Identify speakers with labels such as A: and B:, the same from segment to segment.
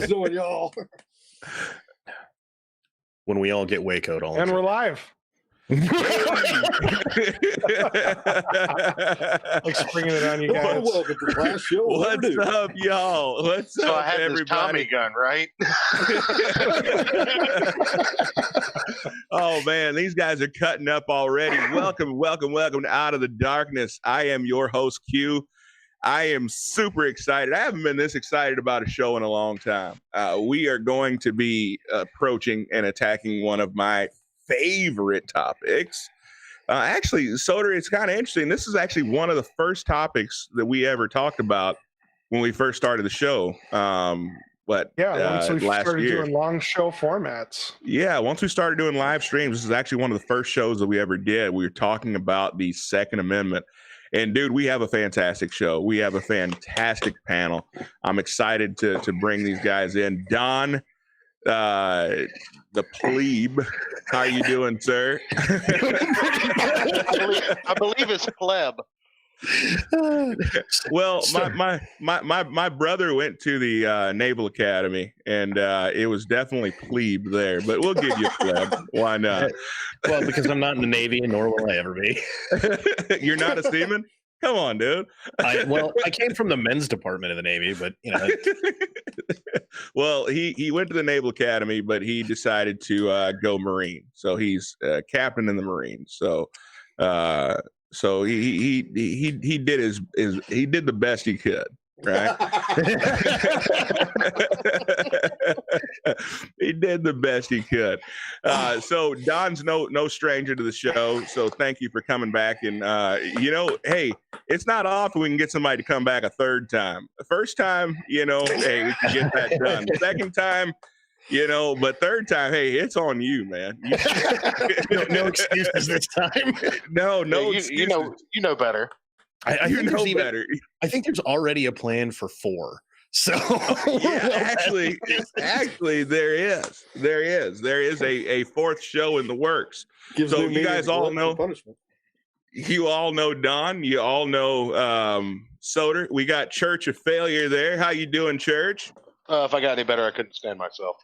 A: doing, y'all?
B: When we all get Waco'd all.
C: And we're live. Like springing it on you guys.
A: Welcome to the last show.
D: What's up, y'all? What's
E: so
D: up,
E: I have
D: everybody?
E: this Tommy gun, right?
D: Oh man, these guys are cutting up already. Welcome to Out of the Darkness. I am your host, Q. I am super excited. I haven't been this excited about a show in a long time. We are going to be approaching and attacking one of my favorite topics. Actually, Soter, it's kind of interesting. This is actually one of the first topics that we ever talked about when we first started the show. Once we started doing long show formats. Yeah, once we started doing live streams, this is actually one of the first shows that we ever did. We were talking about the Second Amendment. And dude, we have a fantastic show. We have a fantastic panel. I'm excited to bring these guys in. Don, the Pleb, how you doing, sir?
E: I believe it's Pleb.
D: Well, my brother went to the Naval Academy, and it was definitely Plebe there. But we'll give you Pleb. Why not?
B: Well, because I'm not in the Navy, and nor will I ever be.
D: You're not a seaman? Come on, dude.
B: I came from the men's department of the Navy, but you know.
D: Well, he went to the Naval Academy, but he decided to go Marine. So he's captain in the Marines. So he did he did the best he could. Right. He did the best he could. So Don's no stranger to the show. So thank you for coming back. And hey, it's not often we can get somebody to come back a third time. The first time, hey, we can get that done. Second time, but third time, hey, it's on you, man.
B: No excuses this time.
D: No excuses.
E: You know better.
B: I think there's already a plan for 4. So
D: actually there is a 4th show in the works. So you guys all know punishment. You all know Don. You all know Soter. We got Church of Failure there. How you doing, Church?
E: If I got any better, I couldn't stand myself.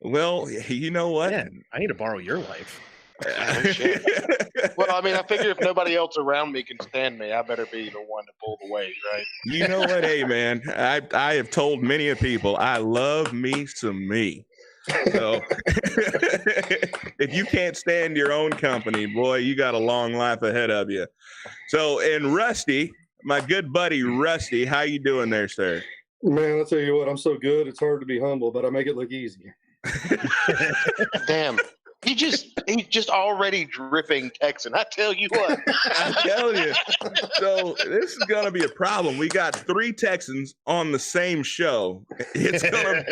D: Well, you know what?
B: Man, I need to borrow your life.
E: Well, I mean, I figure if nobody else around me can stand me, I better be the one to pull the weight, right?
D: You know what? Hey, man, I have told many of people I love me some me. So if you can't stand your own company, boy, you got a long life ahead of you. So, and Rusty, my good buddy Rusty, how you doing there, sir?
A: Man, I'll tell you what, I'm so good. It's hard to be humble, but I make it look easy.
E: Damn. He's just already dripping Texan. I tell you what.
D: I tell you. So this is gonna be a problem. We got 3 Texans on the same show. It's gonna.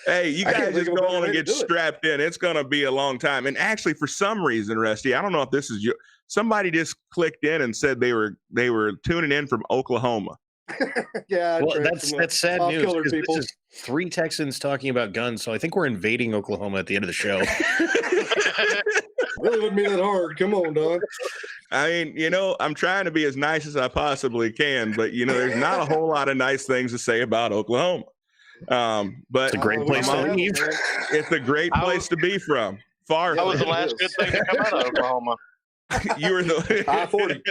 D: Hey, you guys just go on and get strapped in. It's gonna be a long time. And actually, for some reason, Rusty, I don't know if this is you. Somebody just clicked in and said they were tuning in from Oklahoma.
A: Yeah.
B: Well, that's sad news. This is 3 Texans talking about guns, so I think we're invading Oklahoma at the end of the show.
A: Really wouldn't be that hard. Come on, Don.
D: I mean, I'm trying to be as nice as I possibly can, but there's not a whole lot of nice things to say about Oklahoma. But
B: it's a great place to leave.
D: It's a great place to be from. That
E: was the last good thing to come out of Oklahoma.
D: You were the I-40.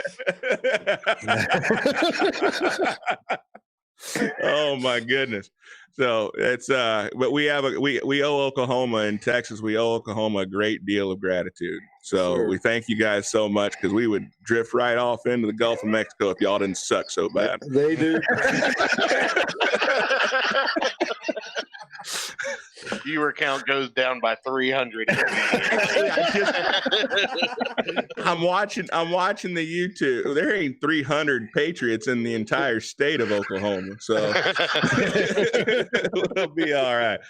D: Oh my goodness. So it's but we owe Oklahoma and Texas, we owe Oklahoma a great deal of gratitude. So we thank you guys so much, because we would drift right off into the Gulf of Mexico if y'all didn't suck so bad.
A: They do.
E: Viewer count goes down by 300.
D: I'm watching the YouTube. There ain't 300 patriots in the entire state of Oklahoma, so we'll be all right.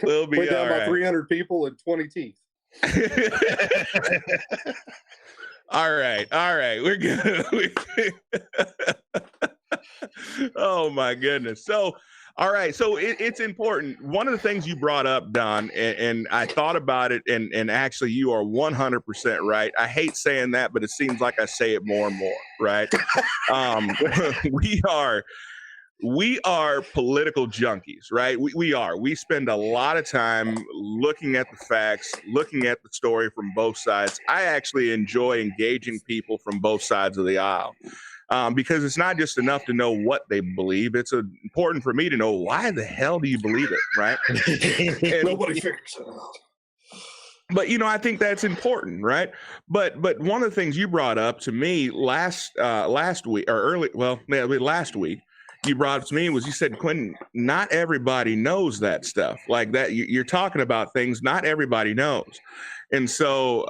D: We'll be
A: down
D: all
A: by
D: right.
A: 300 people and 20 teeth.
D: All right, we're good. Oh my goodness. So all right, so it's important. One of the things you brought up, Don, and I thought about it, and actually you are 100% right. I hate saying that, but it seems like I say it more and more, right? we are political junkies, right? We are. We spend a lot of time looking at the facts, looking at the story from both sides. I actually enjoy engaging people from both sides of the aisle. Because it's not just enough to know what they believe. It's important for me to know, why the hell do you believe it, right?
A: Nobody figures it out.
D: But, I think that's important, right? But one of the things you brought up to me last week, you brought up to me was, you said, Quentin, not everybody knows that stuff. Like that, you're talking about things not everybody knows. And so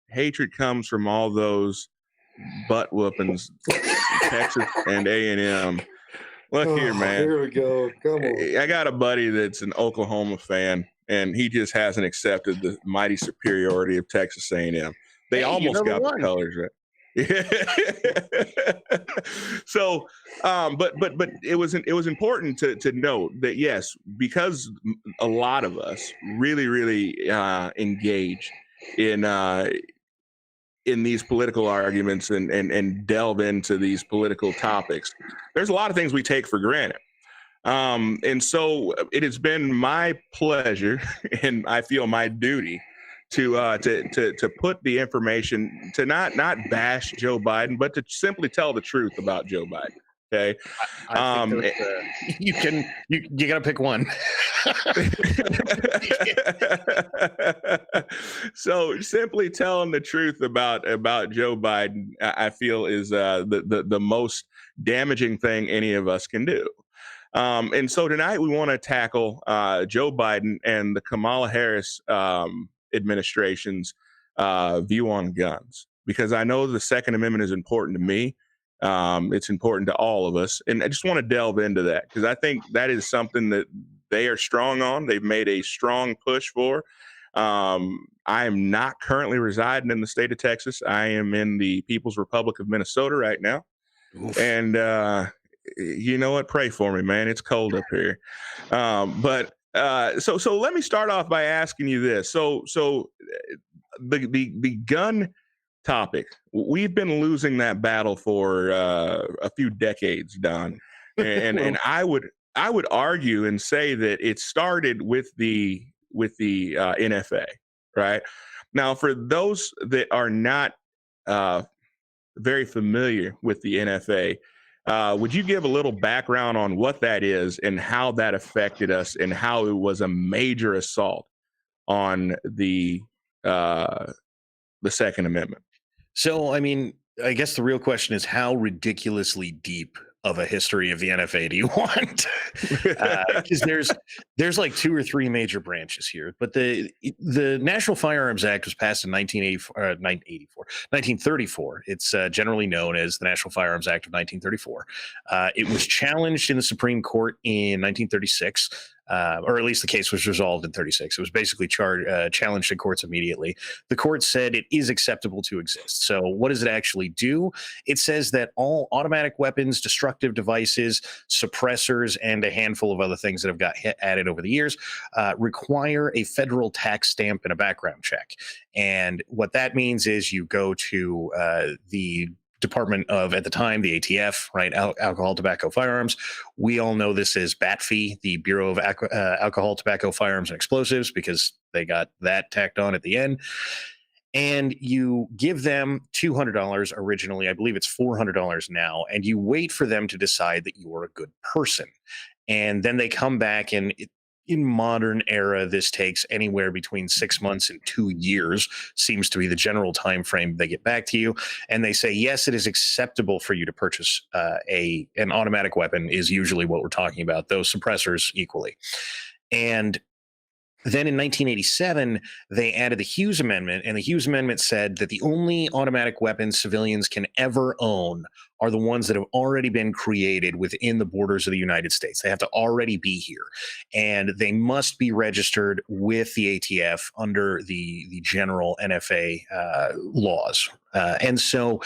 D: hatred comes from all those butt whoopings, Texas and A&M. Look here, man.
A: Here we go. Come on.
D: I got a buddy that's an Oklahoma fan, and he just hasn't accepted the mighty superiority of Texas A&M. They almost got the colors right. So, but it was important to note that, yes, because a lot of us really engage in these political arguments and delve into these political topics, there's a lot of things we take for granted. And so it has been my pleasure, and I feel my duty to put the information, to not bash Joe Biden, but to simply tell the truth about Joe Biden. Okay.
B: You got to pick one.
D: So simply telling the truth about Joe Biden, I feel, is the most damaging thing any of us can do. And so tonight we want to tackle Joe Biden and the Kamala Harris administration's view on guns, because I know the Second Amendment is important to me. It's important to all of us. And I just want to delve into that, because I think that is something that they are strong on. They've made a strong push for. I am not currently residing in the state of Texas. I am in the People's Republic of Minnesota right now. Oof. And you know what? Pray for me, man. It's cold up here. So let me start off by asking you this. So the gun topic, we've been losing that battle for a few decades, Don, and I would argue and say that it started with the NFA, right? Now, for those that are not very familiar with the NFA, would you give a little background on what that is and how that affected us, and how it was a major assault on the Second Amendment?
B: So, I mean, I guess the real question is, how ridiculously deep of a history of the NFA do you want? Because there's like 2 or 3 major branches here. But the National Firearms Act was passed in 1934. It's generally known as the National Firearms Act of 1934. It was challenged in the Supreme Court in 1936. Or at least the case was resolved in 36. It was basically challenged in courts immediately. The court said it is acceptable to exist. So what does it actually do? It says that all automatic weapons, destructive devices, suppressors, and a handful of other things that have got added over the years require a federal tax stamp and a background check. And what that means is you go to the Department of, at the time, the ATF, right? Alcohol, Tobacco, Firearms. We all know this as BATFI, the Bureau of Alcohol, Tobacco, Firearms, and Explosives, because they got that tacked on at the end. And you give them $200 originally. I believe it's $400 now. And you wait for them to decide that you are a good person. And then they come back, and in modern era, this takes anywhere between 6 months and 2 years, seems to be the general time frame they get back to you. And they say, yes, it is acceptable for you to purchase an automatic weapon, is usually what we're talking about, those suppressors equally. And then in 1987, they added the Hughes Amendment, and the Hughes Amendment said that the only automatic weapons civilians can ever own are the ones that have already been created within the borders of the United States. They have to already be here, and they must be registered with the ATF under the general NFA laws. And so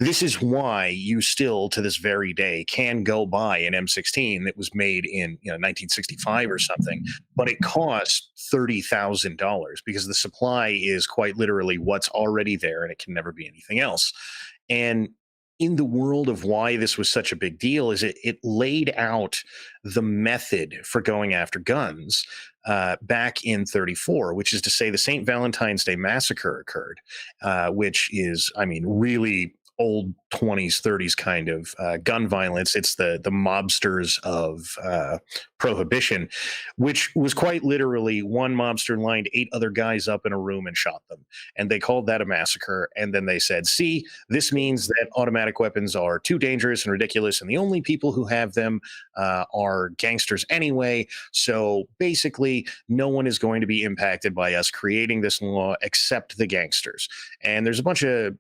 B: this is why you still, to this very day, can go buy an M16 that was made in 1965 or something, but it costs $30,000 because the supply is quite literally what's already there, and it can never be anything else. And in the world of why this was such a big deal is it laid out the method for going after guns back in 34, which is to say the St. Valentine's Day Massacre occurred, which is, I mean, really old 20s, 30s kind of gun violence. It's the mobsters of Prohibition, which was quite literally one mobster lined 8 other guys up in a room and shot them. And they called that a massacre. And then they said, see, this means that automatic weapons are too dangerous and ridiculous, and the only people who have them are gangsters anyway. So basically, no one is going to be impacted by us creating this law except the gangsters. And there's a bunch of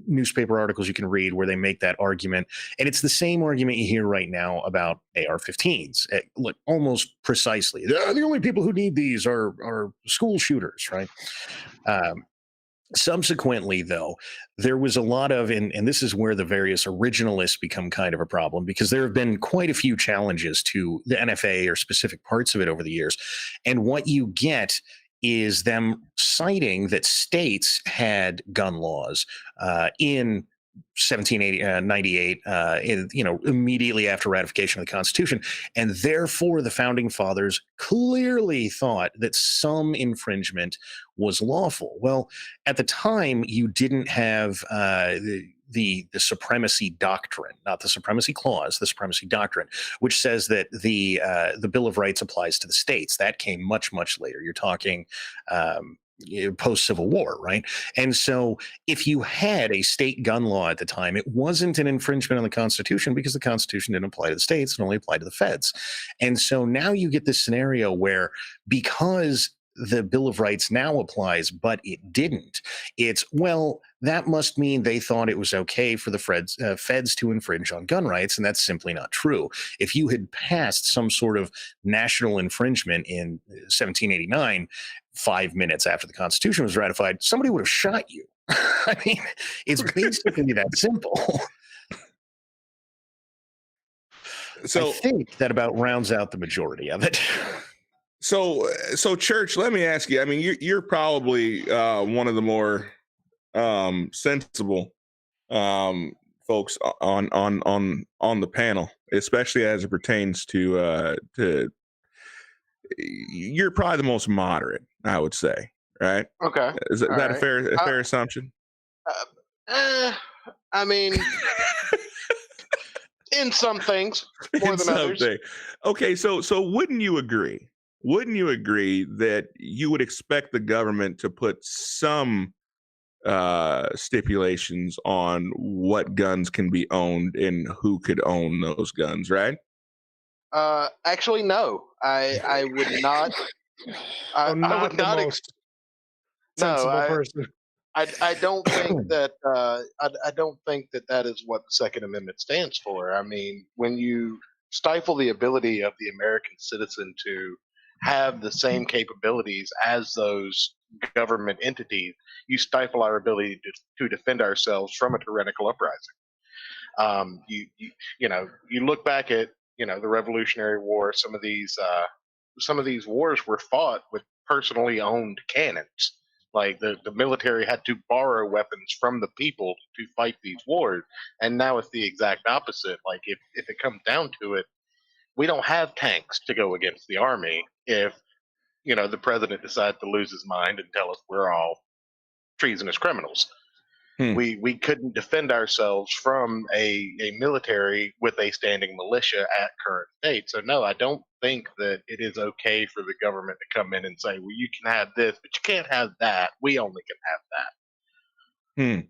B: newspaper articles you can read where they make that argument. And it's the same argument you hear right now about AR-15s. Look, almost precisely. The only people who need these are school shooters, right? Subsequently, though, there was a lot of, and this is where the various originalists become kind of a problem, because there have been quite a few challenges to the NFA or specific parts of it over the years. And what you get is them citing that states had gun laws in 1798, immediately after ratification of the Constitution. And therefore, the founding fathers clearly thought that some infringement was lawful. Well, at the time, you didn't have the supremacy doctrine, not the supremacy clause, the supremacy doctrine, which says that the Bill of Rights applies to the states. That came much, much later. You're talking post-Civil War, right? And so if you had a state gun law at the time, it wasn't an infringement on the Constitution because the Constitution didn't apply to the states, it only applied to the feds. And so now you get this scenario where, because the Bill of Rights now applies, but it didn't, it's, well, that must mean they thought it was okay for the feds to infringe on gun rights, and that's simply not true. If you had passed some sort of national infringement in 1789, 5 minutes after the Constitution was ratified, somebody would have shot you. I mean, it's basically that simple. So I think that about rounds out the majority of it.
D: So Church, let me ask you. I mean, you're probably one of the more sensible folks on the panel, especially as it pertains to. You're probably the most moderate, I would say, right?
E: Okay.
D: Is that
E: right.
D: a fair assumption?
E: I mean, in some things more than others.
D: Okay, so wouldn't you agree? Wouldn't you agree that you would expect the government to put some stipulations on what guns can be owned and who could own those guns, right?
E: Actually, no. I would not. I would not.
C: Sensible person.
E: I don't think that. I don't think that is what the Second Amendment stands for. I mean, when you stifle the ability of the American citizen to have the same capabilities as those government entities, you stifle our ability to defend ourselves from a tyrannical uprising. You look back at the Revolutionary War. Some of these wars were fought with personally owned cannons. Like the military had to borrow weapons from the people to fight these wars, and now it's the exact opposite. Like if it comes down to it, we don't have tanks to go against the army if the president decides to lose his mind and tell us we're all treasonous criminals. We couldn't defend ourselves from a military with a standing militia at current state. So no, I don't think that it is okay for the government to come in and say, well, you can have this, but you can't have that. We only can have that.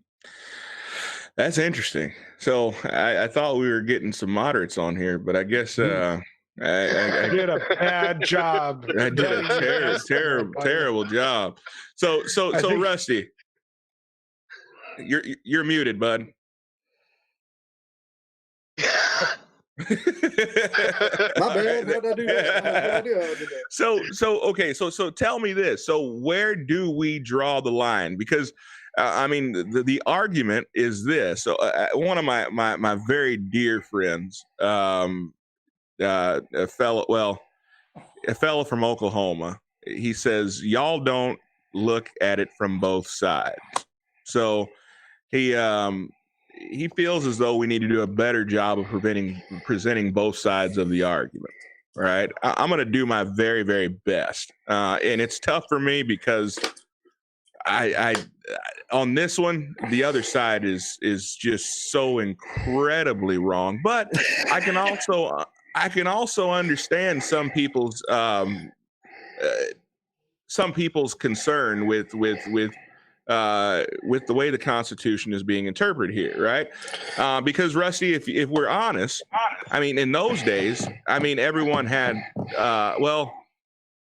D: That's interesting. So I thought we were getting some moderates on here, but I guess I
C: did a bad job.
D: I did a terrible job. So Rusty, you're muted, bud.
A: My bad. How'd I do that?
D: So tell me this. So where do we draw the line? Because I mean, the argument is this. So one of my very dear friends, a fellow from Oklahoma, he says, y'all don't look at it from both sides. So he he feels as though we need to do a better job of presenting both sides of the argument. Right. I'm going to do my very, very best. And it's tough for me because I on this one, the other side is just so incredibly wrong. But I can also understand some people's concern with the way the Constitution is being interpreted here, right? Because Rusty, if we're honest, I mean, in those days, I mean, everyone had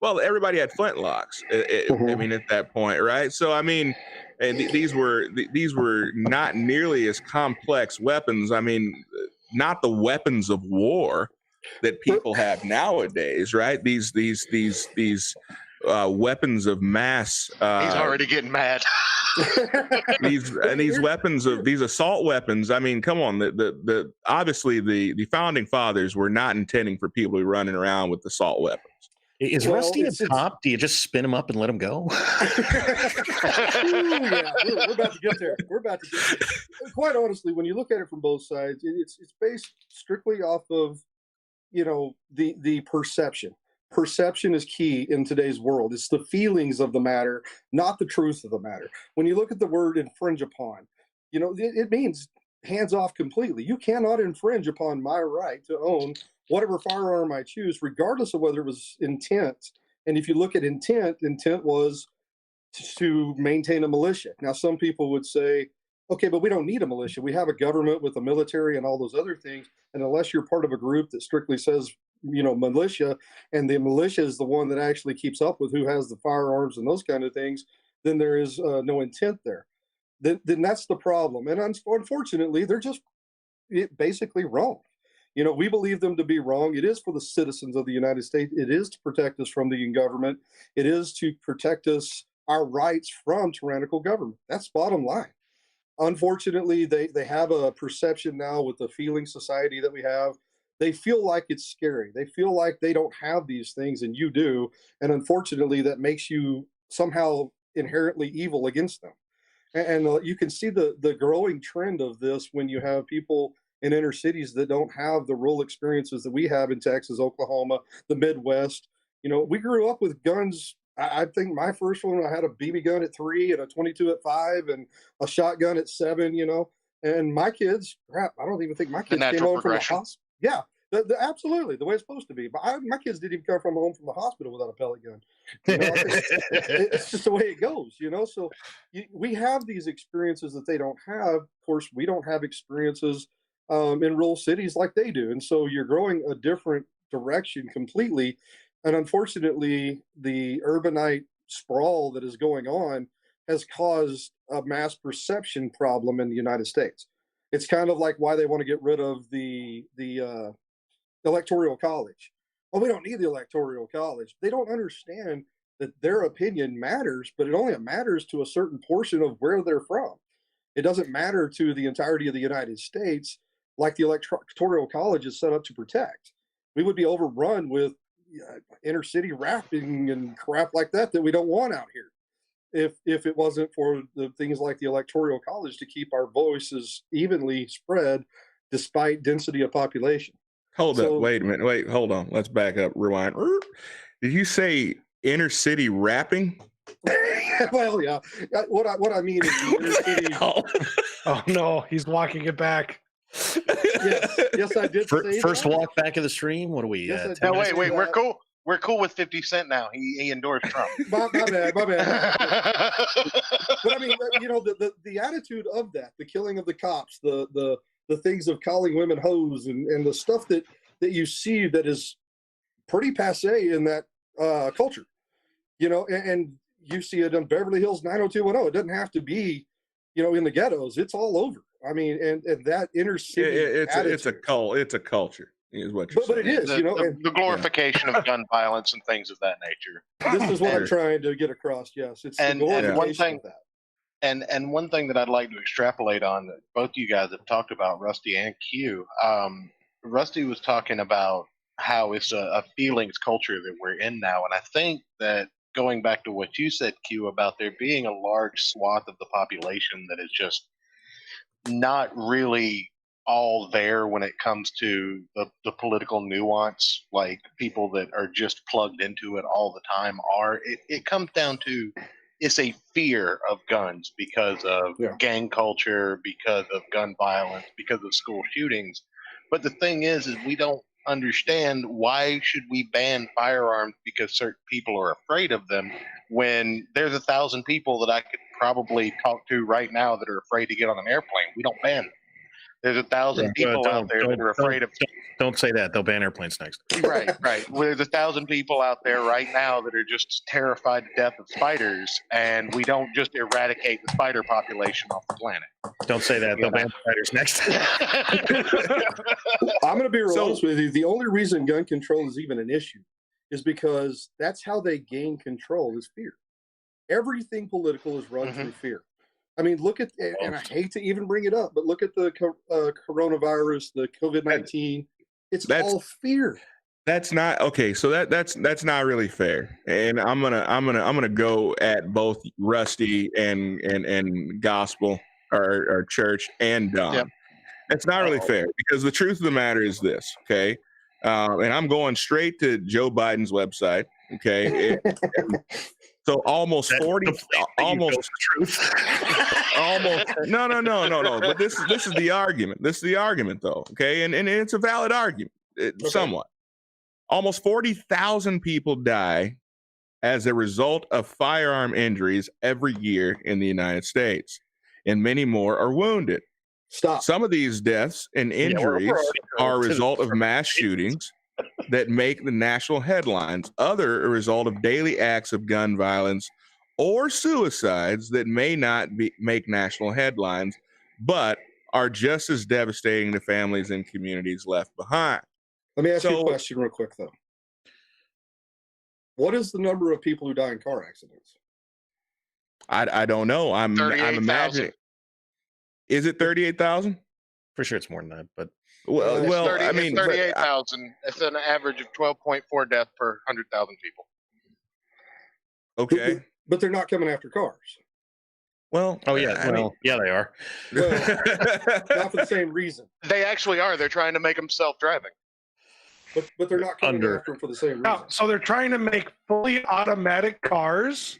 D: everybody had flintlocks. I mean, at that point, right? So I mean, and these were not nearly as complex weapons. I mean, not the weapons of war that people have nowadays, right? These weapons of mass.
E: He's already getting mad.
D: these assault weapons. I mean, come on. The obviously the founding fathers were not intending for people to be running around with assault weapons.
B: Is Rusty a cop? Do you just spin him up and let him go?
A: Yeah, we're about to get there. Quite honestly, when you look at it from both sides, it's based strictly off of, the perception. Perception is key in today's world. It's the feelings of the matter, not the truth of the matter. When you look at the word infringe upon, it means hands off completely. You cannot infringe upon my right to own whatever firearm I choose, regardless of whether it was intent. And if you look at intent was to maintain a militia. Now, some people would say, okay, but we don't need a militia. We have a government with a military and all those other things. And unless you're part of a group that strictly says, militia, and the militia is the one that actually keeps up with who has the firearms and those kind of things, then there is no intent there. Then that's the problem. And unfortunately, they're just basically wrong. We believe them to be wrong. It is for the citizens of the United States. It is to protect us from the government. It is to protect our rights from tyrannical government. That's bottom line. Unfortunately, they have a perception now with the feeling society that we have. They feel like it's scary. They feel like they don't have these things and you do. And unfortunately, that makes you somehow inherently evil against them. And you can see the growing trend of this when you have people in inner cities that don't have the rural experiences that we have in Texas, Oklahoma, the Midwest. We grew up with guns. I think my first one, I had a BB gun at 3 and a 22 at 5 and a shotgun at 7, and my kids, crap, I don't even think my kids came home from the hospital. Yeah, absolutely, the way it's supposed to be. But my kids didn't even come home from the hospital without a pellet gun. It's just the way it goes, So we have these experiences that they don't have. Of course, we don't have experiences in rural cities like they do. And so you're growing a different direction completely. And unfortunately, the urbanite sprawl that is going on has caused a mass perception problem in the United States. It's kind of like why they want to get rid of the electoral college. Well, we don't need the electoral college. They don't understand that their opinion matters, but it only matters to a certain portion of where they're from. It doesn't matter to the entirety of the United States, like the electoral college is set up to protect. We would be overrun with inner city rapping and crap like that we don't want out here if it wasn't for the things like the electoral college to keep our voices evenly spread despite density of population.
D: Hold up, wait a minute, hold on, let's back up, rewind. Did you say inner city rapping?
A: Well, yeah, what I mean is the inner city.
C: Oh no, he's walking it back.
A: Yes, I did.
B: First walk back of the stream. What are we?
E: Yes, no, wait, we're cool. We're cool with 50 Cent now. He endorsed Trump.
A: my bad. But I mean, the attitude of that, the killing of the cops, the things of calling women hoes, and the stuff that you see that is pretty passe in that culture, and you see it in Beverly Hills 90210. It doesn't have to be, in the ghettos. It's all over. I mean, and that inner city,
D: it's a culture, is what you're saying.
A: But it is,
E: the glorification of gun violence and things of that nature.
A: This is what I'm trying to get across. Yes, it's the glorification of that.
E: And one thing that I'd like to extrapolate on that both you guys have talked about, Rusty and Q. Rusty was talking about how it's a feelings culture that we're in now, and I think that going back to what you said, Q, about there being a large swath of the population that is just not really all there when it comes to the political nuance, like people that are just plugged into it all the time are. It comes down to it's a fear of guns because of gang culture, because of gun violence, because of school shootings. But the thing is we don't understand why should we ban firearms because certain people are afraid of them when there's 1,000 people that I could probably talk to right now that are afraid to get on an airplane. We don't ban them. There's 1,000 people out there that are afraid of.
B: Don't say that. They'll ban airplanes next.
E: Right. Well, there's 1,000 people out there right now that are just terrified to death of spiders, and we don't just eradicate the spider population off the planet.
B: Don't say that. They'll ban spiders next.
A: I'm going to be real honest with you. The only reason gun control is even an issue is because that's how they gain control is fear. Everything political is run through fear. I mean, look at, and I hate to even bring it up, but look at the coronavirus, the COVID-19. It's all fear.
D: That's not okay. So that's not really fair. And I'm gonna go at both Rusty and Gospel or Church and Don. Yep. That's not really fair because the truth of the matter is this. Okay, and I'm going straight to Joe Biden's website. Okay. So almost 40, almost truth. Almost no. But this is the argument. This is the argument, though. Okay, and it's a valid argument, somewhat. Almost 40,000 people die as a result of firearm injuries every year in the United States, and many more are wounded.
A: Stop.
D: Some of these deaths and injuries are a result of mass shootings that make the national headlines, other a result of daily acts of gun violence or suicides that may not make national headlines, but are just as devastating to families and communities left behind.
A: Let me ask you a question real quick, though. What is the number of people who die in car accidents?
D: I don't know. I'm imagining. Is it 38,000?
B: For sure, it's more than that, but.
D: Well, I mean,
E: 38,000. It's an average of 12.4 deaths per 100,000 people.
D: Okay,
A: but they're not coming after cars.
D: Well,
B: yeah, they are.
A: Well, not for the same reason.
E: They actually are. They're trying to make them self-driving.
A: But they're not coming after them for the same reason.
C: So they're trying to make fully automatic cars.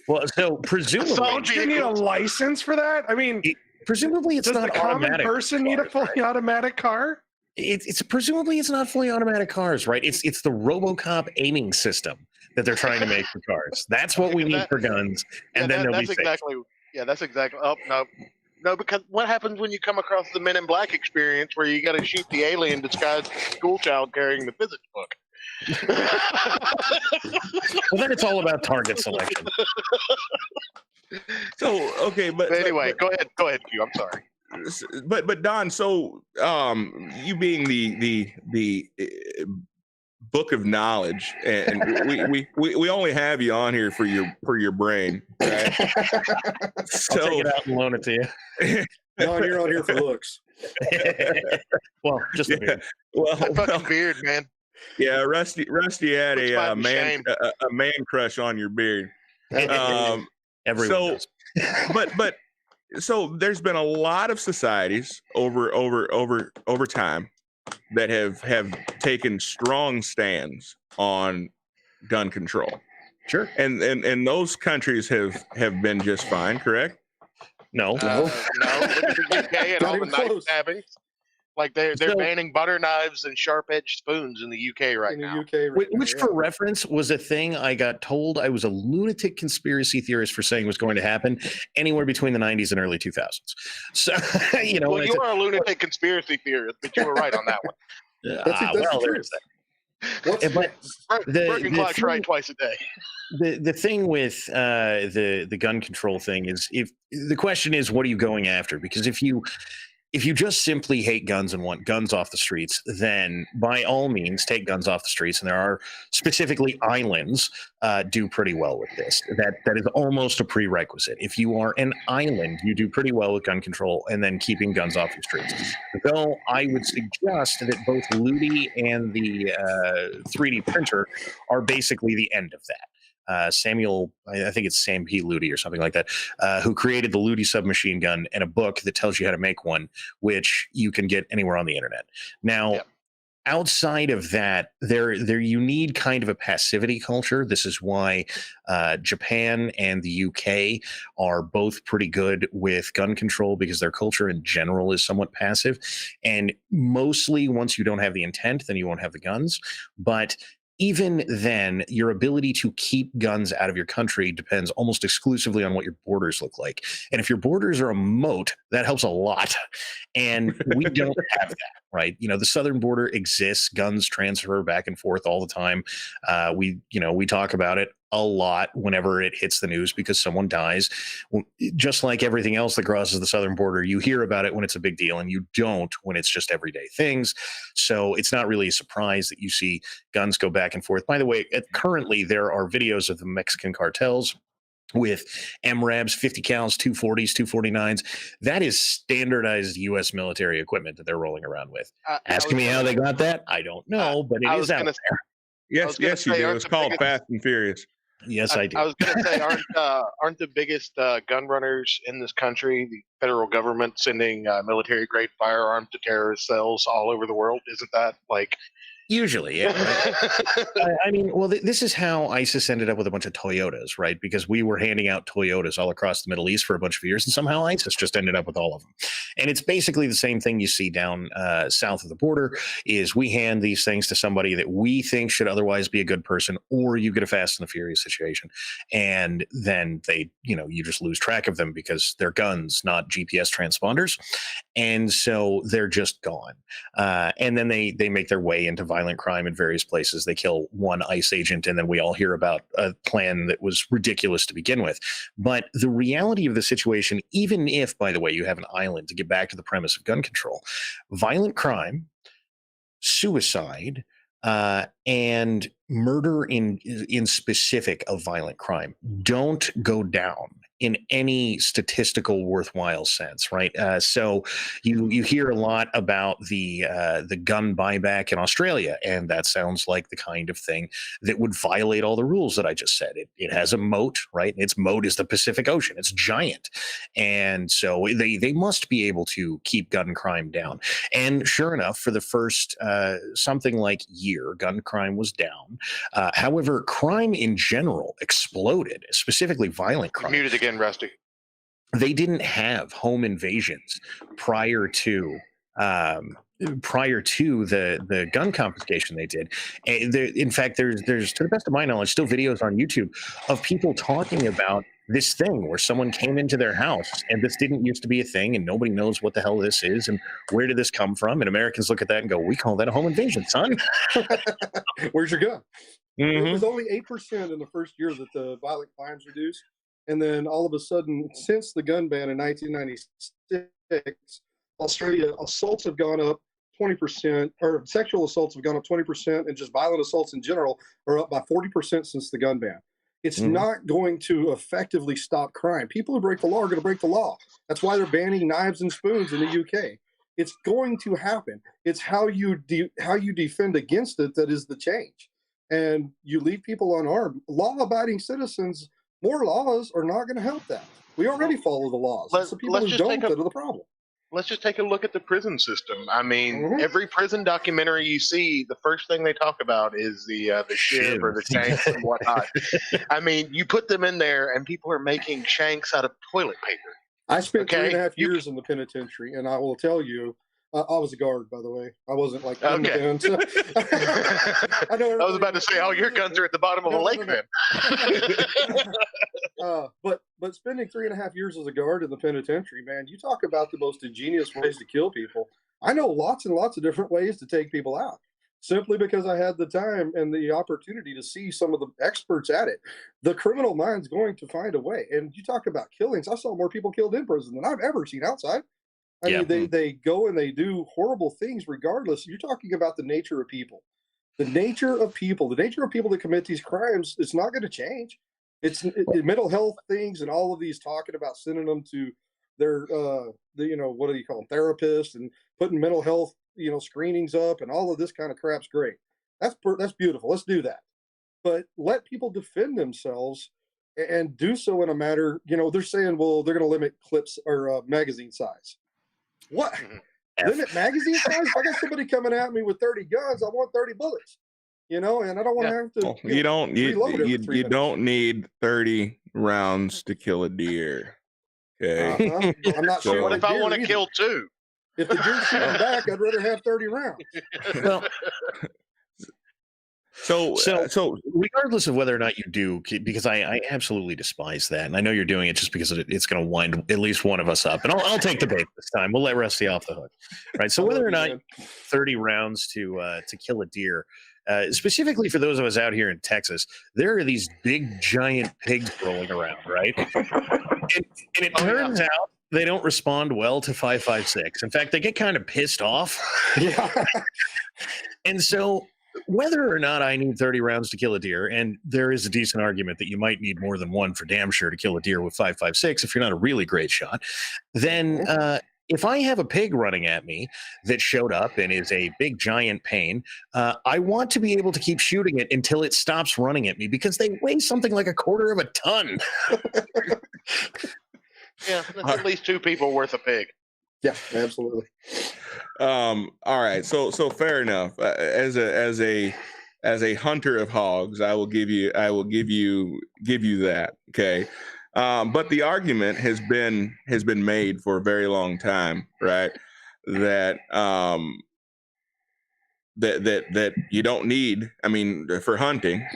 B: Well, so presumably,
C: don't you need a license for that? I mean.
B: Presumably, it's not
C: automatic. Does the common person need a fully automatic car?
B: It's presumably it's not fully automatic cars, right? It's the RoboCop aiming system that they're trying to make for cars. That's what we need for guns, and then they'll be safe.
E: That's exactly. Oh no, because what happens when you come across the Men in Black experience where you got to shoot the alien disguised school child carrying the physics book?
B: Well, then it's all about target selection.
D: So okay, but
E: anyway, go ahead, Q. I'm sorry.
D: But Don, so you being the book of knowledge, and we only have you on here for your brain, right?
B: So, I'll take it out and loan it to you.
A: No, you're on here for looks.
B: Well, just a beard.
E: Well, fucking beard, man.
D: Yeah, Rusty had a man crush on your beard.
B: Everyone does.
D: but so there's been a lot of societies over time that have taken strong stands on gun control.
B: Sure.
D: And those countries have been just fine, correct?
B: No.
E: No. Look at the UK and all the knife stabbings. Like they're banning butter knives and sharp-edged spoons in the UK right now.
B: Which, for reference, was a thing I got told I was a lunatic conspiracy theorist for saying was going to happen anywhere between the 90s and early 2000s. So, you know.
E: Well, you are a lunatic conspiracy theorist, but you were right on that one.
A: That's
E: Working clock tried twice a day.
B: The thing with the gun control thing is, if the question is, what are you going after? Because if you just simply hate guns and want guns off the streets, then by all means take guns off the streets. And there are specifically islands do pretty well with this. That is almost a prerequisite. If you are an island, you do pretty well with gun control and then keeping guns off the streets. Though I would suggest that both Ludi and the 3D printer are basically the end of that. Samuel, I think it's Sam P. Ludi or something like that, who created the Ludi submachine gun, and a book that tells you how to make one, which you can get anywhere on the internet. Now,
E: Yep.
B: outside of that, there you need kind of a passivity culture. This is why Japan and the UK are both pretty good with gun control, because their culture in general is somewhat passive. And mostly, once you don't have the intent, then you won't have the guns. But even then, your ability to keep guns out of your country depends almost exclusively on what your borders look like. And if your borders are a moat, that helps a lot. And we don't have that, right? You know, the southern border exists. Guns transfer back and forth all the time. We talk about it a lot whenever it hits the news because someone dies. Just like everything else that crosses the southern border, you hear about it when it's a big deal, and you don't when it's just everyday things. So it's not really a surprise that you see guns go back and forth. By the way, currently there are videos of the Mexican cartels with MRABs, 50 cals, 240s, 249s. That is standardized U.S. military equipment that they're rolling around with. Asking me how they got that? I don't know, but it is out there.
D: Yes, you do. It's called Fast and Furious.
B: Yes, I do.
E: I was going to say, aren't the biggest gun runners in this country the federal government sending military-grade firearms to terrorist cells all over the world? Isn't that like...
B: Usually, yeah. Right? I mean, well, this is how ISIS ended up with a bunch of Toyotas, right? Because we were handing out Toyotas all across the Middle East for a bunch of years, and somehow ISIS just ended up with all of them. And it's basically the same thing you see down south of the border, is we hand these things to somebody that we think should otherwise be a good person, or you get a Fast and the Furious situation. And then they, you just lose track of them because they're guns, not GPS transponders. And so they're just gone. And then they make their way into violent crime in various places. They kill one ICE agent, and then we all hear about a plan that was ridiculous to begin with. But the reality of the situation, even if, by the way, you have an island, to get back to the premise of gun control, violent crime, suicide, and murder in specific of violent crime don't go down in any statistical worthwhile sense, right? So you hear a lot about the gun buyback in Australia, and that sounds like the kind of thing that would violate all the rules that I just said. It has a moat, right? Its moat is the Pacific Ocean. It's giant, and so they must be able to keep gun crime down. And sure enough, for the first something like year, gun crime was down. However, crime in general exploded, specifically violent crime.
E: Muted again, Rusty.
B: They didn't have home invasions prior to the gun confiscation they did. In fact, there's to the best of my knowledge still videos on YouTube of people talking about this thing where someone came into their house and this didn't used to be a thing and nobody knows what the hell this is and where did this come from, and Americans look at that and go, we call that a home invasion, son.
A: Where's your gun?
B: Mm-hmm.
A: It was only 8% in the first year that the violent crimes reduced. And then all of a sudden, since the gun ban in 1996, Australia assaults have gone up 20%, or sexual assaults have gone up 20%, and just violent assaults in general are up by 40% since the gun ban. It's not going to effectively stop crime. People who break the law are going to break the law. That's why they're banning knives and spoons in the UK. It's going to happen. It's how you defend against it that is the change. And you leave people unarmed. Law-abiding citizens, more laws are not going to help that. We already follow the laws. It's the people who don't that are the problem.
E: Let's just take a look at the prison system. I mean, every prison documentary you see, the first thing they talk about is the shiv or the shanks and whatnot. I mean, you put them in there, and people are making shanks out of toilet paper.
A: I spent 3.5 years in the penitentiary, and I will tell you, I was a guard, by the way. I wasn't like in the pen. So
E: I was about to say, your guns are at the bottom of a lake, then.
A: But spending 3.5 years as a guard in the penitentiary, man, you talk about the most ingenious ways to kill people. I know lots and lots of different ways to take people out, simply because I had the time and the opportunity to see some of the experts at it. The criminal mind's going to find a way. And you talk about killings. I saw more people killed in prison than I've ever seen outside. I mean, they go and they do horrible things regardless. You're talking about the nature of people. The nature of people that commit these crimes, it's not going to change. It's mental health things and all of these talking about sending them to their, what do you call them, therapists, and putting mental health, screenings up and all of this kind of crap's great. That's beautiful. Let's do that. but let people defend themselves and do so in a matter, they're saying, well, they're going to limit clips or magazine size. What? Limit magazine size? If I got somebody coming at me with 30 guns, I want 30 bullets, and I don't want to have to.
D: Well, you don't need 30 rounds to kill a deer. Okay.
A: I'm not
E: So
A: sure.
E: what if I want to kill 2?
A: If the deer's shooting back, I'd rather have 30 rounds.
B: Well, so regardless of whether or not you do, because I absolutely despise that, and I know you're doing it just because it's going to wind at least one of us up, and I'll take the bait this time. We'll let Rusty off the hook, right? So whether or not 30 rounds to kill a deer, specifically for those of us out here in Texas, there are these big giant pigs rolling around, right? And it turns out they don't respond well to 5.56. In fact, they get kind of pissed off.
A: Yeah.
B: And so whether or not I need 30 rounds to kill a deer, and there is a decent argument that you might need more than one for damn sure to kill a deer with 5.56 if you're not a really great shot, then if I have a pig running at me that showed up and is a big giant pain, I want to be able to keep shooting it until it stops running at me, because they weigh something like 1/4 of a ton.
E: Yeah, that's at least 2 people worth of pig.
A: Yeah, absolutely.
D: All right, so fair enough. As a hunter of hogs, I will give you that. Okay, but the argument has been made for a very long time, right? That that you don't need. I mean, for hunting,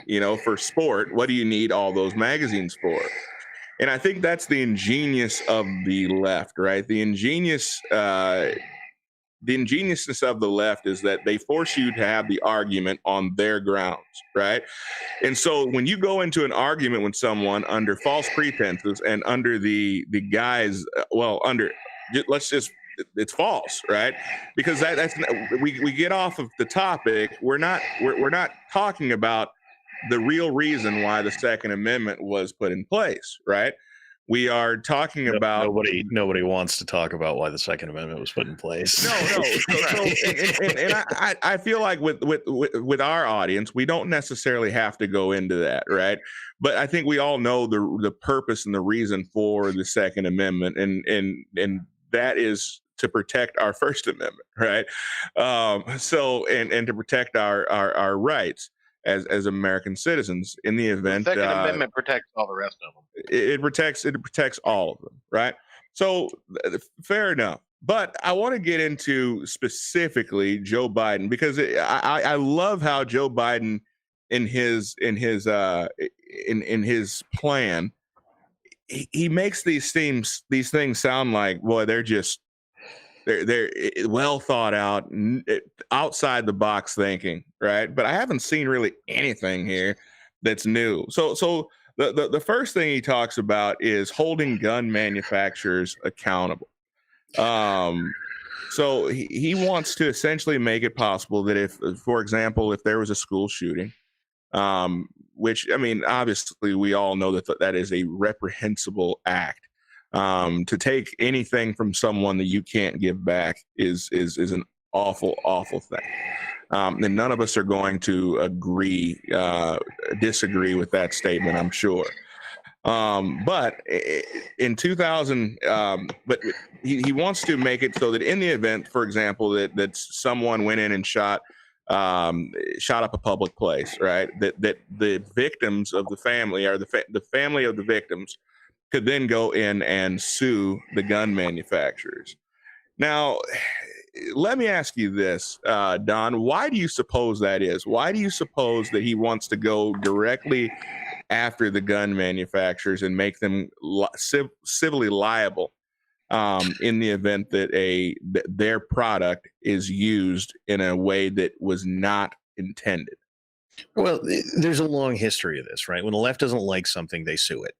D: for sport, what do you need all those magazines for? And I think that's the ingeniousness of the left, right? The ingeniousness of the left is that they force you to have the argument on their grounds, right? And so when you go into an argument with someone under false pretenses and under the guise, it's false, right? Because that's we get off of the topic. We're not talking about the real reason why the Second Amendment was put in place, right? We are talking about
B: nobody wants to talk about why the Second Amendment was put in place.
D: No. And I feel like with our audience, we don't necessarily have to go into that, right? But I think we all know the purpose and the reason for the Second Amendment, and that is to protect our First Amendment, right? So to protect our rights as American citizens in the event.
E: The Second Amendment protects all the rest of them.
D: It protects all of them, right? So fair enough. But I want to get into specifically Joe Biden, because I love how Joe Biden in his plan, he makes these things sound like, boy, they're well thought out, outside the box thinking, right? But I haven't seen really anything here that's new. So the first thing he talks about is holding gun manufacturers accountable. So he wants to essentially make it possible that if, for example, if there was a school shooting, which, I mean, obviously we all know that is a reprehensible act. To take anything from someone that you can't give back is an awful thing. And none of us are going to disagree with that statement, I'm sure. But in 2000, but he wants to make it so that in the event, for example, that someone went in and shot up a public place, right? That the victims of the family, or the family of the victims, could then go in and sue the gun manufacturers. Now, let me ask you this, Don, why do you suppose that is? Why do you suppose that he wants to go directly after the gun manufacturers and make them civilly liable in the event that their product is used in a way that was not intended?
B: Well, there's a long history of this, right? When the left doesn't like something, they sue it.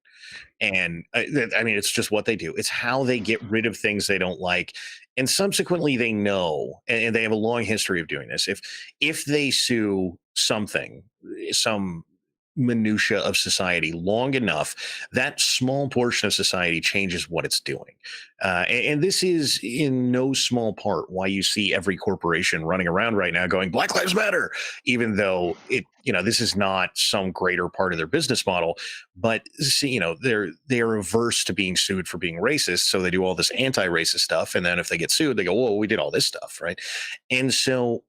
B: And I mean, it's just what they do. It's how they get rid of things they don't like. And subsequently, they know, and they have a long history of doing this. If they sue something, some minutia of society long enough, that small portion of society changes what it's doing. And this is in no small part why you see every corporation running around right now going Black Lives Matter, even though this is not some greater part of their business model. But see, they're averse to being sued for being racist, so they do all this anti-racist stuff, and then if they get sued, they go, "Whoa, we did all this stuff," right? And so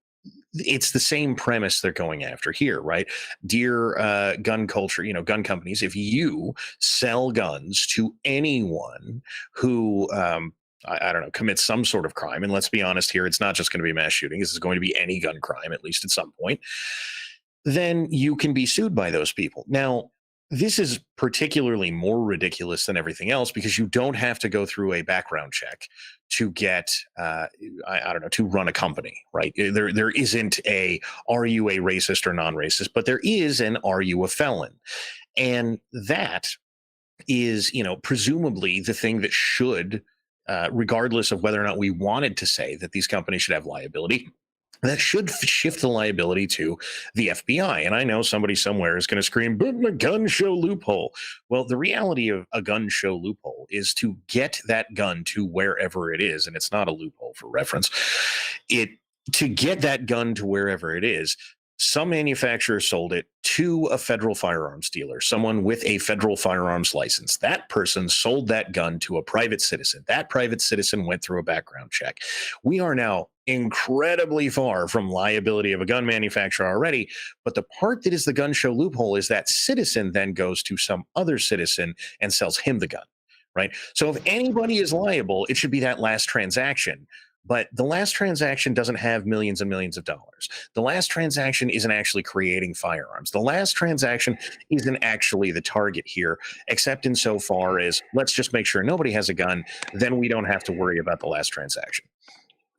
B: it's the same premise they're going after here, right? Dear gun culture, gun companies, if you sell guns to anyone who I don't know, commits some sort of crime, and let's be honest here, it's not just going to be mass shooting, this is going to be any gun crime, at least at some point, then you can be sued by those people. Now, this is particularly more ridiculous than everything else because you don't have to go through a background check to get, I don't know, to run a company, right? There isn't a, are you a racist or non-racist, but there is an, are you a felon? And that is, presumably the thing that should, regardless of whether or not we wanted to say that these companies should have liability, that should shift the liability to the FBI. And I know somebody somewhere is going to scream, but a gun show loophole. Well, the reality of a gun show loophole is to get that gun to wherever it is. And it's not a loophole for reference. To get that gun to wherever it is, some manufacturer sold it to a federal firearms dealer, someone with a federal firearms license. That person sold that gun to a private citizen. That private citizen went through a background check. We are now incredibly far from liability of a gun manufacturer already, but the part that is the gun show loophole is that citizen then goes to some other citizen and sells him the gun, right? So if anybody is liable, it should be that last transaction. But the last transaction doesn't have millions and millions of dollars. The last transaction isn't actually creating firearms. The last transaction isn't actually the target here, except insofar as let's just make sure nobody has a gun, then we don't have to worry about the last transaction.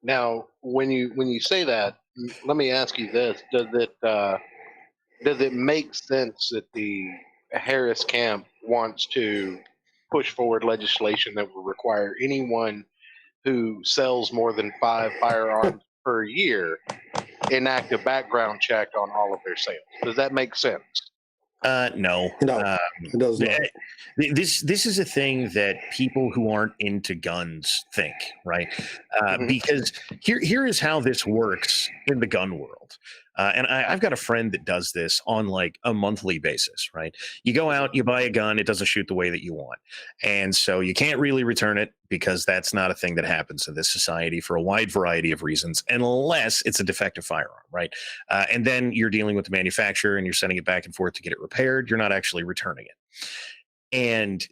E: Now, when you say that, let me ask you this: does it make sense that the Harris camp wants to push forward legislation that will require anyone who sells more than 5 firearms per year enact a background check on all of their sales? Does that make sense?
B: No,
A: it does not.
B: This is a thing that people who aren't into guns think, right? Because here is how this works in the gun world. And I've got a friend that does this on like a monthly basis, right? You go out, you buy a gun, it doesn't shoot the way that you want. And so you can't really return it because that's not a thing that happens in this society for a wide variety of reasons, unless it's a defective firearm, right? And then you're dealing with the manufacturer and you're sending it back and forth to get it repaired. You're not actually returning it. And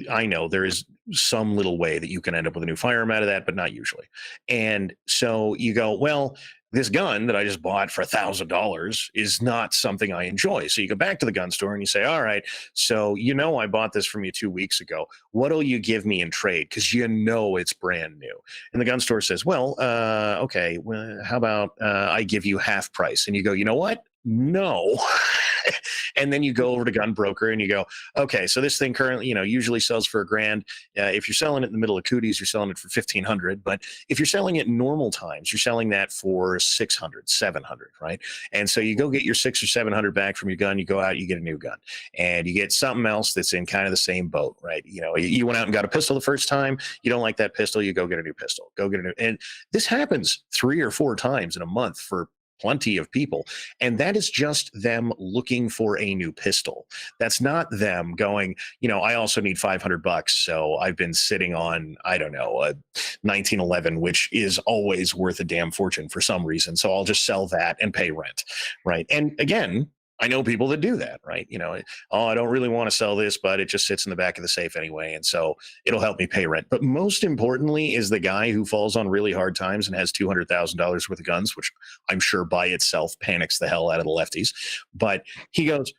B: I know there is some little way that you can end up with a new firearm out of that, but not usually. And so you go, well, this gun that I just bought for $1,000 is not something I enjoy. So you go back to the gun store and you say, all right, so I bought this from you 2 weeks ago. What'll you give me in trade? Because it's brand new. And the gun store says, well, okay, well, how about I give you half price? And you go, you know what? No. And then you go over to gun broker and you go, okay, so this thing currently, usually sells for $1,000. If you're selling it in the middle of cooties, you're selling it for $1,500. But if you're selling it in normal times, you're selling that for $600, $700, right? And so you go get your $600 or $700 back from your gun. You go out, you get a new gun, and you get something else that's in kind of the same boat, right? You went out and got a pistol the first time. You don't like that pistol. You go get a new pistol. And this happens 3 or 4 times in a month for plenty of people. And that is just them looking for a new pistol. That's not them going, I also need $500. So I've been sitting on, I don't know, a 1911, which is always worth a damn fortune for some reason. So I'll just sell that and pay rent. Right. And again, I know people that do that, right? I don't really want to sell this, but it just sits in the back of the safe anyway. And so it'll help me pay rent. But most importantly is the guy who falls on really hard times and has $200,000 worth of guns, which I'm sure by itself panics the hell out of the lefties. But he goes,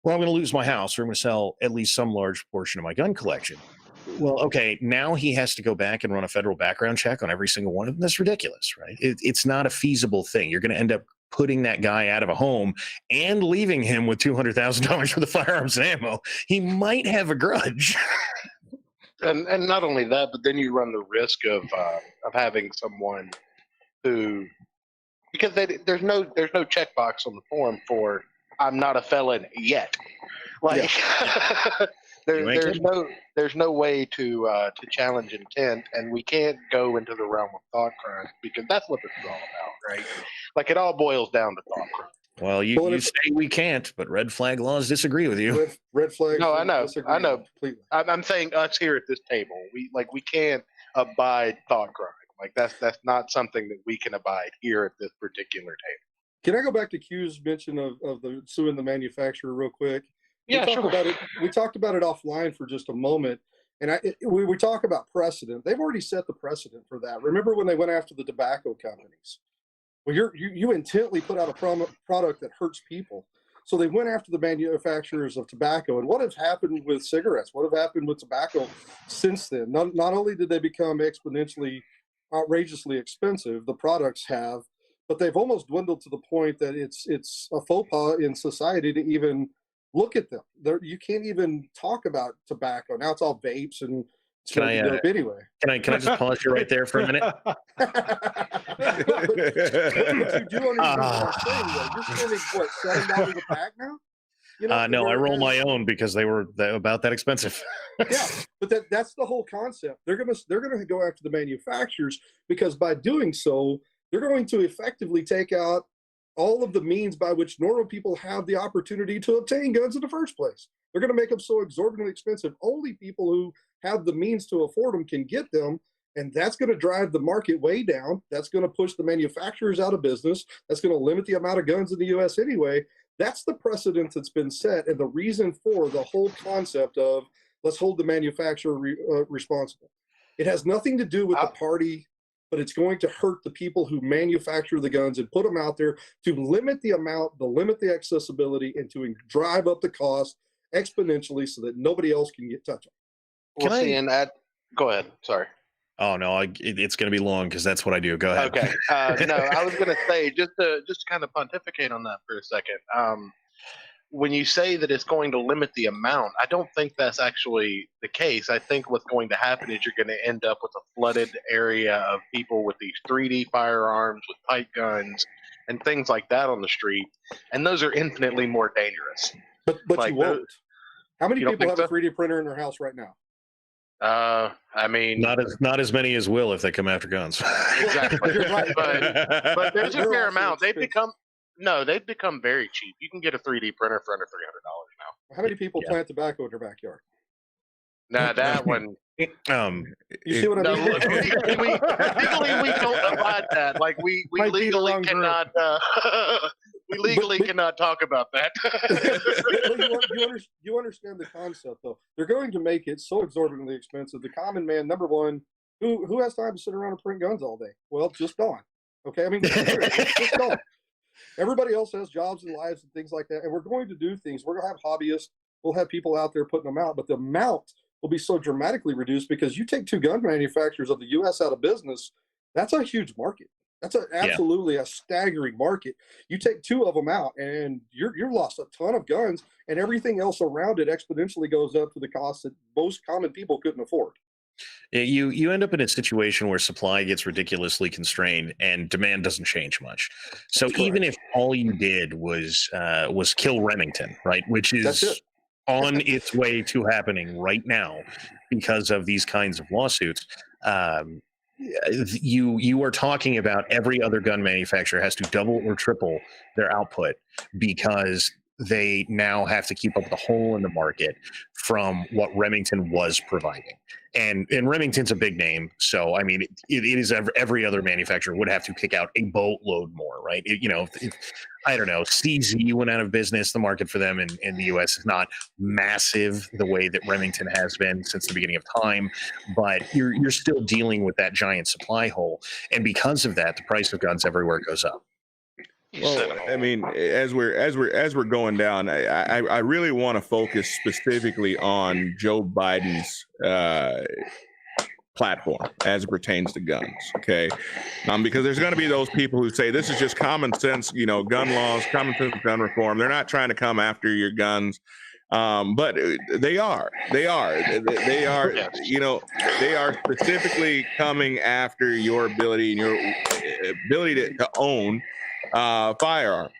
B: well, I'm going to lose my house, or I'm going to sell at least some large portion of my gun collection. Well, okay, now he has to go back and run a federal background check on every single one of them. That's ridiculous, right? It's not a feasible thing. You're going to end up putting that guy out of a home and leaving him with $200,000 for the firearms and ammo. He might have a grudge.
E: And not only that, but then you run the risk of having someone who, because there's no checkbox on the form for I'm not a felon yet. Like there's no way to challenge intent, and we can't go into the realm of thought crime because that's what this is all about, right? Like it all boils down to thought crime.
B: Well, you say we can't, but red flag laws disagree with you.
A: Red flag.
E: No, I know.
A: Completely.
E: I'm saying us here at this table, we can't abide thought crime. Like that's not something that we can abide here at this particular table.
A: Can I go back to Q's mention of the suing the manufacturer real quick?
E: Yeah, sure.
A: We talked about it offline for just a moment, and we talk about precedent. They've already set the precedent for that. Remember when they went after the tobacco companies? Well, you intently put out a product that hurts people. So they went after the manufacturers of tobacco. And what has happened with cigarettes? What have happened with tobacco since then? Not only did they become exponentially, outrageously expensive, the products have, but they've almost dwindled to the point that it's a faux pas in society to even look at them. You can't even talk about tobacco. Now it's all vapes and dope anyway.
B: Can I just pause you right there for a minute?
A: But what you do understand what I'm saying, though? You're spending what, $7 a pack now? You know,
B: No, I roll my own because they were about that expensive.
A: Yeah, but that's the whole concept. They're gonna go after the manufacturers because by doing so, they're going to effectively take out all of the means by which normal people have the opportunity to obtain guns in the first place. They're going to make them so exorbitantly expensive. Only people who have the means to afford them can get them. And that's going to drive the market way down. That's going to push the manufacturers out of business. That's going to limit the amount of guns in the U.S. anyway. That's the precedent that's been set and the reason for the whole concept of let's hold the manufacturer responsible. It has nothing to do with the party, but it's going to hurt the people who manufacture the guns and put them out there to limit the amount, to limit the accessibility, and to drive up the cost exponentially so that nobody else can touch them.
E: Go ahead. Sorry.
B: Oh no, it's going to be long because that's what I do. Go ahead.
E: Okay. No, I was going to say just to kind of pontificate on that for a second. When you say that it's going to limit the amount, I don't think that's actually the case. I think what's going to happen is you're going to end up with a flooded area of people with these 3D firearms, with pipe guns, and things like that on the street, and those are infinitely more dangerous.
A: But like you won't. How many people have a 3D printer in their house right now?
E: I mean,
B: not as many as will if they come after guns.
E: Exactly.
A: You're right.
E: But there's a fair amount. They've become very cheap. You can get a 3D printer for under $300 now.
A: How many people plant tobacco in their backyard?
E: Nah, that one.
A: You see what I mean?
E: Legally, we don't abide that. Like we legally cannot. We legally cannot talk about that.
A: You understand the concept, though. They're going to make it so exorbitantly expensive. The common man, number one, who has time to sit around and print guns all day? Well, just Dawn. Okay, I mean, just Dawn. Everybody else has jobs and lives and things like that, and we're going to do things. We're going to have hobbyists. We'll have people out there putting them out, but the amount will be so dramatically reduced because you take two gun manufacturers of the U.S. out of business, that's a huge market. That's absolutely a staggering market. You take two of them out, and you're lost a ton of guns, and everything else around it exponentially goes up to the cost that most common people couldn't afford.
B: You end up in a situation where supply gets ridiculously constrained and demand doesn't change much. So even if all you did was kill Remington, right, which is on its way to happening right now because of these kinds of lawsuits, you are talking about every other gun manufacturer has to double or triple their output because they now have to keep up with the hole in the market from what Remington was providing. And Remington's a big name. So, I mean, it is every other manufacturer would have to kick out a boatload more, right? I don't know, CZ went out of business. The market for them in the U.S. is not massive the way that Remington has been since the beginning of time, but you're still dealing with that giant supply hole. And because of that, the price of guns everywhere goes up.
D: Well, I mean, as we're going down, I really want to focus specifically on Joe Biden's platform as it pertains to guns. Okay, because there's going to be those people who say this is just common sense, gun laws, common sense gun reform. They're not trying to come after your guns. But they are, they are specifically coming after your ability and your ability to own firearms.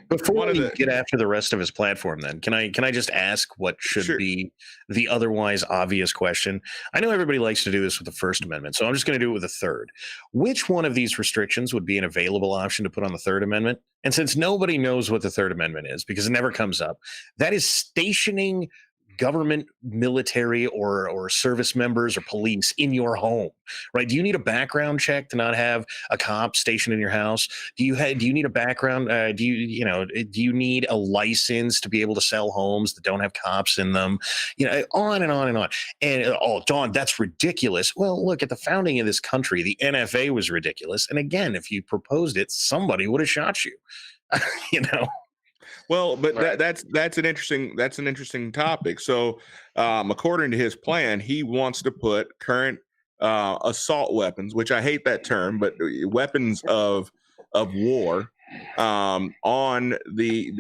B: Before we get after the rest of his platform, then can I just ask what should be the otherwise obvious question? I know everybody likes to do this with the First Amendment, so I'm just going to do it with the Third. Which one of these restrictions would be an available option to put on the Third Amendment? And since nobody knows what the Third Amendment is because it never comes up, that is stationing government, military, or service members or police in your home, right? Do you need a background check to not have a cop stationed in your house? Do you need a background? Do you need a license to be able to sell homes that don't have cops in them? On and on and on. And Don, that's ridiculous. Well, look at the founding of this country. The NFA was ridiculous. And again, if you proposed it, somebody would have shot you.
D: Well, but that's an interesting topic. So, according to his plan, he wants to put current assault weapons, which I hate that term, but weapons of war on the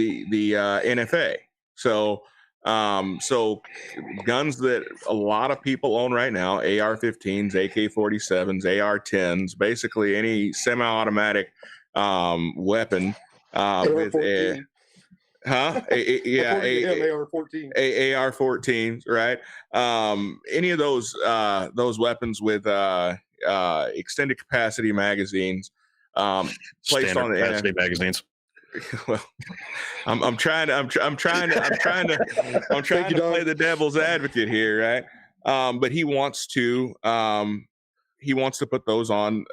D: NFA. So guns that a lot of people own right now, AR-15s, AK-47s, AR-10s, basically any semi-automatic weapon with a
A: AR-14.
D: AR-14s, right? Any of those weapons with extended capacity magazines placed on the capacity
B: magazines.
D: Well, I'm trying to play the devil's advocate here, right? But he wants to put those on,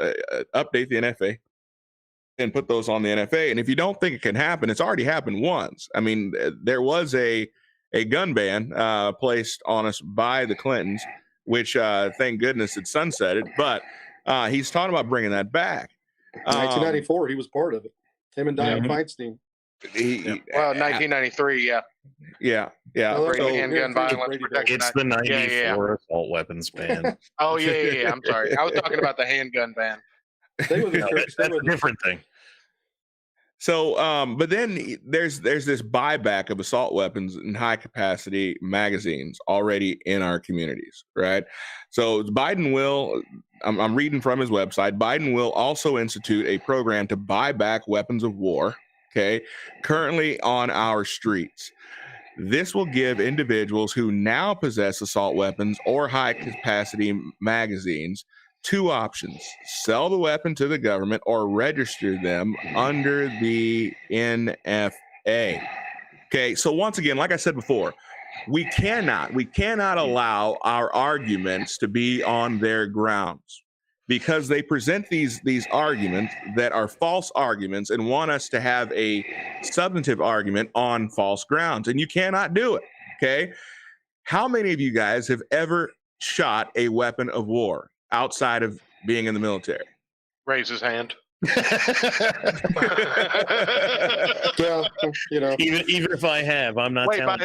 D: update the NFA. And put those on the NFA. And if you don't think it can happen, it's already happened once. I mean, there was a gun ban placed on us by the Clintons, which thank goodness it sunsetted. But he's talking about bringing that back.
A: 1994, he was part of it. Him and Dianne Feinstein.
E: 1993, yeah.
D: Yeah.
E: Handgun violence protection.
B: It's the 94 assault weapons ban.
E: Oh, yeah. I'm sorry. I was talking about the handgun ban.
B: That's a different thing.
D: So, but then there's this buyback of assault weapons and high capacity magazines already in our communities, right? So Biden will, I'm reading from his website, Biden will also institute a program to buy back weapons of war, okay, currently on our streets. This will give individuals who now possess assault weapons or high capacity magazines two options: sell the weapon to the government or register them under the NFA. Okay, so once again, like I said before, we cannot allow our arguments to be on their grounds, because they present these arguments that are false arguments and want us to have a substantive argument on false grounds, and you cannot do it. Okay, how many of you guys have ever shot a weapon of war outside of being in the military?
E: Raise his hand.
A: Yeah,
B: even if I have, I'm not.
E: Wait, by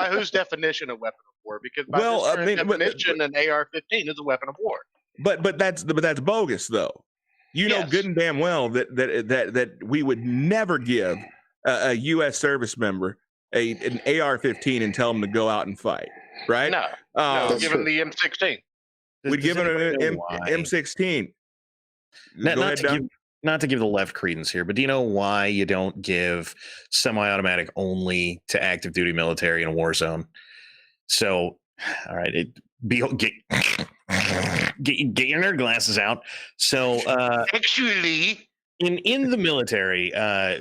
E: whose definition of weapon of war? Because by this definition, an AR-15 is a weapon of war.
D: But that's bogus, though. Know good and damn well that we would never give a U.S. service member an AR-15 and tell them to go out and fight, right?
E: No, give him the M16.
D: We'd give him an M16.
B: Not to give the left credence here, but do you know why you don't give semi-automatic only to active duty military in a war zone? So, all right, get your nerd glasses out. So,
E: actually,
B: in the military,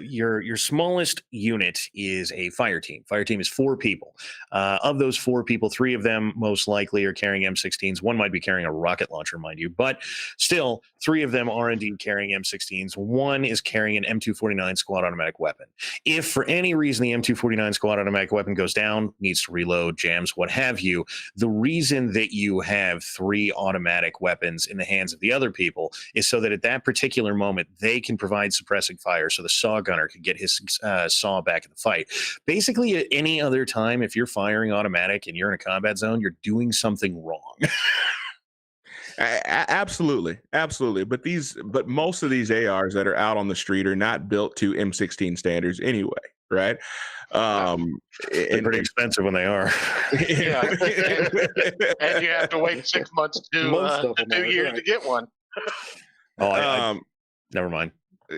B: your smallest unit is a fire team. Fire team is 4 people. Of those 4 people, 3 of them most likely are carrying M16s. One might be carrying a rocket launcher, mind you, but still, 3 of them are indeed carrying M16s. One is carrying an M249 squad automatic weapon. If for any reason the M249 squad automatic weapon goes down, needs to reload, jams, what have you, the reason that you have 3 automatic weapons in the hands of the other people is so that at that particular moment they can provide suppressing fire, so the saw gunner could get his saw back in the fight. Basically, at any other time, if you're firing automatic and you're in a combat zone, you're doing something wrong.
D: Absolutely. But most of these ARs that are out on the street are not built to M16 standards anyway, right?
B: They're pretty expensive when they are.
E: Yeah, and you have to wait 6 months to 2 years to get one.
B: Never mind.
E: Or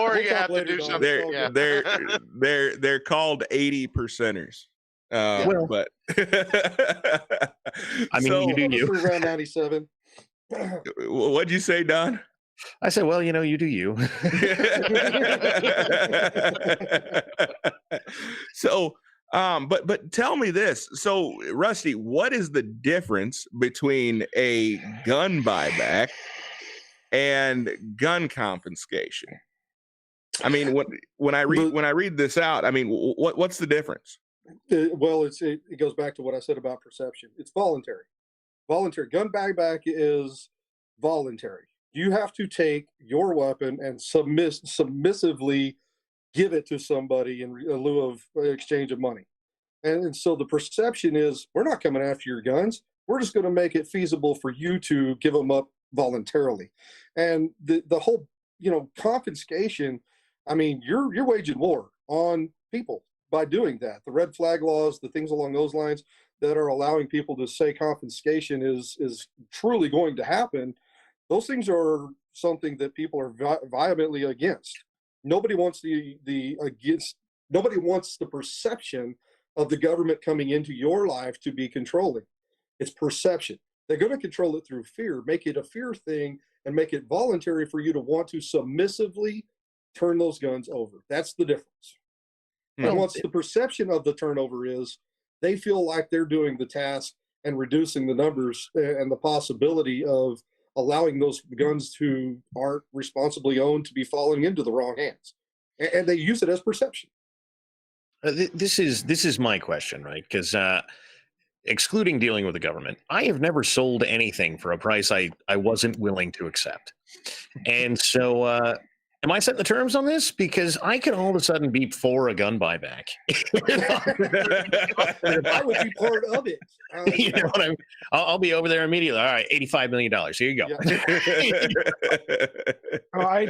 A: We'll
E: you
A: talk
E: have to
A: later,
E: do
A: Don.
E: something.
A: It's all
E: Yeah.
D: they're called 80 percenters.
B: Well,
D: But
B: I mean,
D: so,
B: you do you.
A: Around 97.
D: what'd you say, Don?
B: I said, well, you do you.
D: So, but tell me this. So, Rusty, what is the difference between a gun buyback and gun confiscation? I mean, when I read this out, I mean, what's the difference?
A: Well, it goes back to what I said about perception. It's voluntary. Voluntary gun buyback is voluntary. You have to take your weapon and submissively give it to somebody in lieu of exchange of money. And so the perception is, we're not coming after your guns. We're just going to make it feasible for you to give them up voluntarily. And the whole, confiscation, I mean, you're waging war on people by doing that. The red flag laws, the things along those lines that are allowing people to say confiscation is truly going to happen. Those things are something that people are vehemently against. Nobody wants nobody wants the perception of the government coming into your life to be controlling. It's perception. They're going to control it through fear, make it a fear thing, and make it voluntary for you to want to submissively turn those guns over. That's the difference. And once the perception of the turnover is, they feel like they're doing the task and reducing the numbers and the possibility of allowing those guns who aren't responsibly owned to be falling into the wrong hands. And they use it as perception.
B: This is my question, right? Because excluding dealing with the government, I have never sold anything for a price I wasn't willing to accept. And so am I setting the terms on this? Because I could all of a sudden be for a gun buyback.
A: I would be part of it.
B: You know what I mean? I'll be over there immediately. All right, $85 million. Here you go.
C: Oh, I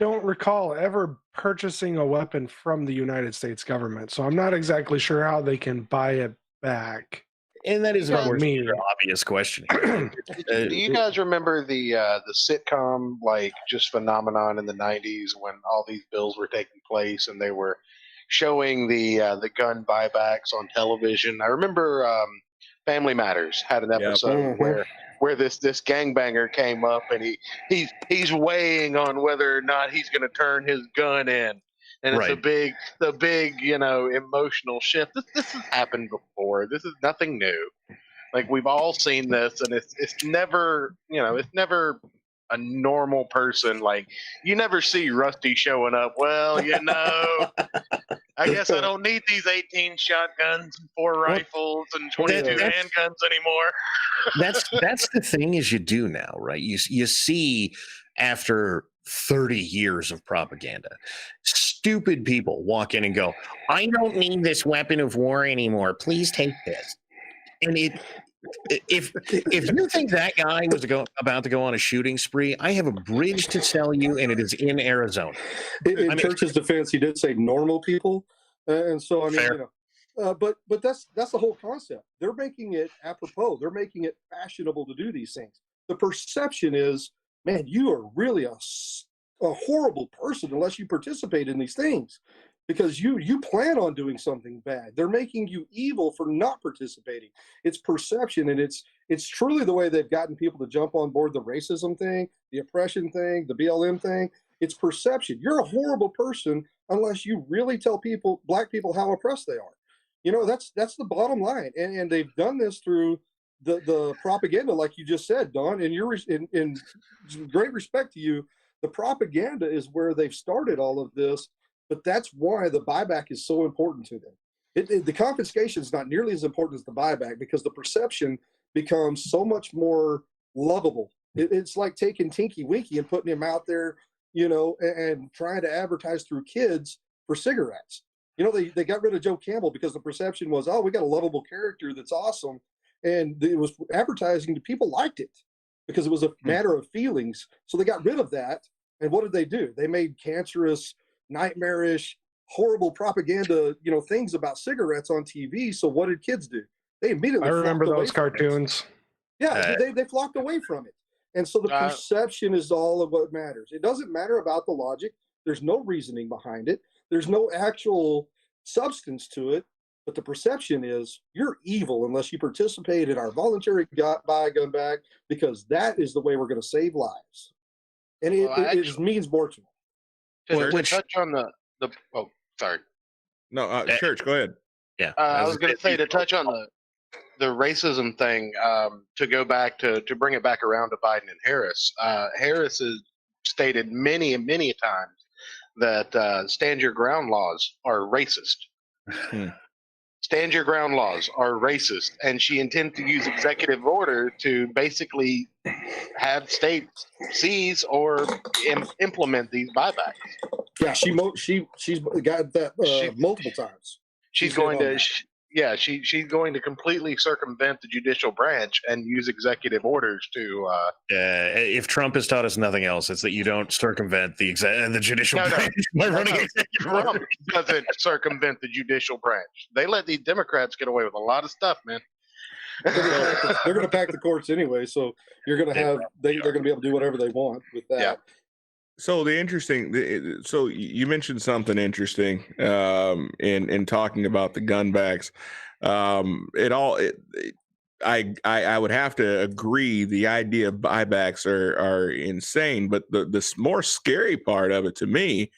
C: don't recall ever purchasing a weapon from the United States government, so I'm not exactly sure how they can buy it back.
B: And that is, of
C: From
B: course,
C: me.
B: an obvious question.
E: Do you guys remember the sitcom just phenomenon in the 90s when all these bills were taking place and they were showing the gun buybacks on television? I remember Family Matters had an episode where this gangbanger came up and he's weighing on whether or not he's going to turn his gun in. And it's the big, emotional shift. This has happened before. This is nothing new. Like, we've all seen this, and it's never, it's never a normal person. Like, you never see Rusty showing up. Well, I guess I don't need these 18 shotguns and 4 rifles and 22 handguns anymore.
B: That's the thing is you do now, right? You see after 30 years of propaganda, stupid people walk in and go, I don't need this weapon of war anymore. Please take this. And if you think that guy was about to go on a shooting spree, I have a bridge to sell you, and it is in Arizona.
A: In Church's defense, he did say normal people. And so, I mean, but that's the whole concept. They're making it apropos. They're making it fashionable to do these things. The perception is, man, you are really a horrible person unless you participate in these things, because you plan on doing something bad. They're making you evil for not participating. It's perception, and it's truly the way they've gotten people to jump on board the racism thing, the oppression thing, the BLM thing. It's perception. You're a horrible person unless you really tell black people how oppressed they are. That's the bottom line. And they've done this through the propaganda, like you just said, Don, and you're in great respect to you. The propaganda is where they've started all of this, but that's why the buyback is so important to them. The confiscation is not nearly as important as the buyback, because the perception becomes so much more lovable. It's like taking Tinky Winky and putting him out there, and trying to advertise through kids for cigarettes. They got rid of Joe Campbell because the perception was, oh, we got a lovable character that's awesome. And it was advertising to people, liked it because it was a matter of feelings. So they got rid of that. And what did they do? They made cancerous, nightmarish, horrible propaganda, things about cigarettes on TV. So what did kids do? They immediately
C: I remember those cartoons.
A: Yeah, they flocked away from it. And so the perception is all of what matters. It doesn't matter about the logic. There's no reasoning behind it. There's no actual substance to it. But the perception is you're evil unless you participate in our voluntary buy gun back, because that is the way we're going to save lives. And it just means more to them.
E: To touch on the oh, sorry.
D: No, Church, go ahead.
B: Yeah.
E: I was going to say, to touch on the racism thing, to go back to bring it back around to Biden and Harris. Harris has stated many times that stand your ground laws are racist. Stand your ground laws are racist, and she intends to use executive order to basically have states seize or implement these buybacks.
A: Yeah, she's got that multiple times.
E: She's going to. She's going to completely circumvent the judicial branch and use executive orders to.
B: If Trump has taught us nothing else, it's that you don't circumvent the judicial branch by running executive
E: Trump
B: orders.
E: doesn't circumvent the judicial branch. They let these Democrats get away with a lot of stuff, man.
A: They're going to pack the courts anyway, so you're going to have they're going to be able to do whatever they want with that.
E: Yeah.
D: So so you mentioned something interesting in talking about the gun backs. I would have to agree. The idea of buybacks are insane, but the more scary part of it to me,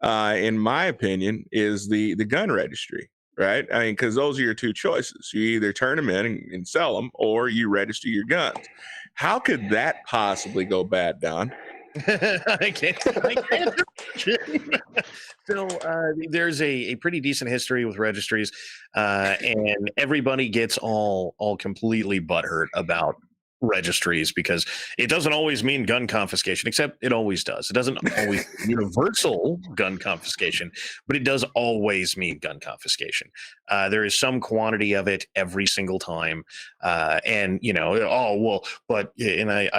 D: in my opinion, is the gun registry. Right? I mean, because those are your two choices. You either turn them in and sell them, or you register your guns. How could that possibly go bad, Don?
B: I can't. So there's a pretty decent history with registries, and everybody gets all completely butthurt about registries because it doesn't always mean gun confiscation, except it always does. It doesn't always universal gun confiscation, but it does always mean gun confiscation. There is some quantity of it every single time. And, I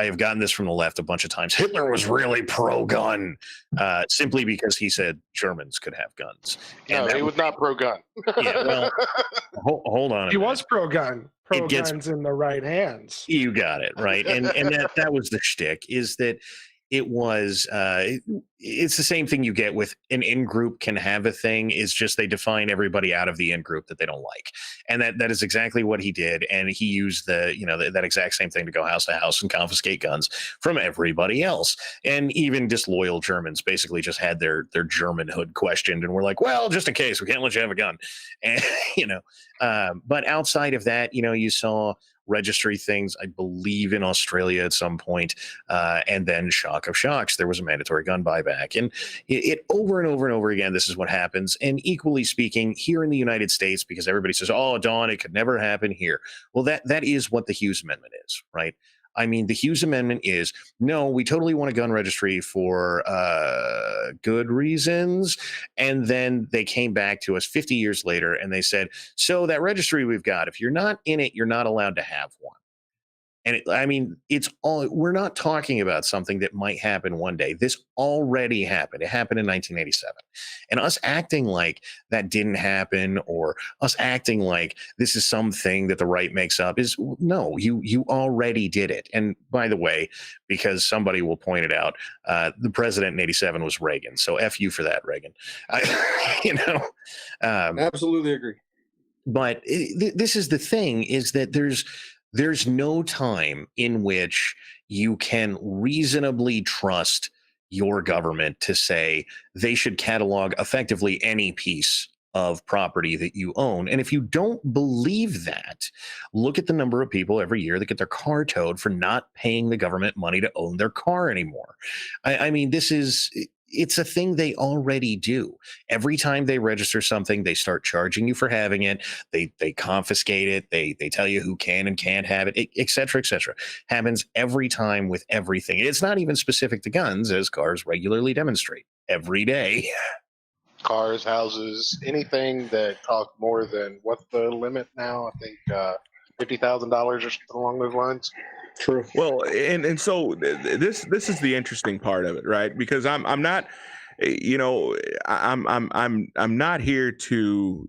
B: have gotten this from the left a bunch of times. Hitler was really pro-gun simply because he said Germans could have guns.
E: And no, he was not pro-gun.
B: Yeah, well, hold on.
C: He was pro-gun. Pro-guns in the right hands.
B: You got it, right. And that was the shtick, is that it was it's the same thing you get with an in-group can have a thing, is just they define everybody out of the in-group that they don't like. And that is exactly what he did. And he used that exact same thing to go house to house and confiscate guns from everybody else. And even disloyal Germans basically just had their Germanhood questioned and were like, well, just in case, we can't let you have a gun. And but outside of that, you saw registry things, I believe, in Australia at some point, and then shock of shocks, there was a mandatory gun buyback, and it over and over and over again, this is what happens. And equally speaking, here in the United States, because everybody says, oh, Dawn, it could never happen here. Well, that is what the Hughes Amendment is, right? I mean, the Hughes Amendment is, no, we totally want a gun registry for good reasons. And then they came back to us 50 years later and they said, so that registry we've got, if you're not in it, you're not allowed to have one. And we're not talking about something that might happen one day. This already happened. It happened in 1987. And us acting like that didn't happen, or us acting like this is something that the right makes up, is no, you already did it. And by the way, because somebody will point it out, the president in 87 was Reagan. So F you for that, Reagan.
A: Absolutely agree.
B: But this is the thing, is that there's no time in which you can reasonably trust your government to say they should catalog effectively any piece of property that you own. And if you don't believe that, look at the number of people every year that get their car towed for not paying the government money to own their car anymore. I mean, it's a thing they already do. Every time they register something, they start charging you for having it. They confiscate it. They tell you who can and can't have it, et cetera, et cetera. Happens every time with everything. It's not even specific to guns, as cars regularly demonstrate every day.
E: Cars, houses, anything that costs more than, what's the limit now? I think $50,000 or something along those lines.
A: True.
D: Well, and so this is the interesting part of it, right? Because I'm not, I'm not here to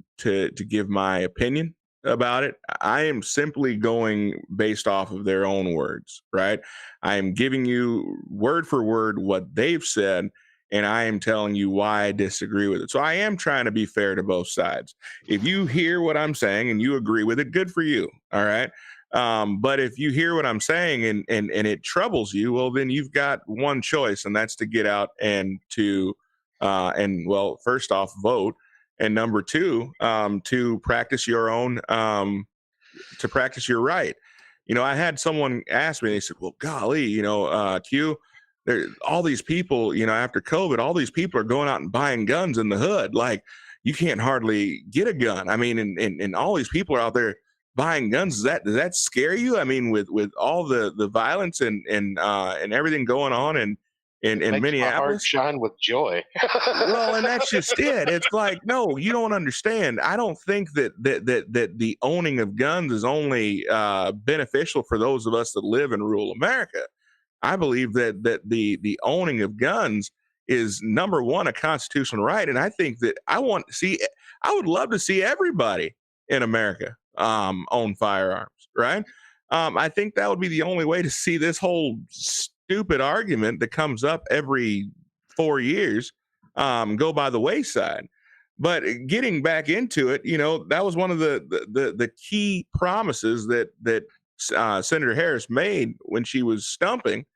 D: give my opinion about it. I am simply going based off of their own words, right? I am giving you word for word what they've said, and I am telling you why I disagree with it. So I am trying to be fair to both sides. If you hear what I'm saying and you agree with it, good for you. All right. But if you hear what I'm saying and it troubles you, well, then you've got one choice, and that's to get out and to well, first off, vote, and number two, to practice your own to practice your right. You know, I had someone ask me, they said, well, golly, Q, there, all these people, after COVID, all these people are going out and buying guns in the hood. Like, you can't hardly get a gun. I mean, and all these people are out there buying guns. Does that scare you? I mean, with all the violence and everything going on in Minneapolis,
E: my heart shine with joy.
D: Well, and that's just it. It's like, no, you don't understand. I don't think that the owning of guns is only beneficial for those of us that live in rural America. I believe that the owning of guns is, number one, a constitutional right, and I think that I would love to see everybody in America own firearms, right? I think that would be the only way to see this whole stupid argument that comes up every 4 years go by the wayside. But getting back into it, that was one of the key promises that Senator Harris made when she was stumping.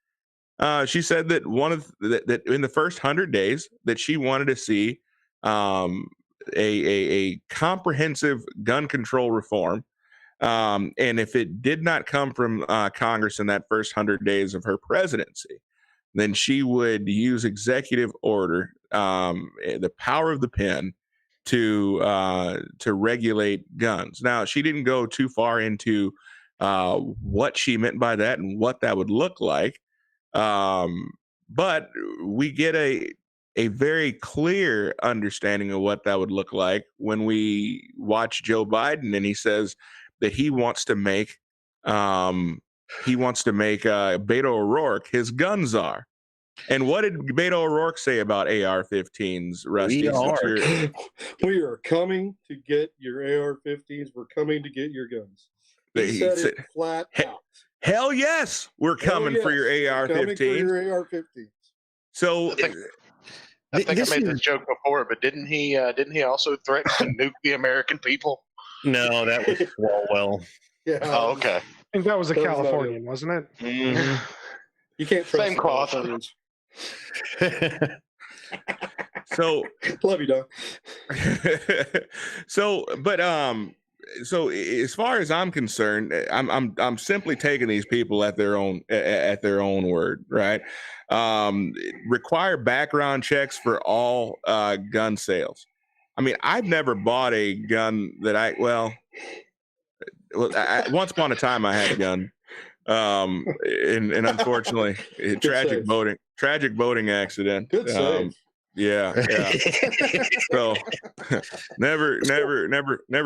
D: She said that that in the first 100 days that she wanted to see a comprehensive gun control reform. And if it did not come from Congress in that first 100 days of her presidency, then she would use executive order, the power of the pen, to regulate guns. Now, she didn't go too far into what she meant by that and what that would look like. But we get a very clear understanding of what that would look like when we watch Joe Biden, and he says that he wants to make Beto O'Rourke his gun czar. And what did Beto O'Rourke say about AR-15s, Rusty?
A: We are coming to get your AR-15s. We're coming to get your guns. He said it flat out.
D: Hell yes, we're coming for your AR-15.
A: Your AR-15s.
D: So
E: I think I made this joke before, but didn't he also threaten to nuke the American people?
B: No, that was Swalwell.
A: Yeah.
E: Oh, okay.
C: I think that was a Californian, wasn't it?
D: Mm-hmm.
A: You can't trust
E: Same cloth.
D: So
A: love you, Doc.
D: So as far as I'm concerned, I'm simply taking these people at their own word, right? Require background checks for all gun sales. I mean, I've never bought a gun that once upon a time I had a gun, and unfortunately, tragic boating accident.
A: Good save.
D: Yeah. So never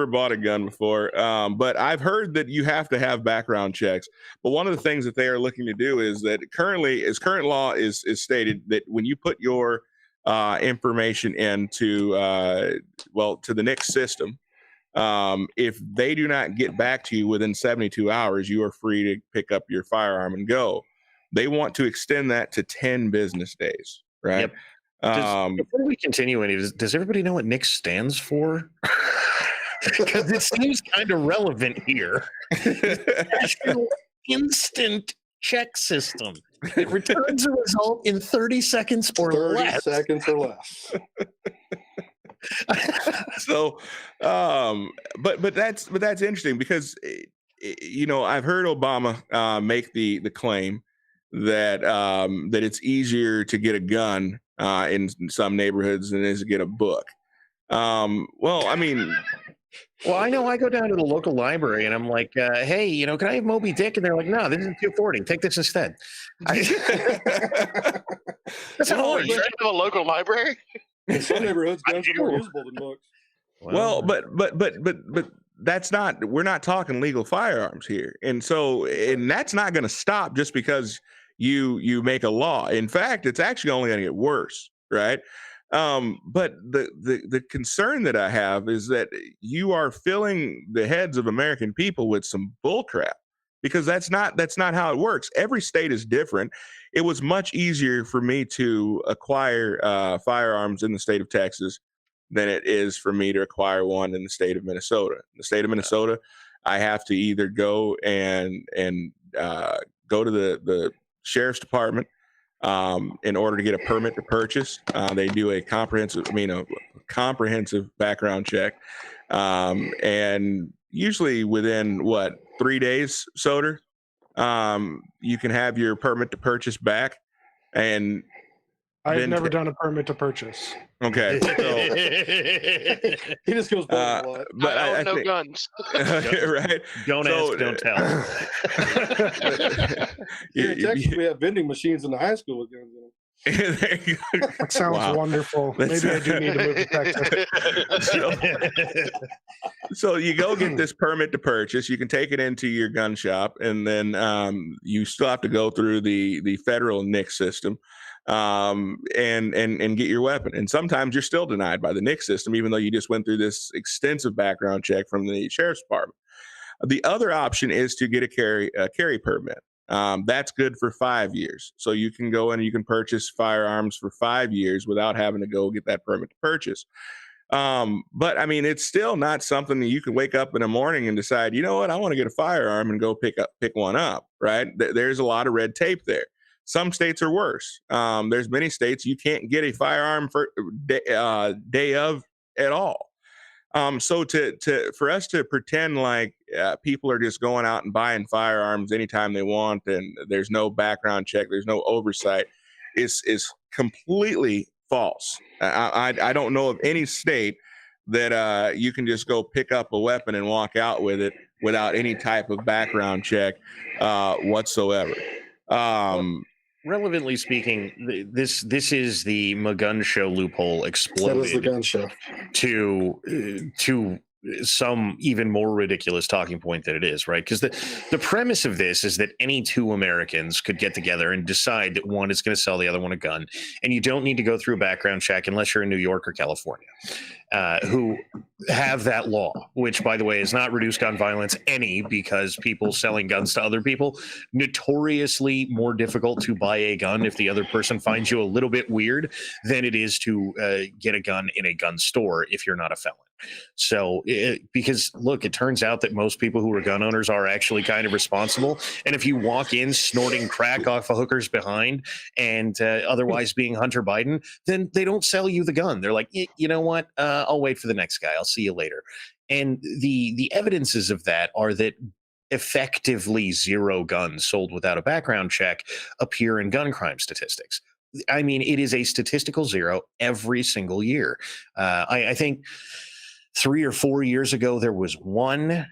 D: bought a gun before. But I've heard that you have to have background checks. But one of the things that they are looking to do is that current law is stated that when you put your information into to the NICS system, if they do not get back to you within 72 hours, you are free to pick up your firearm and go. They want to extend that to 10 business days, right?
B: Yep. Before we continue, does everybody know what NICS stands for? Because it seems kind of relevant here. National Instant Check System. It returns a result in 30 seconds or less.
A: 30 seconds or less.
D: So, but that's interesting because I've heard Obama make the claim that it's easier to get a gun in some neighborhoods than it is to get a book. Well, I mean,
B: well, I know I go down to the local library and I'm like, hey, can I have Moby Dick? And they're like, no, this is $240. Take this instead. That's how it
E: You have a local library?
A: In some neighborhoods, guns are more usable than books.
D: Well, but that's not. We're not talking legal firearms here, and that's not going to stop just because you make a law. In fact, it's actually only going to get worse, right? But the concern that I have is that you are filling the heads of American people with some bull crap, because that's not how it works. Every state is different. It was much easier for me to acquire firearms in the state of Texas than it is for me to acquire one in the state of Minnesota. In the state of Minnesota, I have to either go and go to the sheriff's department in order to get a permit to purchase. They do a comprehensive background check, and usually within 3 days, Soter, you can have your permit to purchase back. And
C: I've never done a permit to purchase.
D: Okay, so
A: he just goes back a lot.
D: But
E: I own no
D: think,
E: guns.
D: right?
B: Don't ask, don't tell.
A: Here in Texas, we have vending machines in the high school with guns in them.
C: That sounds wonderful. Maybe I do need to move to Texas.
D: So you go get this permit to purchase. You can take it into your gun shop, and then you still have to go through the federal NICS system and get your weapon. And sometimes you're still denied by the NICS system, even though you just went through this extensive background check from the sheriff's department. The other option is to get a carry permit. That's good for 5 years. So you can go and you can purchase firearms for 5 years without having to go get that permit to purchase. But I mean, it's still not something that you can wake up in the morning and decide, you know what, I want to get a firearm and go pick one up, right? There's a lot of red tape there. Some states are worse. There's many states you can't get a firearm for day of at all. So for us to pretend like people are just going out and buying firearms anytime they want, and there's no background check, there's no oversight, is completely false. I don't know of any state that you can just go pick up a weapon and walk out with it without any type of background check whatsoever.
B: Relevantly speaking, this is the McGun show loophole exploded.
A: That is the gun show.
B: To some even more ridiculous talking point that it is, right? Because the premise of this is that any two Americans could get together and decide that one is going to sell the other one a gun, and you don't need to go through a background check unless you're in New York or California, who have that law, which, by the way, has not reduced gun violence any, because people selling guns to other people, notoriously more difficult to buy a gun if the other person finds you a little bit weird than it is to get a gun in a gun store if you're not a felon. So, because look, it turns out that most people who are gun owners are actually kind of responsible. And if you walk in snorting crack off a hooker's behind and otherwise being Hunter Biden, then they don't sell you the gun. They're like, you know what? I'll wait for the next guy. I'll see you later. And the evidences of that are that effectively zero guns sold without a background check appear in gun crime statistics. I mean, it is a statistical zero every single year. I think 3 or 4 years ago, there was one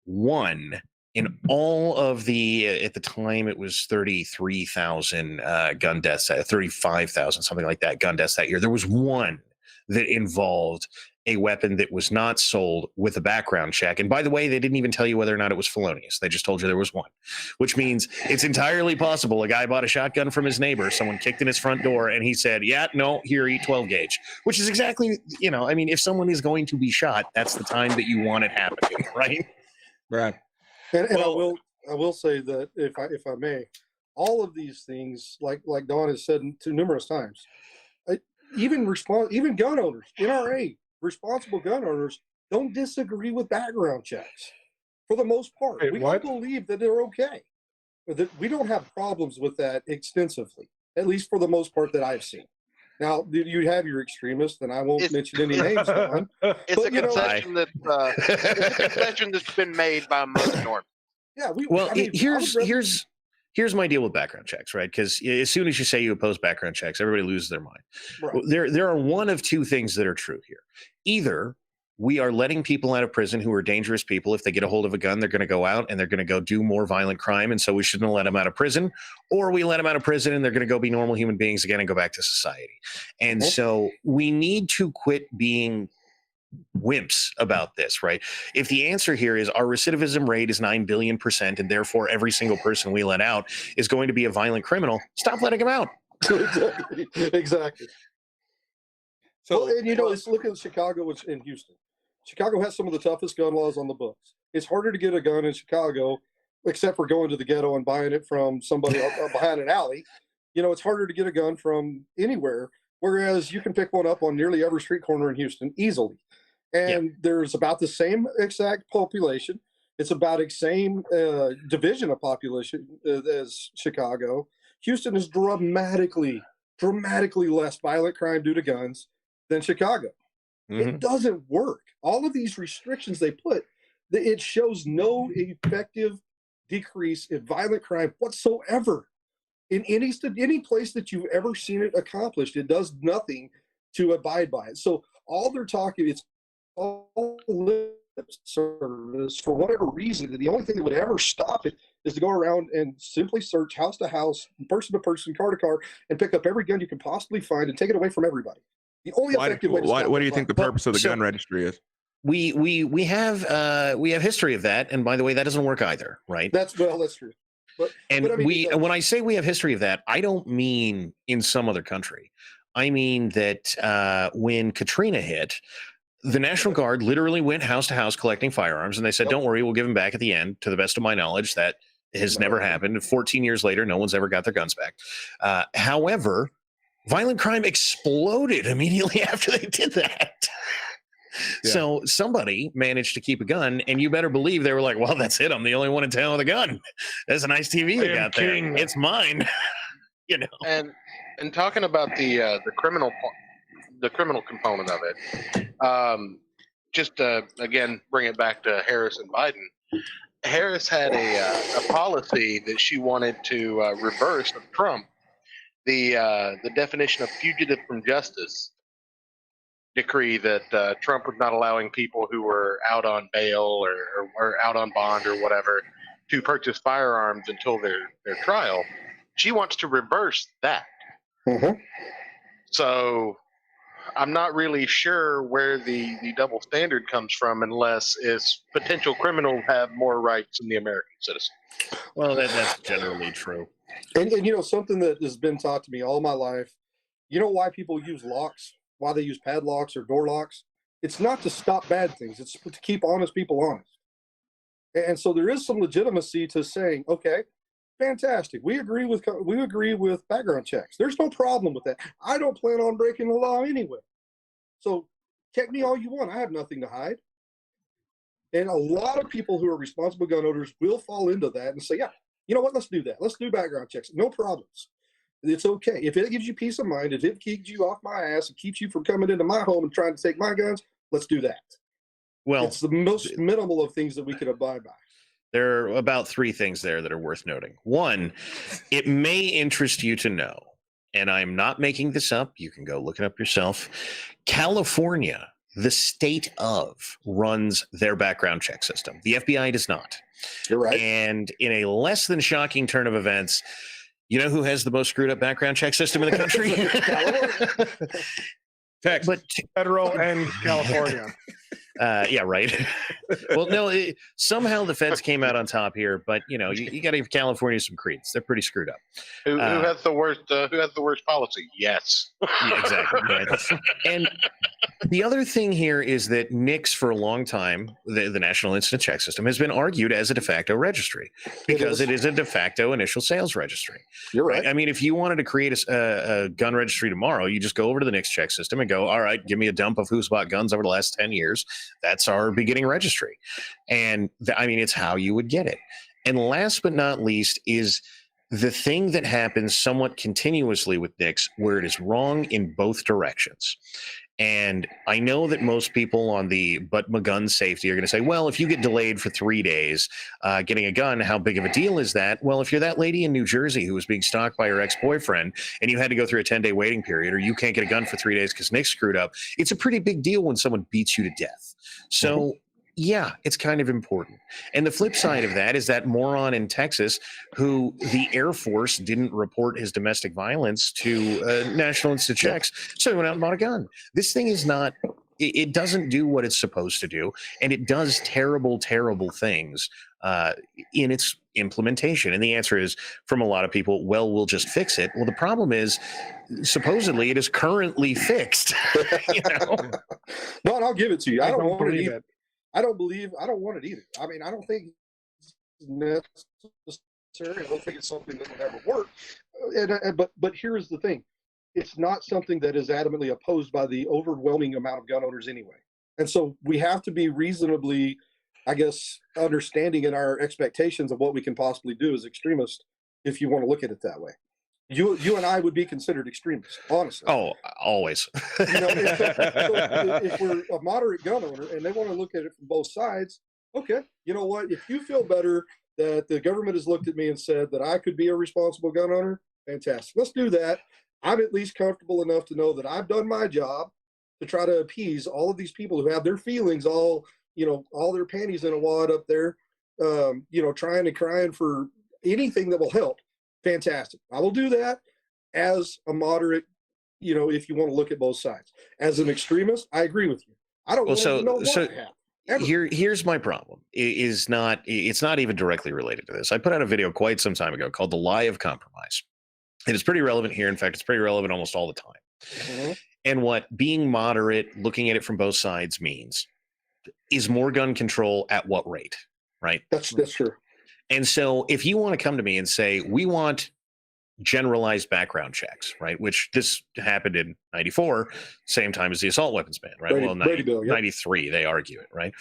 B: in all of the, at the time it was 33,000 gun deaths, 35,000, something like that, gun deaths that year. There was one that involved a weapon that was not sold with a background check. And by the way, they didn't even tell you whether or not it was felonious. They just told you there was one, which means it's entirely possible a guy bought a shotgun from his neighbor, someone kicked in his front door, and he said, yeah, no, here, eat 12 gauge, which is exactly, I mean, if someone is going to be shot, that's the time that you want it happening, right?
D: Right.
A: And I will say that if I may, all of these things, like Don has said to numerous times, even gun owners, NRA, responsible gun owners, don't disagree with background checks for the most part.
C: Wait,
A: we all believe that they're okay. That we don't have problems with that extensively, at least for the most part that I've seen. Now, you have your extremists, and I won't mention any names. Don,
E: it's a concession that's been made by most North.
A: Yeah.
B: Here's my deal with background checks, right? Because as soon as you say you oppose background checks, everybody loses their mind.
A: Right.
B: There are one of two things that are true here. Either we are letting people out of prison who are dangerous people. If they get a hold of a gun, they're going to go out and they're going to go do more violent crime, and so we shouldn't let them out of prison. Or we let them out of prison and they're going to go be normal human beings again and go back to society. And so we need to quit being wimps about this, right? If the answer here is our recidivism rate is 9 billion%, and therefore every single person we let out is going to be a violent criminal, stop letting them out.
A: Exactly.
D: So,
A: well, and you know, let's look at Chicago and Houston. Chicago has some of the toughest gun laws on the books. It's harder to get a gun in Chicago, except for going to the ghetto and buying it from somebody behind an alley. You know, it's harder to get a gun from anywhere, whereas you can pick one up on nearly every street corner in Houston easily. And there's about the same exact population. It's about the same division of population as Chicago. Houston is dramatically less violent crime due to guns than Chicago. It doesn't work. All of these restrictions they put, it shows no effective decrease in violent crime whatsoever. In any place that you've ever seen it accomplished, it does nothing to abide by it. So all they're talking, it's all lip service for whatever reason. The only thing that would ever stop it is to go around and simply search house to house, person to person, car to car, and pick up every gun you can possibly find and take it away from everybody. The only effective way to stop
D: what do you think the purpose of the gun registry is?
B: We have history of that, and by the way, that doesn't work either, right?
A: That's true. But I mean,
B: when I say we have history of that, I don't mean in some other country. I mean that when Katrina hit, the National Guard literally went house to house collecting firearms, and they said, "Don't worry, we'll give them back at the end." To the best of my knowledge, that has never happened. 14 years later, no one's ever got their guns back. However, violent crime exploded immediately after they did that. Yeah. So somebody managed to keep a gun, and you better believe they were like, "Well, that's it. I'm the only one in town with a gun. That's a nice TV you got there. It's mine." You know.
E: And talking about the criminal component of it, just again bring it back to Harris and Biden. Harris had a policy that she wanted to reverse of Trump, the definition of fugitive from justice decree that Trump was not allowing people who were out on bail or out on bond or whatever to purchase firearms until their trial. She wants to reverse that. So I'm not really sure where the double standard comes from, unless it's potential criminals have more rights than the American citizen.
B: Well, that's generally true.
A: And you know, something that has been taught to me all my life, you know why people use locks, why they use padlocks or door locks? It's not to stop bad things. It's to keep honest people honest. And so there is some legitimacy to saying, okay, fantastic. We agree with background checks. There's no problem with that. I don't plan on breaking the law anyway. So check me all you want. I have nothing to hide. And a lot of people who are responsible gun owners will fall into that and say, yeah, you know what? Let's do that. Let's do background checks. No problems. It's okay. If it gives you peace of mind, if it keeps you off my ass and keeps you from coming into my home and trying to take my guns, let's do that. Well, it's the most minimal of things that we could abide by.
B: There are about 3 things there that are worth noting. One, it may interest you to know, and I'm not making this up, you can go look it up yourself. California, the state of, runs their background check system. The FBI does not.
A: You're right.
B: And in a less than shocking turn of events, you know who has the most screwed up background check system in the country?
C: Texas, but federal and California.
B: Yeah, right. Well, no, somehow the feds came out on top here, but you know, you got to give California some credence. They're pretty screwed up.
E: Who has the worst? Who has the worst policy? Yes,
B: yeah, exactly. Right. And the other thing here is that NICS, for a long time, the National Instant Check System, has been argued as a de facto registry because it is a de facto initial sales registry.
A: You're right.
B: I mean, if you wanted to create a gun registry tomorrow, you just go over to the NICS check system and go, all right, give me a dump of who's bought guns over the last 10 years. That's our beginning registry. And I mean, it's how you would get it. And last but not least is the thing that happens somewhat continuously with NICS, where it is wrong in both directions. And I know that most people on the but my gun safety are going to say, well, if you get delayed for 3 days getting a gun, how big of a deal is that? Well, if you're that lady in New Jersey who was being stalked by her ex-boyfriend and you had to go through a 10-day waiting period, or you can't get a gun for 3 days because Nick screwed up, it's a pretty big deal when someone beats you to death. So yeah, it's kind of important. And the flip side of that is that moron in Texas who the Air Force didn't report his domestic violence to National Instant Checks, so he went out and bought a gun. This thing is not, it doesn't do what it's supposed to do, and it does terrible, terrible things in its implementation? And the answer is, from a lot of people, well, we'll just fix it. Well, the problem is, supposedly it is currently fixed. You know?
A: No, and I'll give it to you. I don't want it
C: believe
A: either. I don't want it either. I mean, I don't think it's necessary. I don't think it's something that would ever work. But here's the thing. It's not something that is adamantly opposed by the overwhelming amount of gun owners anyway. And so we have to be reasonably, I guess, understanding in our expectations of what we can possibly do as extremists, if you want to look at it that way. You and I would be considered extremists, honestly.
B: Oh, always.
A: You know, if we're a moderate gun owner and they want to look at it from both sides, okay, you know what? If you feel better that the government has looked at me and said that I could be a responsible gun owner, fantastic. Let's do that. I'm at least comfortable enough to know that I've done my job to try to appease all of these people who have their feelings all, you know, all their panties in a wad up there, you know, trying and crying for anything that will help. Fantastic. I will do that as a moderate, you know, if you want to look at both sides. As an extremist, I agree with you. I don't want to know what happened.
B: Here's my problem. It's not even directly related to this. I put out a video quite some time ago called "The Lie of Compromise." It is pretty relevant here. In fact, it's pretty relevant almost all the time. Mm-hmm. And what being moderate, looking at it from both sides means is more gun control at what rate, right?
A: That's true.
B: And so if you want to come to me and say, we want generalized background checks, right? Which this happened in 94, same time as the assault weapons ban, right?
A: Brady,
B: well,
A: Brady Bill, yep.
B: 93, they argue it, right?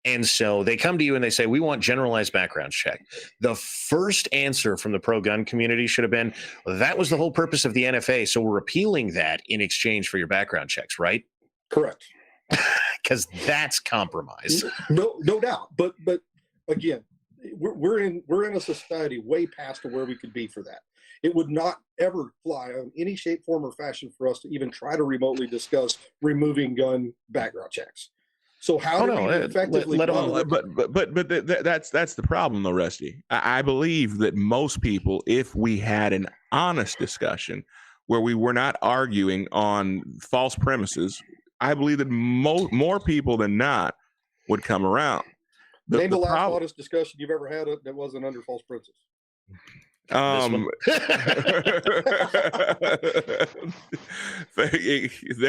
B: And so they come to you and they say, we want generalized background check. The first answer from the pro-gun community should have been, that was the whole purpose of the NFA, so we're repealing that in exchange for your background checks, right?
A: Correct.
B: Because that's compromise.
A: No doubt. But again, we're in a society way past to where we could be for that. It would not ever fly on any shape, form, or fashion for us to even try to remotely discuss removing gun background checks. So how do we effectively?
D: But that's the problem, though, Rusty. I believe that most people, if we had an honest discussion where we were not arguing on false premises, I believe that more people than not would come around.
A: Name the last honest discussion you've ever had that wasn't under false premises.
D: There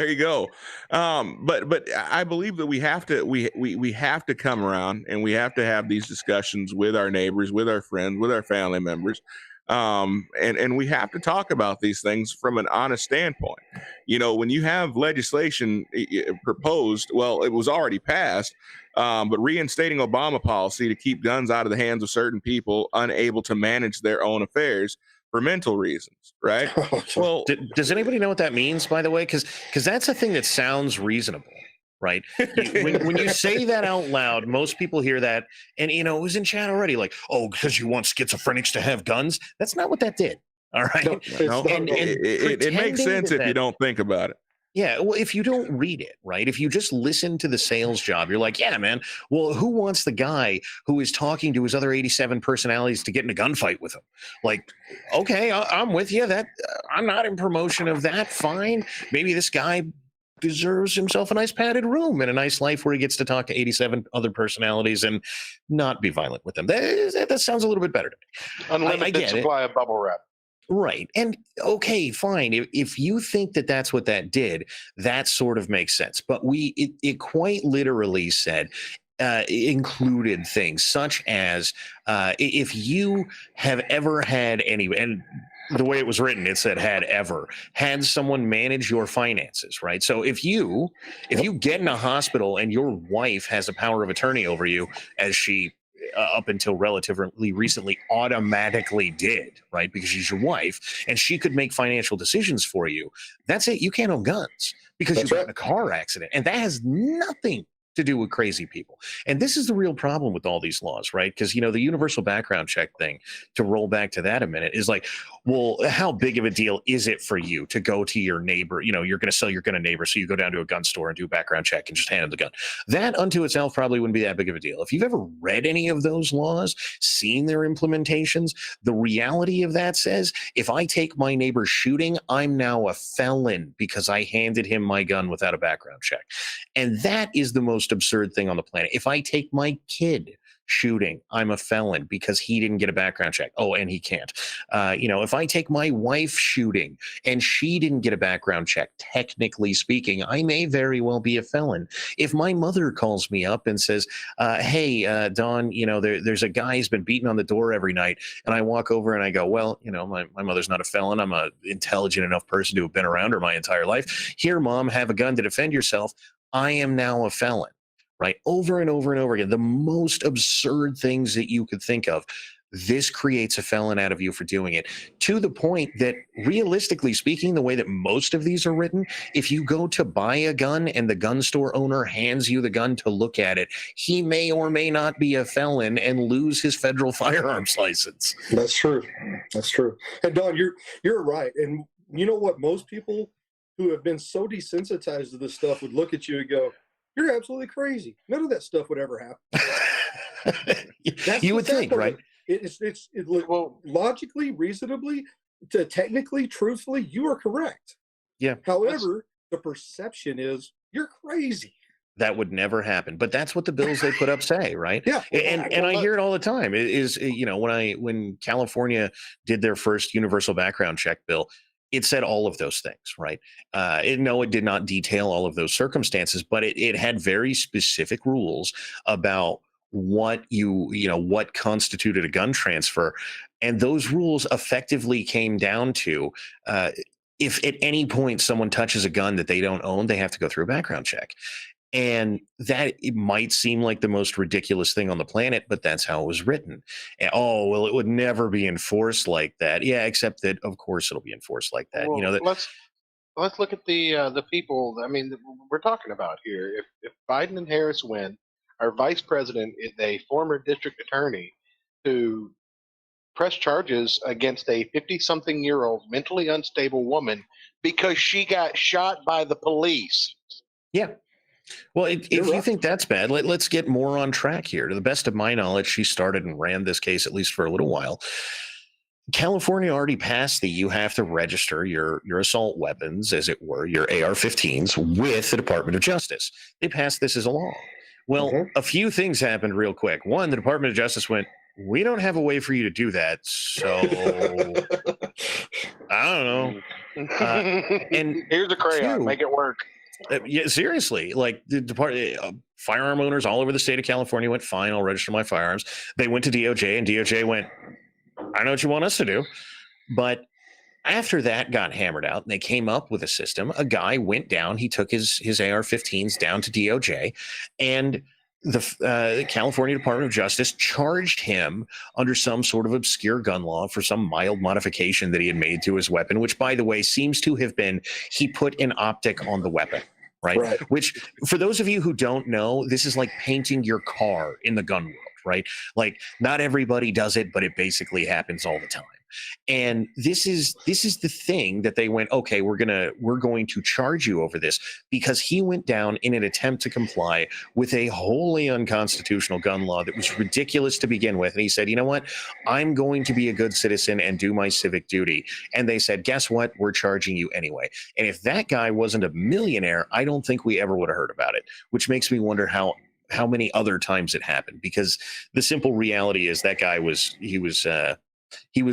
D: you go. But I believe that we have to come around and we have to have these discussions with our neighbors, with our friends, with our family members. And we have to talk about these things from an honest standpoint. You know, when you have legislation proposed, well, it was already passed, but reinstating Obama policy to keep guns out of the hands of certain people unable to manage their own affairs for mental reasons, right?
B: Well, does anybody know what that means, by the way? Because that's a thing that sounds reasonable. Right. When you say that out loud, most people hear that. And, you know, it was in chat already like, oh, because you want schizophrenics to have guns. That's not what that did. All right.
D: No, it makes sense if you don't think about it.
B: Yeah. Well, if you don't read it, right. If you just listen to the sales job, you're like, yeah, man. Well, who wants the guy who is talking to his other 87 personalities to get in a gunfight with him? Like, okay, I'm with you. That I'm not in promotion of that. Fine. Maybe this guy deserves himself a nice padded room and a nice life where he gets to talk to 87 other personalities and not be violent with them. That sounds a little bit better to me.
E: Unlimited supply of bubble wrap.
B: Right. And okay, fine. If you think that that's what that did, that sort of makes sense. But it quite literally said, included things such as if you have ever had any, and the way it was written, it said had someone manage your finances, right? So if you get in a hospital and your wife has a power of attorney over you, as she up until relatively recently automatically did, right? Because she's your wife and she could make financial decisions for you. That's it. You can't own guns because you got in a car accident. And that has nothing to do with crazy people. And this is the real problem with all these laws, right? Because, you know, the universal background check thing, to roll back to that a minute, is like, well, how big of a deal is it for you to go to your neighbor? You know, you're going to sell your gun to neighbor, so you go down to a gun store and do a background check and just hand them the gun. That unto itself probably wouldn't be that big of a deal. If you've ever read any of those laws, seen their implementations, the reality of that says, if I take my neighbor shooting, I'm now a felon because I handed him my gun without a background check. And that is the most absurd thing on the planet. If I take my kid shooting, I'm a felon because he didn't get a background check. Oh, and he can't. If I take my wife shooting and she didn't get a background check, technically speaking, I may very well be a felon. If my mother calls me up and says, hey, Don, there's a guy who's been beating on the door every night, and I walk over and I go, well, my mother's not a felon. I'm a intelligent enough person to have been around her my entire life. Here, Mom, have a gun to defend yourself. I am now a felon, right? Over and over and over again, the most absurd things that you could think of. This creates a felon out of you for doing it, to the point that, realistically speaking, the way that most of these are written, if you go to buy a gun and the gun store owner hands you the gun to look at it, he may or may not be a felon and lose his federal firearms license.
A: That's true. That's true. And Don, you're right. And you know what? Most people who have been so desensitized to this stuff would look at you and go, "You're absolutely crazy. None of that stuff would ever happen."
B: You would think, right?
A: Well, logically, reasonably, technically, truthfully, you are correct.
B: Yeah.
A: However, the perception is you're crazy.
B: That would never happen. But that's what the bills they put up say, right?
A: Yeah.
B: And I hear it all the time. It is, when California did their first universal background check bill, it said all of those things, right? It did not detail all of those circumstances, but it had very specific rules about what what constituted a gun transfer. And those rules effectively came down to, if at any point someone touches a gun that they don't own, they have to go through a background check. And that, it might seem like the most ridiculous thing on the planet, but that's how it was written. And, it would never be enforced like that. Yeah, except that, of course, it'll be enforced like that.
E: Well, let's look at the people. I mean, we're talking about here. If Biden and Harris win, our vice president is a former district attorney who pressed charges against a 50-something-year-old mentally unstable woman because she got shot by the police.
B: Yeah. Well, if you think that's bad, let's get more on track here. To the best of my knowledge, she started and ran this case at least for a little while. California already passed you have to register your assault weapons, as it were, your AR-15s, with the Department of Justice. They passed this as a law. Well, a few things happened real quick. One, the Department of Justice went, we don't have a way for you to do that, so I don't know. And
E: here's a crayon, make it work.
B: Yeah, seriously, like the department, firearm owners all over the state of California went, fine, I'll register my firearms. They went to DOJ, and DOJ went, I know what you want us to do. But after that got hammered out and they came up with a system, a guy went down, he took his AR-15s down to DOJ, and the California Department of Justice charged him under some sort of obscure gun law for some mild modification that he had made to his weapon, which, by the way, seems to have been he put an optic on the weapon. Right. Which, for those of you who don't know, this is like painting your car in the gun world, right? Like, not everybody does it, but it basically happens all the time. And this is the thing that they went, okay, we're going to charge you over this, because he went down in an attempt to comply with a wholly unconstitutional gun law that was ridiculous to begin with. And he said, you know what, I'm going to be a good citizen and do my civic duty. And they said, guess what, we're charging you anyway. And if that guy wasn't a millionaire, I don't think we ever would have heard about it, which makes me wonder how many other times it happened, because the simple reality is that guy was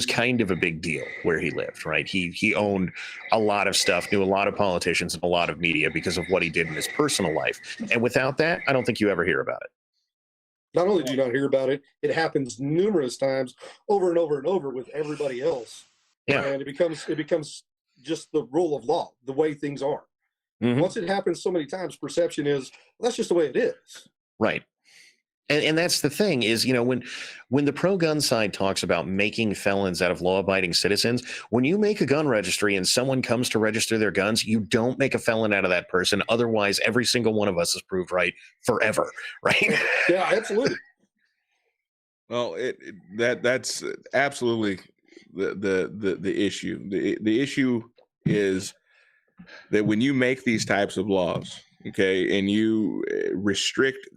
B: kind of a big deal where he lived, right? He owned a lot of stuff, knew a lot of politicians and a lot of media because of what he did in his personal life. And without that, I don't think you ever hear about it.
A: Not only do you not hear about it, it happens numerous times over and over and over with everybody else.
B: Yeah.
A: And it becomes just the rule of law, the way things are. Mm-hmm. Once it happens so many times, perception is, well, that's just the way it is.
B: Right. And that's the thing is, when the pro-gun side talks about making felons out of law-abiding citizens, when you make a gun registry and someone comes to register their guns, you don't make a felon out of that person. Otherwise, every single one of us is proved right forever, right?
A: Yeah, absolutely.
D: Well, that's absolutely the issue. The issue is that when you make these types of laws, okay, and you restrict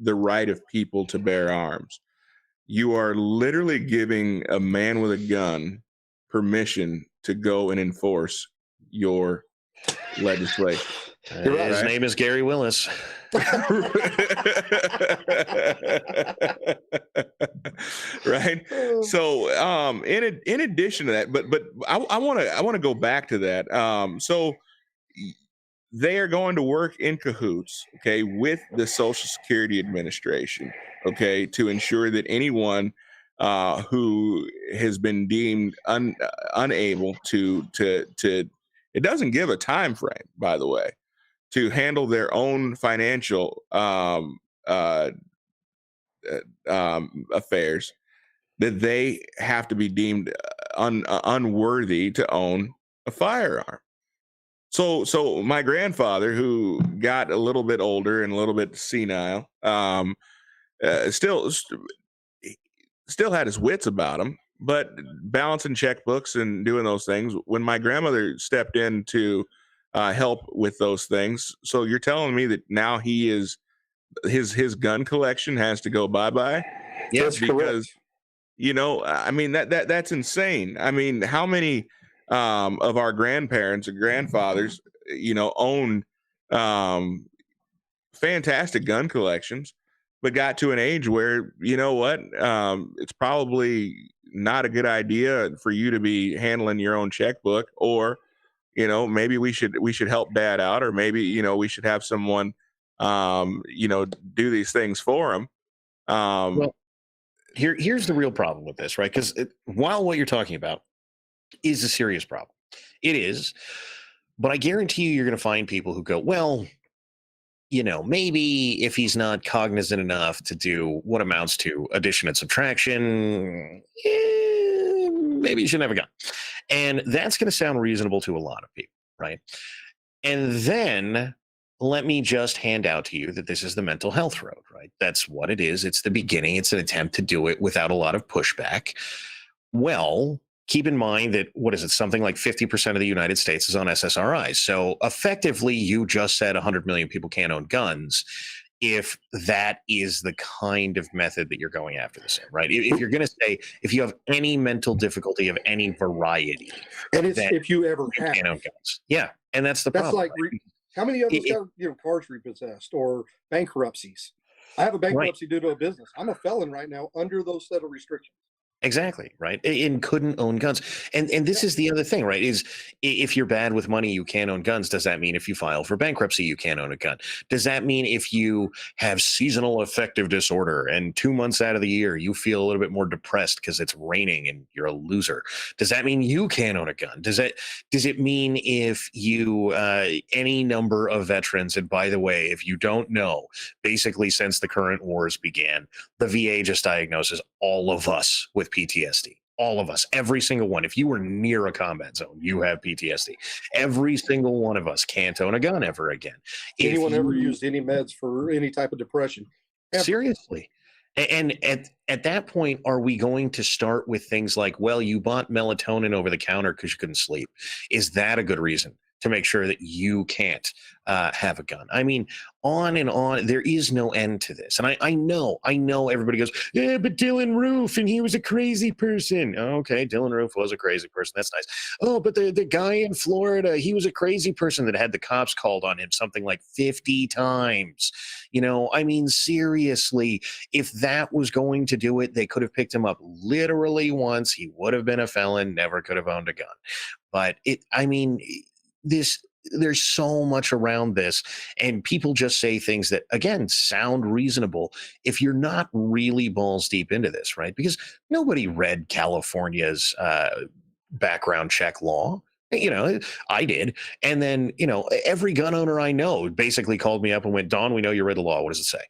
D: the right of people to bear arms, you are literally giving a man with a gun permission to go and enforce your legislation.
B: His name is Gary Willis.
D: Right. So in addition to that, but I want to go back to that. So they are going to work in cahoots, okay, with the Social Security Administration, okay, to ensure that anyone who has been deemed unable to it doesn't give a time frame, by the way, to handle their own financial affairs, that they have to be deemed unworthy to own a firearm. So my grandfather, who got a little bit older and a little bit senile, still had his wits about him, but balancing checkbooks and doing those things. When my grandmother stepped in to help with those things, so you're telling me that now he is his gun collection has to go bye-bye?
B: Yes,
D: because I mean that's insane. I mean, how many of our grandparents or grandfathers, owned fantastic gun collections, but got to an age where, it's probably not a good idea for you to be handling your own checkbook, or, maybe we should help dad out, or maybe, we should have someone, do these things for him.
B: Well, here's the real problem with this, right? Because while what you're talking about is a serious problem, it is, but I guarantee you're going to find people who go, well, maybe if he's not cognizant enough to do what amounts to addition and subtraction, maybe you shouldn't have a gun. And that's going to sound reasonable to a lot of people, right? And then let me just hand out to you that this is the mental health road, right? That's what it is. It's the beginning. It's an attempt to do it without a lot of pushback. Well, keep in mind that, what is it? Something like 50% of the United States is on SSRIs. So effectively, you just said 100 million people can't own guns, if that is the kind of method that you're going after this in, right? If you're going to say, if you have any mental difficulty of any variety,
A: and it's if you ever have,
B: can't own guns. Yeah, and that's the
A: that's
B: problem.
A: like how many of us got cars repossessed or bankruptcies? I have a bankruptcy due to a business. I'm a felon right now under those set of restrictions.
B: Exactly, right? And couldn't own guns. And this is the other thing, right? Is if you're bad with money, you can't own guns. Does that mean if you file for bankruptcy, you can't own a gun? Does that mean if you have seasonal affective disorder and 2 months out of the year, you feel a little bit more depressed because it's raining and you're a loser? Does that mean you can't own a gun? Does it mean if you, any number of veterans, and by the way, if you don't know, basically since the current wars began, the VA just diagnoses all of us with PTSD. All of us, every single one. If you were near a combat zone, you have PTSD. Every single one of us can't own a gun ever again.
A: Anyone ever used any meds for any type of depression? Ever.
B: Seriously. And at that point, are we going to start with things like, well, you bought melatonin over the counter because you couldn't sleep? Is that a good reason to make sure that you can't have a gun? I mean, on and on. There is no end to this. And I know everybody goes, yeah, but Dylan Roof, and he was a crazy person. Okay, Dylan Roof was a crazy person. That's nice. Oh, but the guy in Florida, he was a crazy person that had the cops called on him something like 50 times. I mean, seriously, if that was going to do it, they could have picked him up literally once. He would have been a felon, never could have owned a gun. But there's so much around this, and people just say things that, again, sound reasonable if you're not really balls deep into this, right? Because nobody read California's background check law. I did. And then, every gun owner I know basically called me up and went, Don, we know you read the law. What does it say?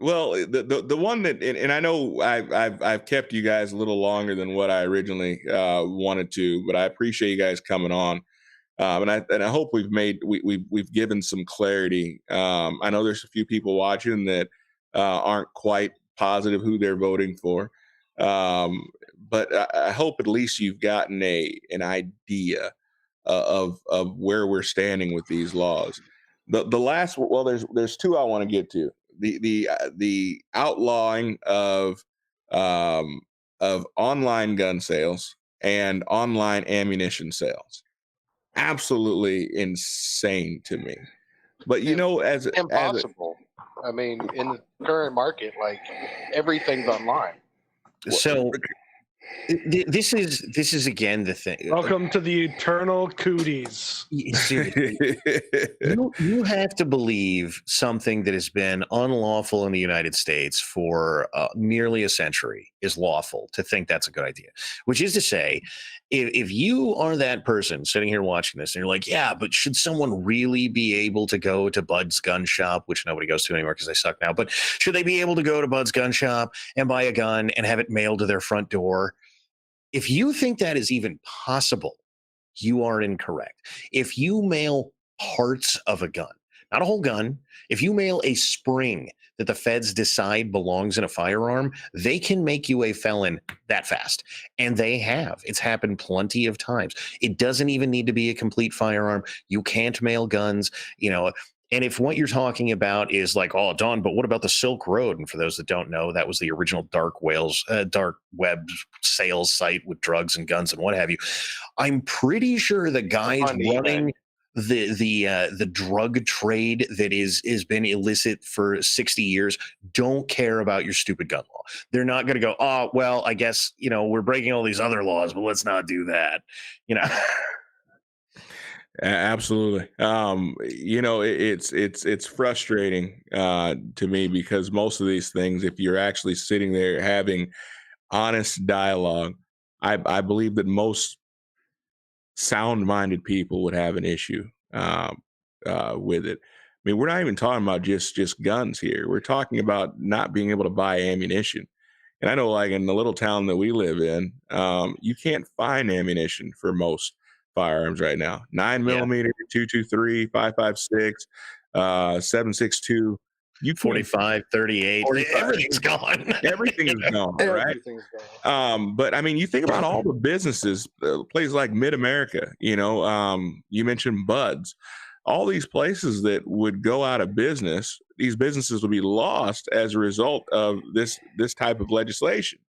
D: Well, the one that, and I know I've kept you guys a little longer than what I originally wanted to, but I appreciate you guys coming on, and I hope we've given some clarity. I know there's a few people watching that aren't quite positive who they're voting for, but I hope at least you've gotten an idea of where we're standing with these laws. The last, well, there's two I want to get to. The outlawing of online gun sales and online ammunition sales. absolutely insane to me. But you know, as
E: impossible. I mean, in the current market, like everything's online.
B: So this is again the thing.
C: Welcome to the eternal cooties.
B: Seriously, you have to believe something that has been unlawful in the United States for nearly a century is lawful to think that's a good idea. Which is to say, if you are that person sitting here watching this and you're like, yeah, but should someone really be able to go to Bud's gun shop, which nobody goes to anymore because they suck now, but should they be able to go to Bud's gun shop and buy a gun and have it mailed to their front door? If you think that is even possible, you are incorrect. If you mail parts of a gun, not a whole gun, if you mail a spring that the feds decide belongs in a firearm, they can make you a felon that fast. And they have. It's happened plenty of times. It doesn't even need to be a complete firearm. You can't mail guns, you know. And if what you're talking about is like, oh, Don, but what about the Silk Road? And for those that don't know, that was the original dark web sales site with drugs and guns and what have you. I'm pretty sure the guys running the drug trade that is been illicit for 60 years don't care about your stupid gun law. They're not going to go, oh, well, I guess, you know, we're breaking all these other laws, but let's not do that. You know.
D: Absolutely. You know, it's frustrating to me because most of these things, if you're actually sitting there having honest dialogue, I believe that most sound-minded people would have an issue with it. I mean, we're not even talking about just guns here. We're talking about not being able to buy ammunition. And I know, like in the little town that we live in, you can't find ammunition for most firearms right now. 9mm, 223, 556, 762. You
B: 45, 38.
D: 45.
B: Everything's gone.
D: Everything is gone, right?
A: Everything's gone.
D: But I mean, you think about all the businesses, places like Mid-America, you know, you mentioned Bud's, all these places that would go out of business, these businesses will be lost as a result of this type of legislation.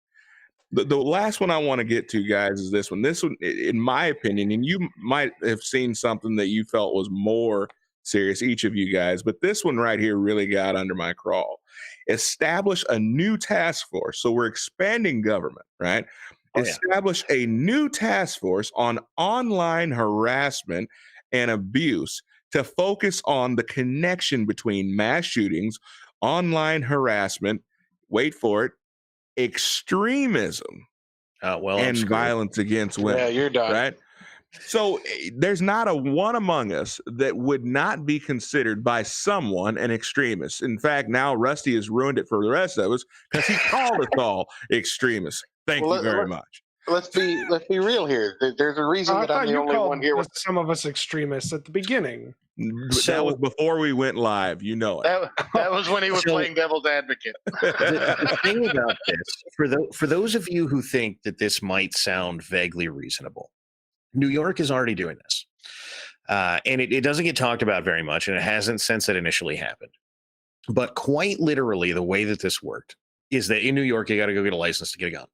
D: The last one I want to get to, guys, is this one. This one, in my opinion, and you might have seen something that you felt was more serious, each of you guys, but this one right here really got under my crawl. Establish a new task force. So we're expanding government, right?
B: Oh, yeah.
D: Establish a new task force on online harassment and abuse to focus on the connection between mass shootings, online harassment, wait for it, extremism, and violence against women.
E: Yeah, you're done.
D: Right? So there's not a one among us that would not be considered by someone an extremist. In fact, now Rusty has ruined it for the rest of us because he called us all extremists. Thank you very much.
E: Let's be real here. There's a reason that I'm the only one here.
C: Some of us extremists at the beginning.
D: So, that was before we went live. You know it.
E: That was when he was playing devil's advocate.
B: The thing about this, for those of you who think that this might sound vaguely reasonable, New York is already doing this. And it doesn't get talked about very much, and it hasn't since it initially happened. But quite literally, the way that this worked is that in New York, you got to go get a license to get a gun.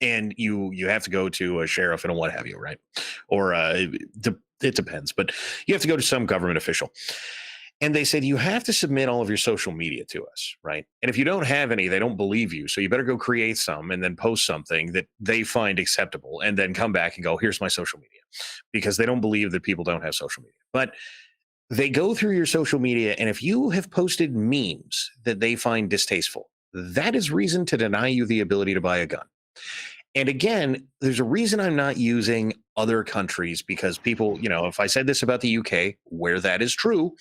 B: And you have to go to a sheriff and a what have you, right? Or it depends, but you have to go to some government official. And they said, you have to submit all of your social media to us, right? And if you don't have any, they don't believe you. So you better go create some and then post something that they find acceptable and then come back and go, here's my social media, because they don't believe that people don't have social media. But they go through your social media, and if you have posted memes that they find distasteful, that is reason to deny you the ability to buy a gun. And again, there's a reason I'm not using other countries, because people, you know, if I said this about the UK, where that is true,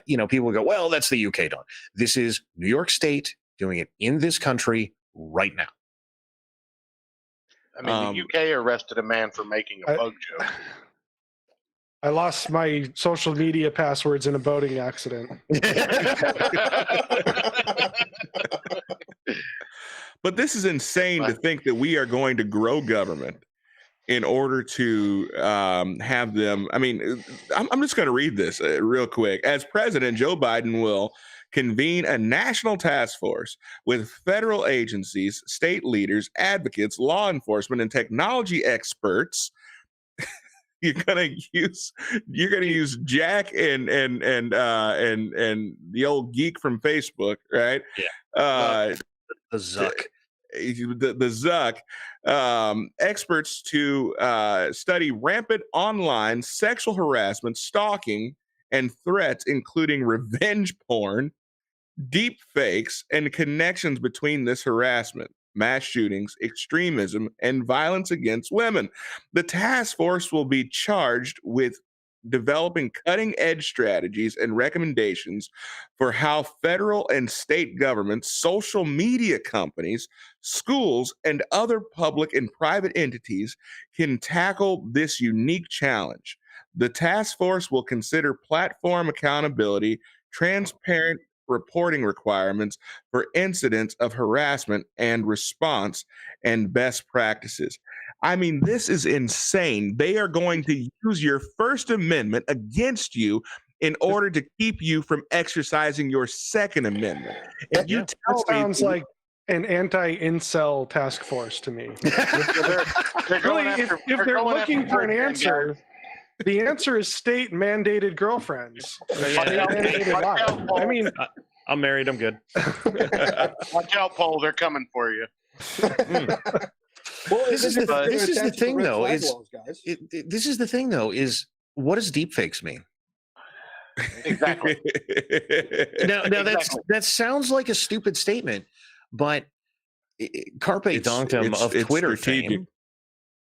B: you know, people would go, well, that's the UK, Don. This is New York State doing it in this country right now.
E: I mean, the UK arrested a man for making a bug joke.
C: I lost my social media passwords in a boating accident.
D: But this is insane to think that we are going to grow government in order to have them. I mean, I'm just going to read this real quick. As president, Joe Biden will convene a national task force with federal agencies, state leaders, advocates, law enforcement, and technology experts you're gonna use Jack and the old geek from Facebook, right?
B: Yeah. The Zuck.
D: The Zuck, experts to study rampant online sexual harassment, stalking, and threats, including revenge porn, deep fakes, and connections between this harassment, mass shootings, extremism, and violence against women. The task force will be charged with developing cutting-edge strategies and recommendations for how federal and state governments, social media companies, schools, and other public and private entities can tackle this unique challenge. The task force will consider platform accountability, transparent reporting requirements for incidents of harassment and response, and best practices. I mean, this is insane. They are going to use your First Amendment against you in order to keep you from exercising your Second Amendment. If you tell
C: That sounds like an anti-incel task force to me. Really, if they're looking for an answer, the answer is state-mandated girlfriends. State-mandated wives. I mean,
B: I'm married. I'm good.
E: Watch out, Paul. They're coming for you.
A: Well,
B: This is the thing, though. This is the thing, though. Is what does deepfakes mean?
E: Exactly.
B: Now that sounds like a stupid statement, but Carpe Donktum of Twitter fame.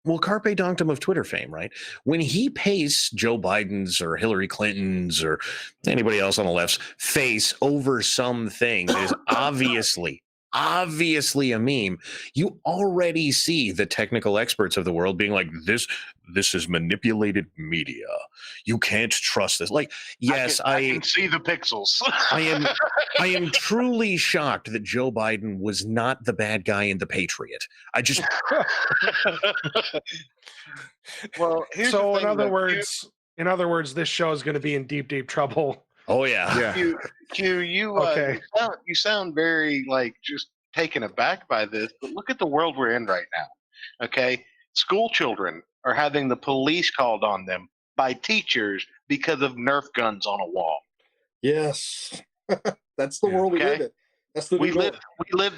B: Well, Carpe Donktum of Twitter fame, right? When he pastes Joe Biden's or Hillary Clinton's or anybody else on the left's face over something that is obviously a meme, you already see the technical experts of the world being like, this is manipulated media. You can't trust this. Like, yes,
E: I can see the pixels.
B: I am truly shocked that Joe Biden was not the bad guy in The Patriot. I just
E: Well, here's
C: so
E: the thing,
C: in other words, this show is going to be in deep trouble.
B: oh yeah.
E: Q, you sound very like just taken aback by this, but look at the world we're in right now. Okay, school children are having the police called on them by teachers because of Nerf guns on a wall.
A: Yes, that's the world we live in. That's the
E: we live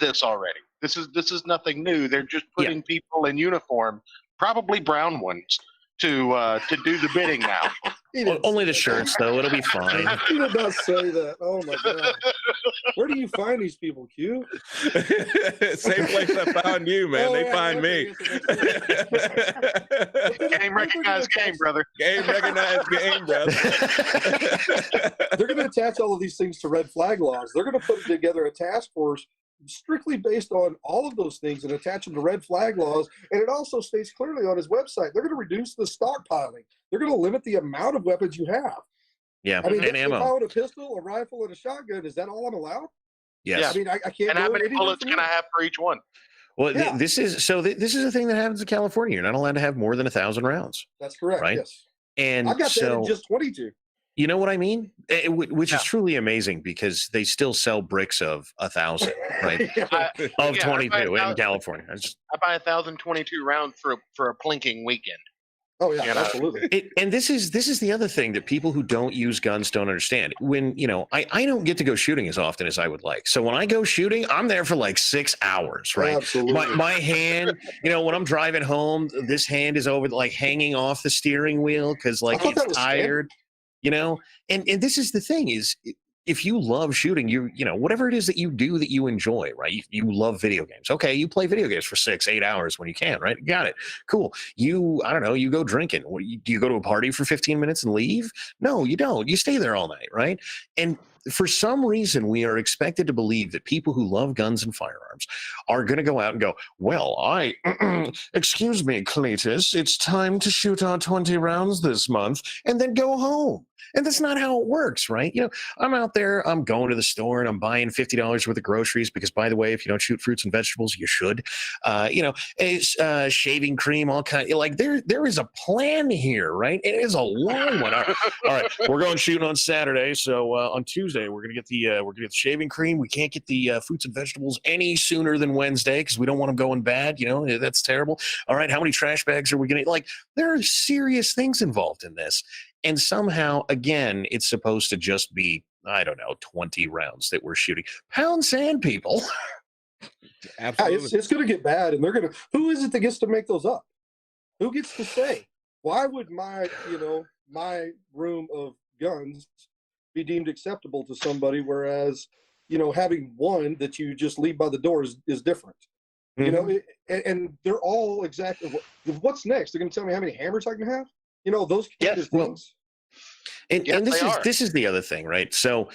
E: this already. This is nothing new. They're just putting people in uniform, probably brown ones, to do the bidding now.
B: Only the shirts, though. It'll be fine.
A: He did not say that. Oh my god! Where do you find these people, Q?
D: Same place I found you, man. They find me.
E: Game recognized game, brother.
D: Game recognized game, brother.
A: They're going to attach all of these things to red flag laws. They're going to put together a task force strictly based on all of those things and attach them to red flag laws. And it also states clearly on his website, they're going to reduce the stockpiling. They're going to limit the amount of weapons you have.
B: Yeah,
A: I mean,
B: and ammo.
A: If I own a pistol, a rifle, and a shotgun, is that all I'm allowed?
B: Yes.
E: Yeah.
A: I mean, I can't.
E: And how many bullets can I have for each one?
B: Well, this is a thing that happens in California. You're not allowed to have more than 1,000 rounds.
A: That's correct.
B: Right?
A: Yes.
B: And
A: I got that in just 22.
B: You know what I mean? Which is truly amazing because they still sell bricks of 1,000, right? Of 22 in California.
E: I buy 1,022 rounds for a plinking weekend.
A: Oh yeah, absolutely.
B: And this is the other thing that people who don't use guns don't understand. When I don't get to go shooting as often as I would like. So when I go shooting, I'm there for like 6 hours, right?
A: Absolutely.
B: My hand, when I'm driving home, this hand is over like hanging off the steering wheel because like it's tired. And this is the thing is if you love shooting, whatever it is that you do that you enjoy, right? You love video games. Okay, you play video games for 6-8 hours when you can, right? Got it. Cool. I don't know, you go drinking. Do you go to a party for 15 minutes and leave? No, you don't. You stay there all night, right? And for some reason, we are expected to believe that people who love guns and firearms are going to go out and go, well, excuse me, Cletus, it's time to shoot our 20 rounds this month, and then go home. And that's not how it works, right? I'm out there, I'm going to the store and I'm buying $50 worth of groceries because, by the way, if you don't shoot fruits and vegetables, you should. Shaving cream, all kind. Like there is a plan here, right? It is a long one. All right, we're going shooting on Saturday, so on Tuesday we're gonna get the shaving cream. We can't get the fruits and vegetables any sooner than Wednesday because we don't want them going bad. That's terrible. All right, how many trash bags are we gonna like? There are serious things involved in this. And somehow, again, it's supposed to just be, I don't know, 20 rounds that we're shooting. Pound sand, people.
D: Absolutely.
A: It's going to get bad, and who is it that gets to make those up? Who gets to say, why would my room of guns be deemed acceptable to somebody, whereas, having one that you just leave by the door is different?
B: Mm-hmm.
A: And they're all exactly, what's next? They're going to tell me how many hammers I can have? Those kind of things.
B: And this is the other thing, right? So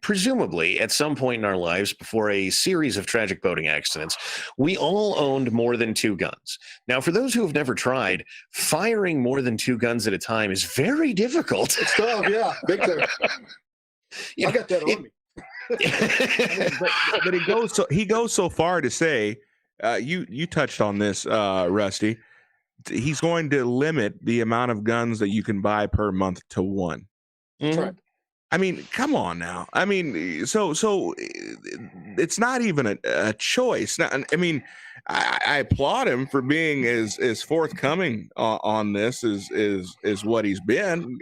B: presumably at some point in our lives before a series of tragic boating accidents, we all owned more than 2 guns. Now, for those who have never tried, firing more than 2 guns at a time is very difficult.
A: It's tough, yeah. Big time. I got that on me.
D: But he goes so far to say, you touched on this, Rusty. He's going to limit the amount of guns that you can buy per month to 1.
A: That's right.
D: I mean, come on now. I mean, so it's not even a choice. I mean, I applaud him for being as forthcoming on this is what he's been,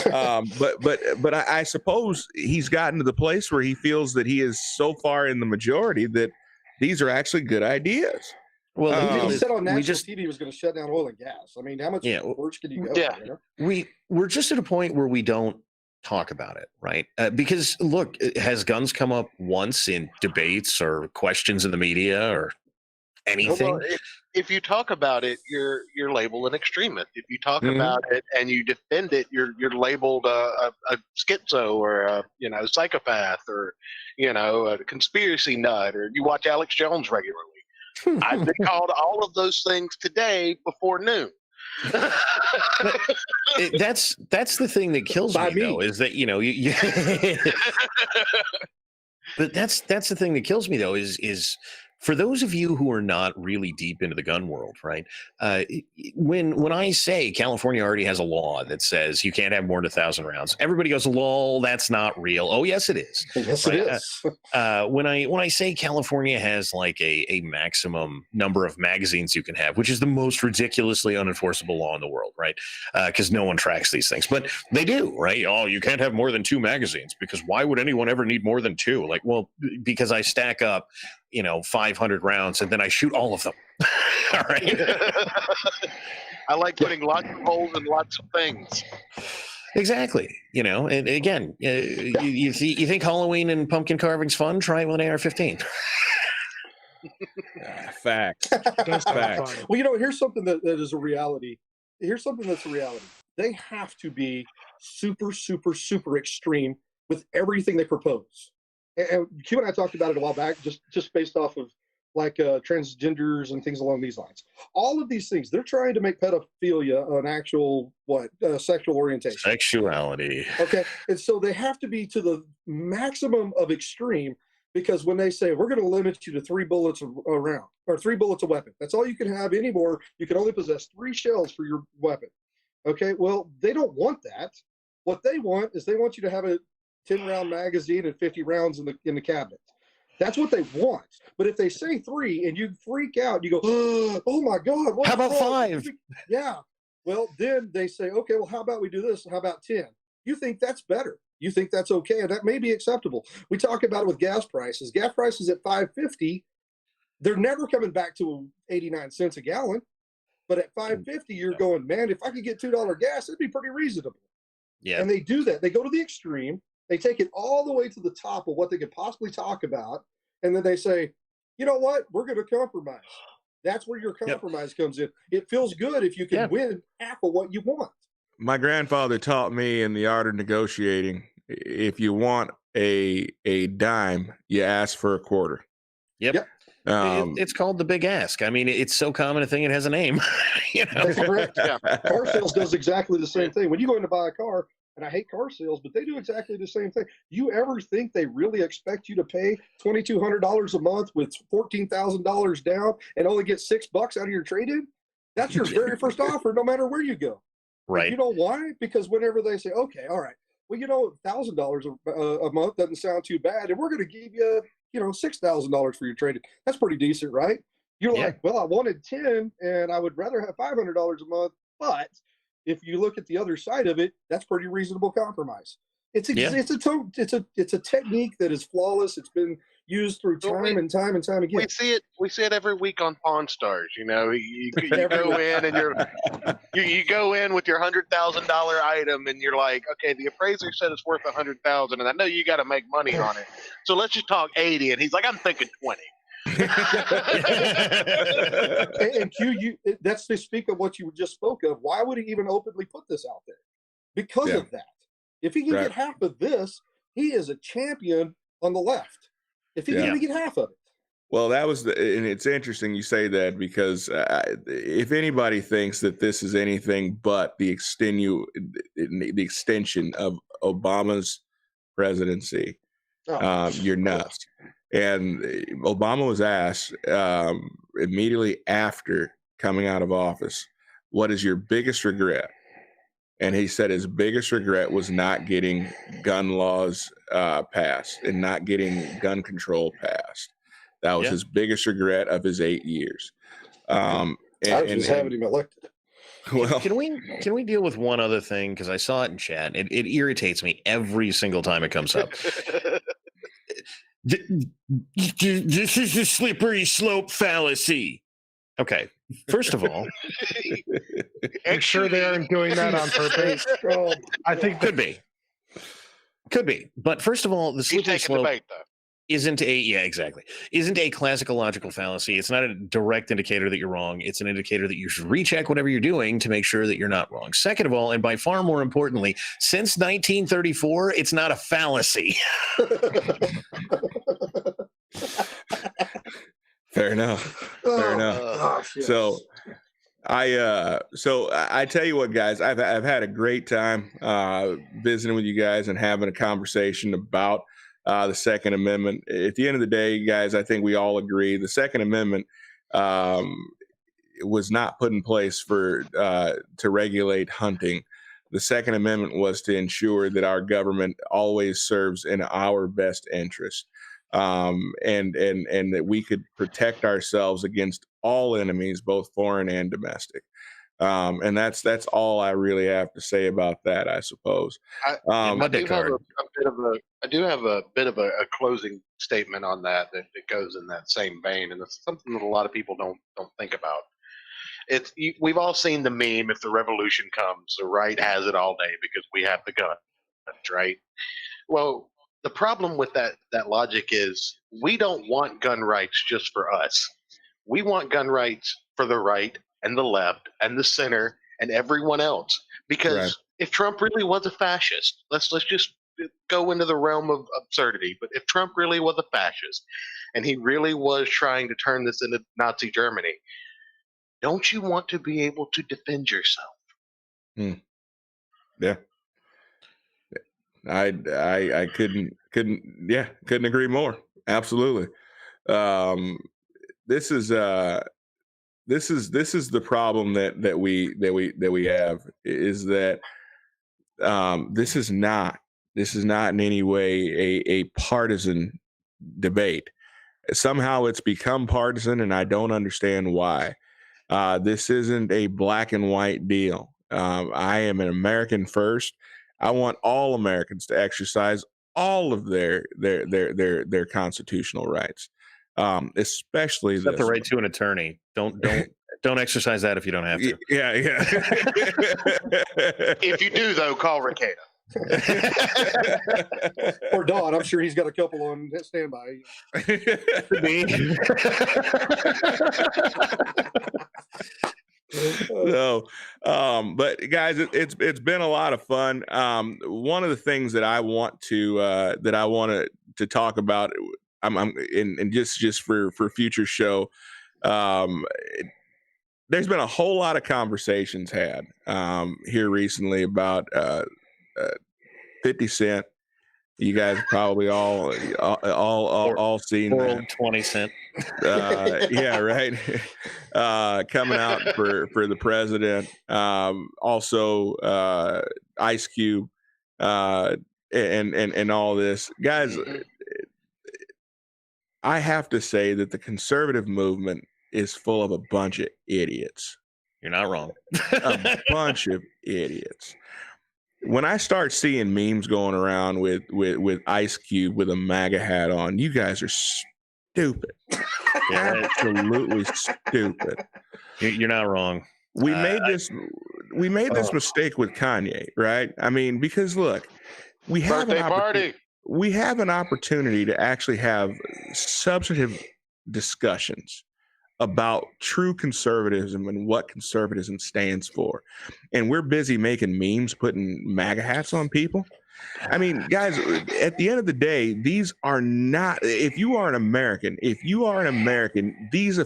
D: but I suppose he's gotten to the place where he feels that he is so far in the majority that these are actually good ideas.
A: Well, he said on national TV he was going to shut down oil and gas. I mean, how much worse can you go?
B: Yeah, we're just at a point where we don't talk about it, right? Because look, has guns come up once in debates or questions in the media or anything?
E: Well, if you talk about it, you're labeled an extremist. If you talk about it and you defend it, you're labeled a schizo or a psychopath or a conspiracy nut, or you watch Alex Jones regularly. I've been called all of those things today before noon.
B: That's the thing that kills me, though, is that but that's the thing that kills me, though, is for those of you who are not really deep into the gun world, right? When I say California already has a law that says you can't have more than 1,000 rounds, everybody goes, "Lol, that's not real." Oh, yes, it is.
A: Yes,
B: right?
A: It is.
B: When I say California has like a maximum number of magazines you can have, which is the most ridiculously unenforceable law in the world, right? Because no one tracks these things, but they do, right? Oh, you can't have more than 2 magazines because why would anyone ever need more than 2? Like, well, because I stack up 500 rounds and then I shoot all of them. All right.
E: I like putting lots of holes in lots of things.
B: Exactly. And again, you think Halloween and pumpkin carving's fun? Try it with an AR-15.
D: Facts.
A: Facts. Well, here's something that is a reality. Here's something that's a reality. They have to be super, super, super extreme with everything they propose. And Q and I talked about it a while back, just based off of like transgenders and things along these lines. All of these things, they're trying to make pedophilia an actual sexual orientation.
B: Sexuality.
A: Okay, and so they have to be to the maximum of extreme, because when they say we're going to limit you to 3 bullets a round or 3 bullets a weapon, that's all you can have anymore. You can only possess 3 shells for your weapon. Okay, well, they don't want that. What they want is they want you to have a 10-round magazine and 50 rounds in the cabinet. That's what they want. But if they say 3 and you freak out, you go, oh my God.
B: How about 5?
A: Yeah. Well, then they say, okay, well, how about we do this? How about 10? You think that's better. You think that's okay. And that may be acceptable. We talk about it with gas prices. Gas prices at $5.50, they're never coming back to 89 cents a gallon. But at $5.50, you're going, man, if I could get $2 gas, it'd be pretty reasonable.
B: Yeah.
A: And they do that. They go to the extreme. They take it all the way to the top of what they could possibly talk about. And then they say, you know what? We're going to compromise. That's where your compromise comes in. It feels good if you can win half of what you want.
D: My grandfather taught me in the art of negotiating, if you want a dime, you ask for a quarter.
B: Yep. It's called the big ask. I mean, it's so common a thing it has a name.
A: That's correct. Yeah. Car sales does exactly the same thing. When you go in to buy a car, and I hate car sales, but they do exactly the same thing. Do you ever think they really expect you to pay $2,200 a month with $14,000 down and only get $6 out of your trade-in? That's your very first offer, no matter where you go.
B: Right.
A: And you know why? Because whenever they say, okay, all right, well, $1,000 a month doesn't sound too bad, and we're going to give you, $6,000 for your trade-in. That's pretty decent, right? You're like, well, I wanted 10, and I would rather have $500 a month, but if you look at the other side of it, that's pretty reasonable compromise. It's a technique that is flawless. It's been used through time and time again.
E: We see it every week on Pawn Stars. You go in and you go in with your $100,000 item, and you're like, okay, the appraiser said it's worth $100,000, and I know you got to make money on it, so let's just talk 80. And he's like, I'm thinking 20.
A: And Q, that's to speak of what you just spoke of. Why would he even openly put this out there? Because of that. If he can get half of this, he is a champion on the left. If he can even get half of it.
D: Well, and it's interesting you say that, because if anybody thinks that this is anything but the extension of Obama's presidency, you're nuts. And Obama was asked immediately after coming out of office, what is your biggest regret? And he said his biggest regret was not getting gun laws passed and not getting gun control passed. That was his biggest regret of his 8 years.
A: I was just having him elected.
B: Well, can we deal with one other thing? Because I saw it in chat. It irritates me every single time it comes up. This is a slippery slope fallacy. Okay, first of all,
C: I'm sure they aren't doing that on purpose. I think
B: could be. But first of all, the slippery slope isn't a classical fallacy. It's not a direct indicator that you're wrong. It's an indicator that you should recheck whatever you're doing to make sure that you're not wrong. Second of all, and by far more importantly, since 1934, it's not a fallacy.
D: Fair enough.
A: Gosh, yes.
D: So I tell you what, guys, I've had a great time visiting with you guys and having a conversation about the Second Amendment. At the end of the day, guys, I think we all agree the Second Amendment was not put in place to regulate hunting. The Second Amendment was to ensure that our government always serves in our best interest, and that we could protect ourselves against all enemies, both foreign and domestic. And that's all I really have to say about that, I suppose.
E: I do have a bit of a closing statement on that goes in that same vein, and it's something that a lot of people don't think about. We've all seen the meme, if the revolution comes, the right has it all day because we have the guns, right? Well, the problem with that logic is we don't want gun rights just for us. We want gun rights for the right and the left and the center and everyone else. Because if Trump really was a fascist, let's just go into the realm of absurdity, but if Trump really was a fascist and he really was trying to turn this into Nazi Germany, don't you want to be able to defend yourself?
D: Yeah. I couldn't agree more. Absolutely. This is the problem that we have, is that this is not in any way a partisan debate. Somehow it's become partisan, and I don't understand why. This isn't a black and white deal. I am an American first. I want all Americans to exercise all of their constitutional rights, especially
B: except the right to an attorney. Don't exercise that if you don't have to.
D: Yeah.
E: If you do, though, call Ricada.
A: Or Don. I'm sure he's got a couple on standby.
D: So, but guys, it's been a lot of fun. One of the things that I want to talk about and just for future show, there's been a whole lot of conversations had here recently about 50 Cent. You guys probably all seen that.
B: 20 cent.
D: Yeah, right. Coming out for the president. Also, Ice Cube, and all this, guys. I have to say that the conservative movement is full of a bunch of idiots.
B: You're not wrong.
D: A bunch of idiots. When I start seeing memes going around with Ice Cube with a MAGA hat on, you guys are stupid. Absolutely stupid.
B: You're not wrong.
D: We made this mistake with Kanye, right? I mean, because look, we have an opportunity to actually have substantive discussions about true conservatism and what conservatism stands for. And we're busy making memes, putting MAGA hats on people. I mean, guys, at the end of the day, these are not, if you are an American, these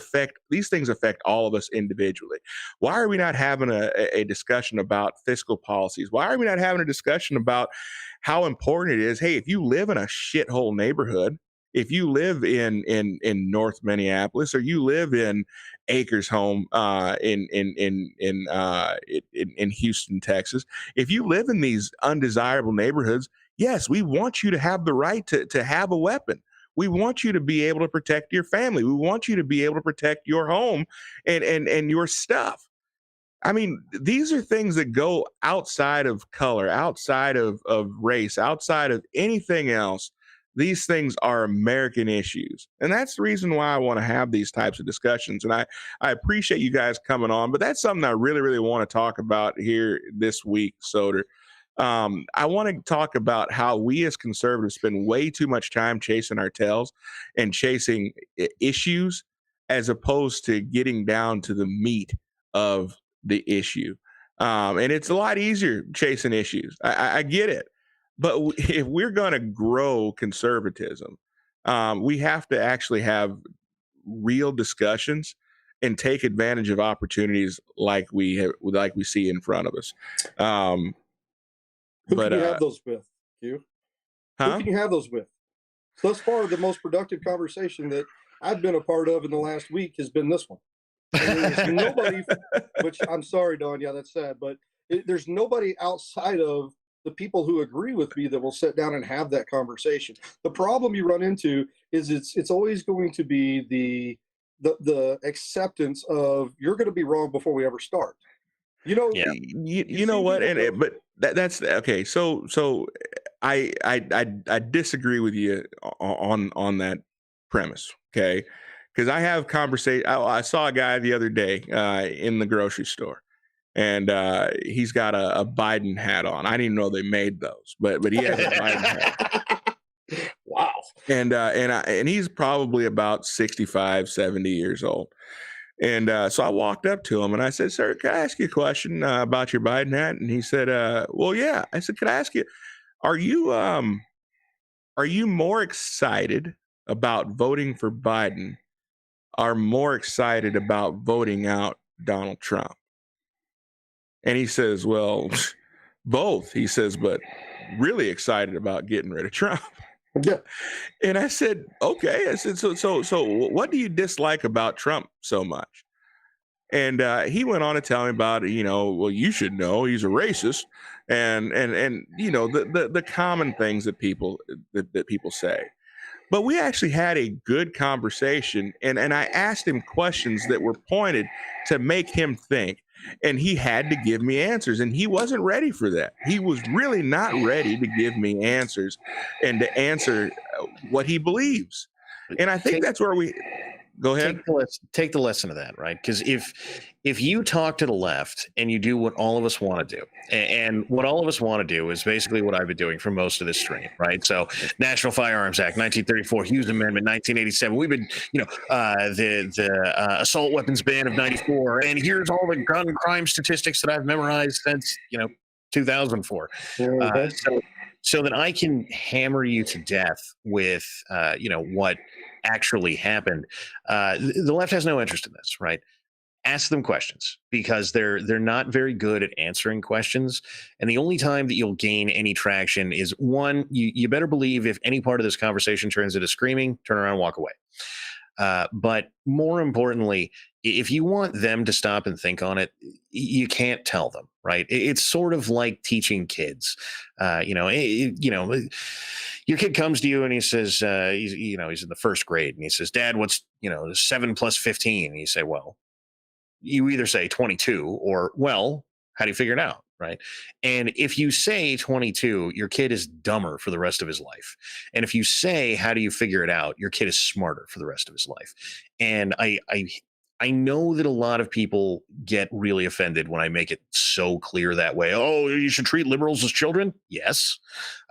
D: things affect all of us individually. Why are we not having a discussion about fiscal policies? Why are we not having a discussion about how important it is? Hey, if you live in a shithole neighborhood, if you live in North Minneapolis, or you live in Acres Home in Houston, Texas, if you live in these undesirable neighborhoods, yes, we want you to have the right to have a weapon. We want you to be able to protect your family. We want you to be able to protect your home and your stuff. I mean, these are things that go outside of color, outside of race, outside of anything else. These things are American issues. And that's the reason why I want to have these types of discussions. And I appreciate you guys coming on, but that's something I really, really want to talk about here this week, Soter. I want to talk about how we as conservatives spend way too much time chasing our tails and chasing issues as opposed to getting down to the meat of the issue. And it's a lot easier chasing issues. I get it. But if we're going to grow conservatism, we have to actually have real discussions and take advantage of opportunities like we see in front of us.
A: Who can you have those with, Q? Who can you have those with? Thus far, the most productive conversation that I've been a part of in the last week has been this one. And there's nobody, which I'm sorry, Don, yeah, that's sad, but there's nobody outside of the people who agree with me that will sit down and have that conversation. The problem you run into is it's always going to be the acceptance of you're going to be wrong before we ever start. You know,
B: yeah.
D: You know what? But that's okay. So I disagree with you on that premise. Okay, because I have conversation. I saw a guy the other day in the grocery store. And he's got a Biden hat on. I didn't even know they made those, but he has a Biden hat.
A: Wow.
D: And he's probably about 65, 70 years old. And so I walked up to him and I said, "Sir, can I ask you a question about your Biden hat?" And he said, "Well, yeah." I said, "Can I ask you, are you more excited about voting for Biden or more excited about voting out Donald Trump?" And he says, "Well, both." He says, "But really excited about getting rid of Trump."
A: Yeah.
D: And I said, "Okay." I said, so what do you dislike about Trump so much?" And he went on to tell me about, well, you should know he's a racist, and the common things that people say. But we actually had a good conversation, and I asked him questions that were pointed to make him think. And he had to give me answers, and he wasn't ready for that. He was really not ready to give me answers and to answer what he believes. And I think that's where we go ahead.
B: Take the lesson of that, right? Because if you talk to the left and you do what all of us want to do, and what all of us want to do is basically what I've been doing for most of this stream, right? So National Firearms Act, 1934, Hughes Amendment, 1987. We've been, the assault weapons ban of 94. And here's all the gun crime statistics that I've memorized since, 2004. so that I can hammer you to death with, what actually happened. The left has no interest in this, right? Ask them questions, because they're not very good at answering questions. And the only time that you'll gain any traction is, one, you better believe if any part of this conversation turns into screaming, turn around and walk away. But more importantly, if you want them to stop and think on it, you can't tell them, right? It's sort of like teaching kids. Your kid comes to you and he says, he's in the first grade, and he says, "Dad, what's 7 plus 15?" And you say, "Well," you either say 22 or, "Well, how do you figure it out?" Right. And if you say 22, your kid is dumber for the rest of his life. And if you say, "How do you figure it out?" your kid is smarter for the rest of his life. And I know that a lot of people get really offended when I make it so clear that way. "Oh, you should treat liberals as children." Yes.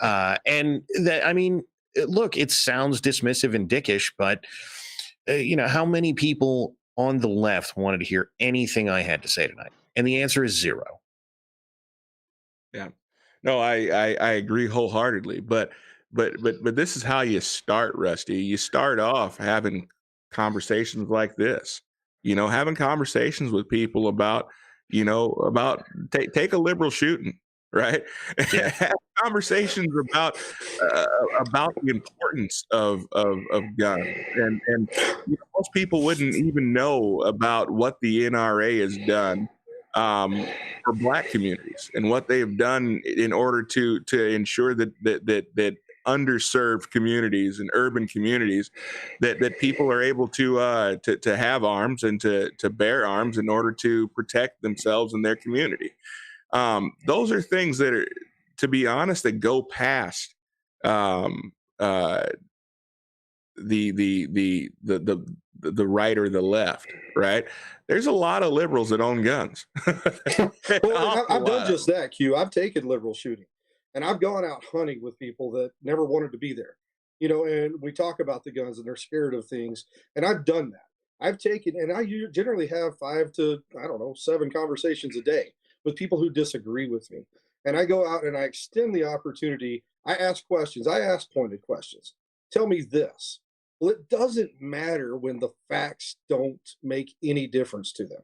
B: And that, I mean, look, it sounds dismissive and dickish, but how many people on the left wanted to hear anything I had to say tonight? And the answer is zero.
D: Yeah. No, I agree wholeheartedly. But this is how you start, Rusty. You start off having conversations like this. Having conversations with people about take a liberal shooting, right?
B: Yeah.
D: Have conversations about the importance of guns, and most people wouldn't even know about what the NRA has done for Black communities, and what they've done in order to ensure that underserved communities and urban communities, that people are able to have arms and to bear arms in order to protect themselves and their community. Those are things that are, to be honest, that go past the right or the left, right? There's a lot of liberals that own guns.
A: Well, I've done just that, Q. I've taken liberal shooting, and I've gone out hunting with people that never wanted to be there. And we talk about the guns and they're scared of things, and I've done that. I've taken, and I generally have 5 to, I don't know, 7 conversations a day with people who disagree with me. And I go out and I extend the opportunity. I ask questions. I ask pointed questions. Tell me this. Well, it doesn't matter when the facts don't make any difference to them.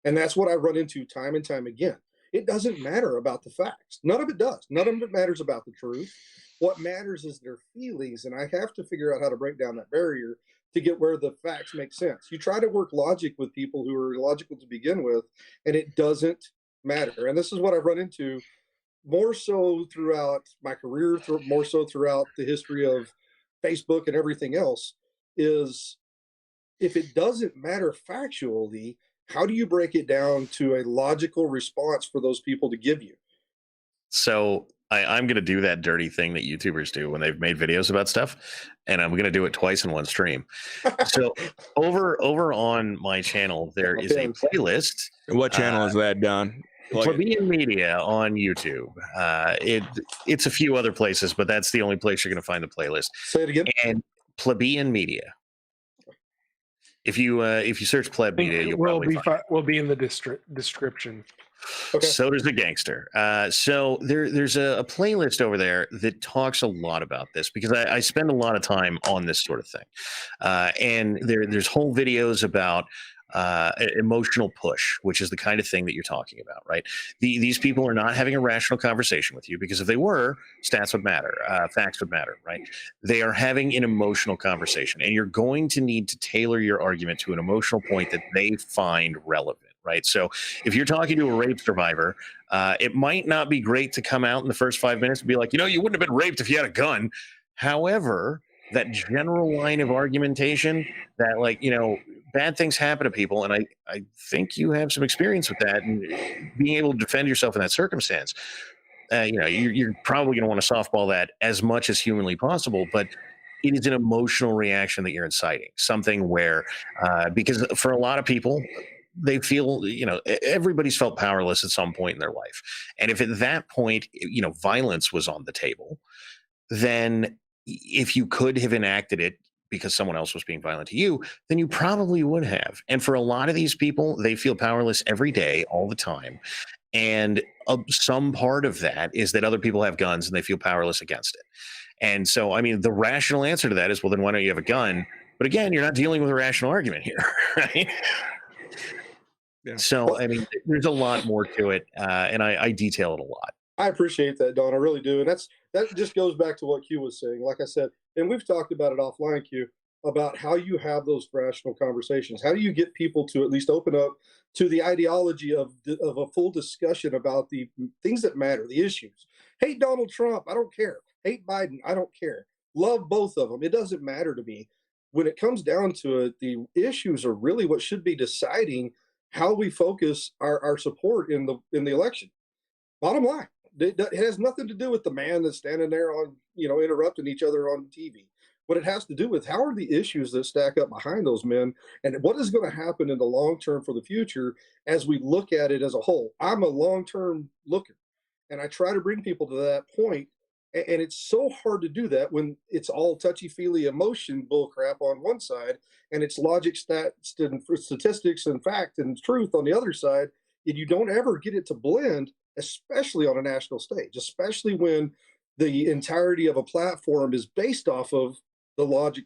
A: And that's what I run into time and time again. It doesn't matter about the facts. None of it does. None of it matters about the truth. What matters is their feelings. And I have to figure out how to break down that barrier to get where the facts make sense. You try to work logic with people who are illogical to begin with, and it doesn't matter. And this is what I've run into more so throughout my career, more so throughout the history of Facebook and everything else, is if it doesn't matter factually, how do you break it down to a logical response for those people to give you?
B: So I'm going to do that dirty thing that YouTubers do when they've made videos about stuff, and I'm going to do it twice in one stream. So over on my channel, there is a playlist.
D: What channel is that, Don?
B: Plebeian Media on YouTube. It's a few other places, but that's the only place you're going to find the playlist.
A: Say it again.
B: And Plebeian Media. If you search Pleb Media, you'll probably find it.
C: Will be in the description.
A: Okay.
B: Soter's a gangster. So there's a playlist over there that talks a lot about this, because I spend a lot of time on this sort of thing. And there's whole videos about emotional push, which is the kind of thing that you're talking about, right? These people are not having a rational conversation with you, because if they were, stats would matter, facts would matter, right? They are having an emotional conversation, and you're going to need to tailor your argument to an emotional point that they find relevant. Right. So if you're talking to a rape survivor, it might not be great to come out in the first 5 minutes and be like, you wouldn't have been raped if you had a gun. However, that general line of argumentation that, bad things happen to people, and I think you have some experience with that, and being able to defend yourself in that circumstance, you're probably going to want to softball that as much as humanly possible, but it is an emotional reaction that you're inciting, something where, because for a lot of people, they feel, everybody's felt powerless at some point in their life. And if at that point, violence was on the table, then if you could have enacted it because someone else was being violent to you, then you probably would have. And for a lot of these people, they feel powerless every day, all the time. And some part of that is that other people have guns and they feel powerless against it. And so, I mean, the rational answer to that is, well, then why don't you have a gun? But again, you're not dealing with a rational argument here, right?
D: Yeah.
B: So, I mean, there's a lot more to it, and I detail it a lot.
A: I appreciate that, Don. I really do. And that just goes back to what Q was saying. Like I said, and we've talked about it offline, Q, about how you have those rational conversations. How do you get people to at least open up to the ideology of a full discussion about the things that matter, the issues? Hate Donald Trump, I don't care. Hate Biden, I don't care. Love both of them, it doesn't matter to me. When it comes down to it, the issues are really what should be deciding how we focus our support in the election. Bottom line, it has nothing to do with the man that's standing there on, interrupting each other on TV. What it has to do with, how are the issues that stack up behind those men, and what is going to happen in the long term for the future as we look at it as a whole. I'm a long-term looker, and I try to bring people to that point, and it's so hard to do that when it's all touchy-feely emotion bullcrap on one side, and it's logic, stats, and statistics, and fact, and truth on the other side, and you don't ever get it to blend, especially on a national stage, especially when the entirety of a platform is based off of the logic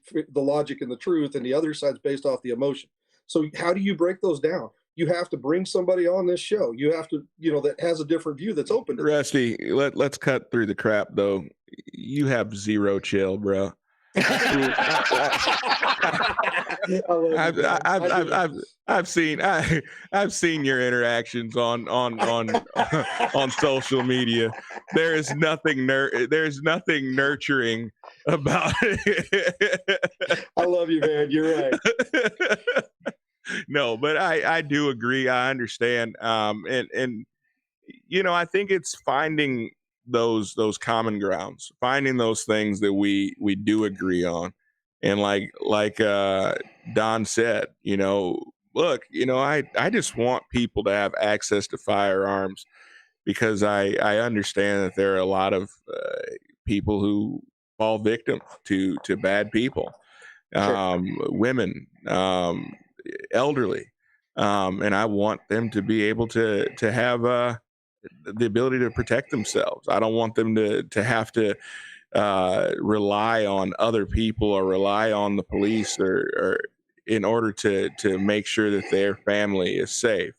A: and the truth, and the other side's based off the emotion. So how do you break those down? You have to bring somebody on this show. You have to, that has a different view, that's open to
D: Rusty, let's cut through the crap though. You have zero chill, bro. I've seen your interactions on social media. There's nothing nurturing about it.
A: I love you, man. You're right.
D: No, but I do agree. I understand. And I think it's finding those common grounds, finding those things that we do agree on. And like Don said, look, I just want people to have access to firearms, because I understand that there are a lot of people who fall victim to bad people, women, elderly, and I want them to be able to have the ability to protect themselves. I don't want them to have to rely on other people or rely on the police or in order to make sure that their family is safe.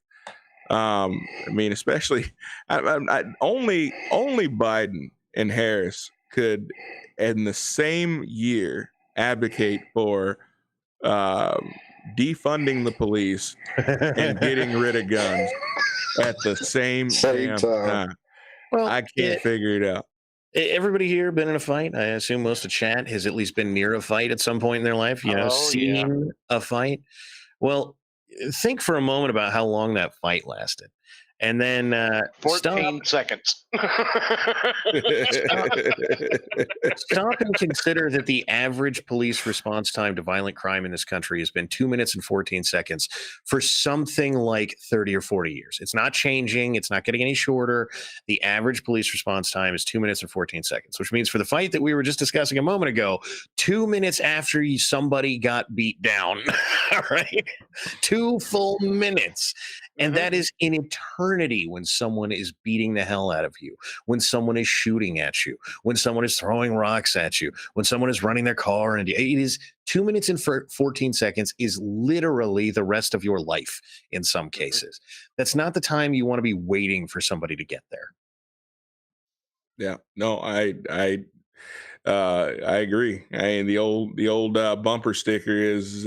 D: I mean, especially only Biden and Harris could, in the same year, advocate for defunding the police and getting rid of guns at the same time.
B: Well,
D: I can't figure it out.
B: Everybody here been in a fight? I assume most of chat has at least been near a fight at some point in their life, seen a fight. Well, think for a moment about how long that fight lasted. And then
E: 14 seconds.
B: Stop and consider that the average police response time to violent crime in this country has been 2 minutes and 14 seconds for something like 30 or 40 years. It's not changing. It's not getting any shorter. The average police response time is 2 minutes and 14 seconds, which means for the fight that we were just discussing a moment ago, 2 minutes after somebody got beat down, all right? 2 full minutes. And that is an eternity when someone is beating the hell out of you, when someone is shooting at you, when someone is throwing rocks at you, when someone is running their car. And it is 2 minutes and 14 seconds is literally the rest of your life in some cases. That's not the time you want to be waiting for somebody to get there.
D: Yeah, no, I agree. The old bumper sticker is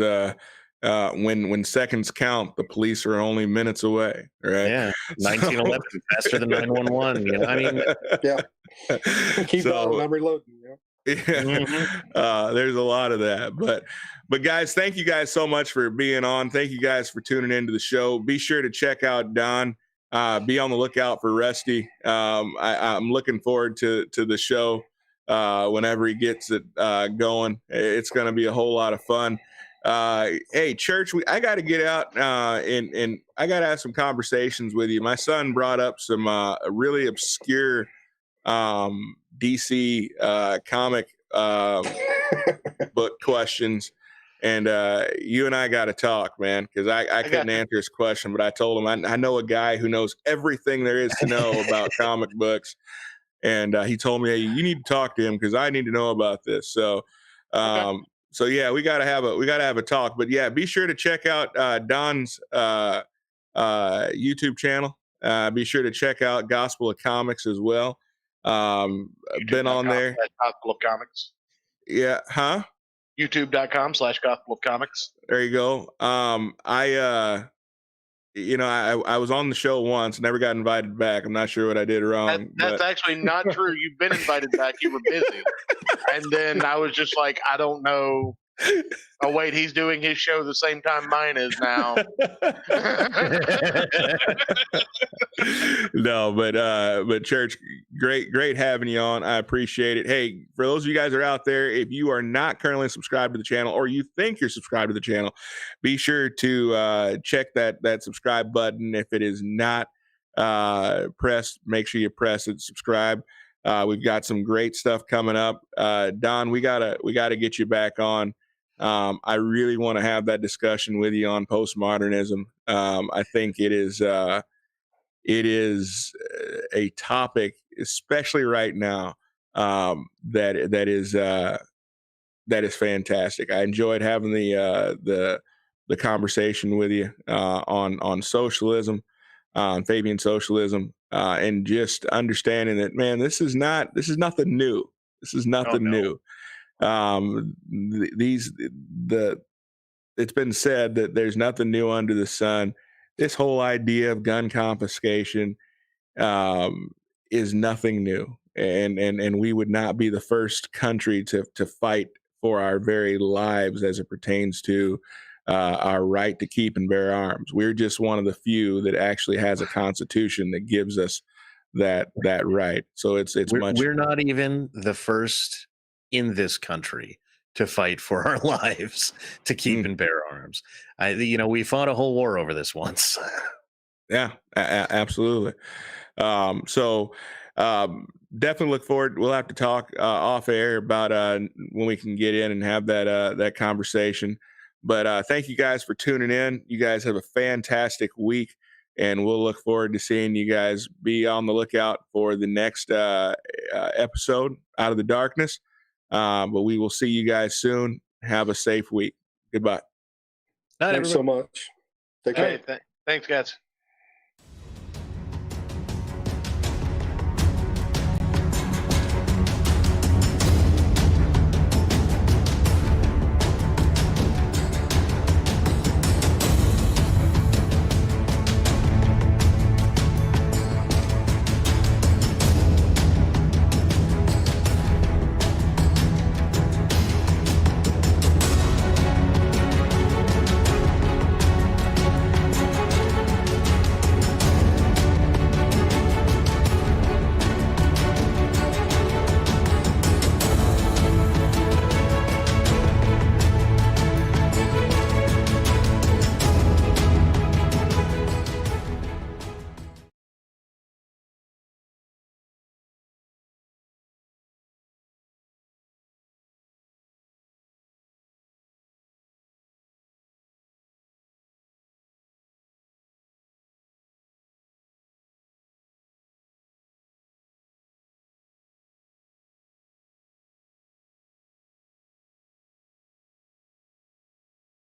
D: when seconds count, the police are only minutes away, right?
B: Yeah, 1911, faster than 911. I mean,
A: yeah. Keep going, I'm reloading.
D: Yeah. There's a lot of that, but guys, thank you guys so much for being on. Thank you guys for tuning into the show. Be sure to check out Don. Be on the lookout for Rusty. I'm looking forward to the show whenever he gets it going. It's going to be a whole lot of fun. Hey, church, I got to get out and I got to have some conversations with you. My son brought up some really obscure DC comic book questions, And you and I got to talk, man, because I couldn't answer his question, but I told him I know a guy who knows everything there is to know about comic books. And he told me, hey, you need to talk to him because I need to know about this. So, so yeah, we gotta have a talk. But yeah, be sure to check out Don's YouTube channel. Be sure to check out Gospel of Comics as well. Been on there.
E: Gospel of Comics.
D: Yeah, huh?
E: YouTube.com/Gospel of Comics.
D: There you go. I was on the show once, never got invited back. I'm not sure what I did wrong.
E: That's actually not true. You've been invited back. You were busy. And then I was just like, I don't know. Oh, wait, he's doing his show the same time mine is now.
D: No, but Church, great having you on. I appreciate it. Hey, for those of you guys that are out there, if you are not currently subscribed to the channel or you think you're subscribed to the channel, be sure to check that subscribe button. If it is not pressed, make sure you press it, subscribe. We've got some great stuff coming up. Don, we gotta get you back on. I really want to have that discussion with you on postmodernism. I think it is a topic, especially right now, that is fantastic. I enjoyed having the conversation with you on socialism, Fabian socialism, and just understanding that, man, this is nothing new. This is nothing new. It's been said that there's nothing new under the sun. This whole idea of gun confiscation is nothing new, and we would not be the first country to fight for our very lives as it pertains to our right to keep and bear arms. We're just one of the few that actually has a constitution that gives us that right. So we're
B: not even the first in this country to fight for our lives to keep and bear arms. We fought a whole war over this once.
D: Yeah, absolutely. So definitely look forward. We'll have to talk off air about when we can get in and have that conversation. But thank you guys for tuning in. You guys have a fantastic week, and we'll look forward to seeing you guys. Be on the lookout for the next episode, Out of the Darkness. But we will see you guys soon. Have a safe week. Goodbye.
A: Thanks so much. Take care.
E: Thanks, guys.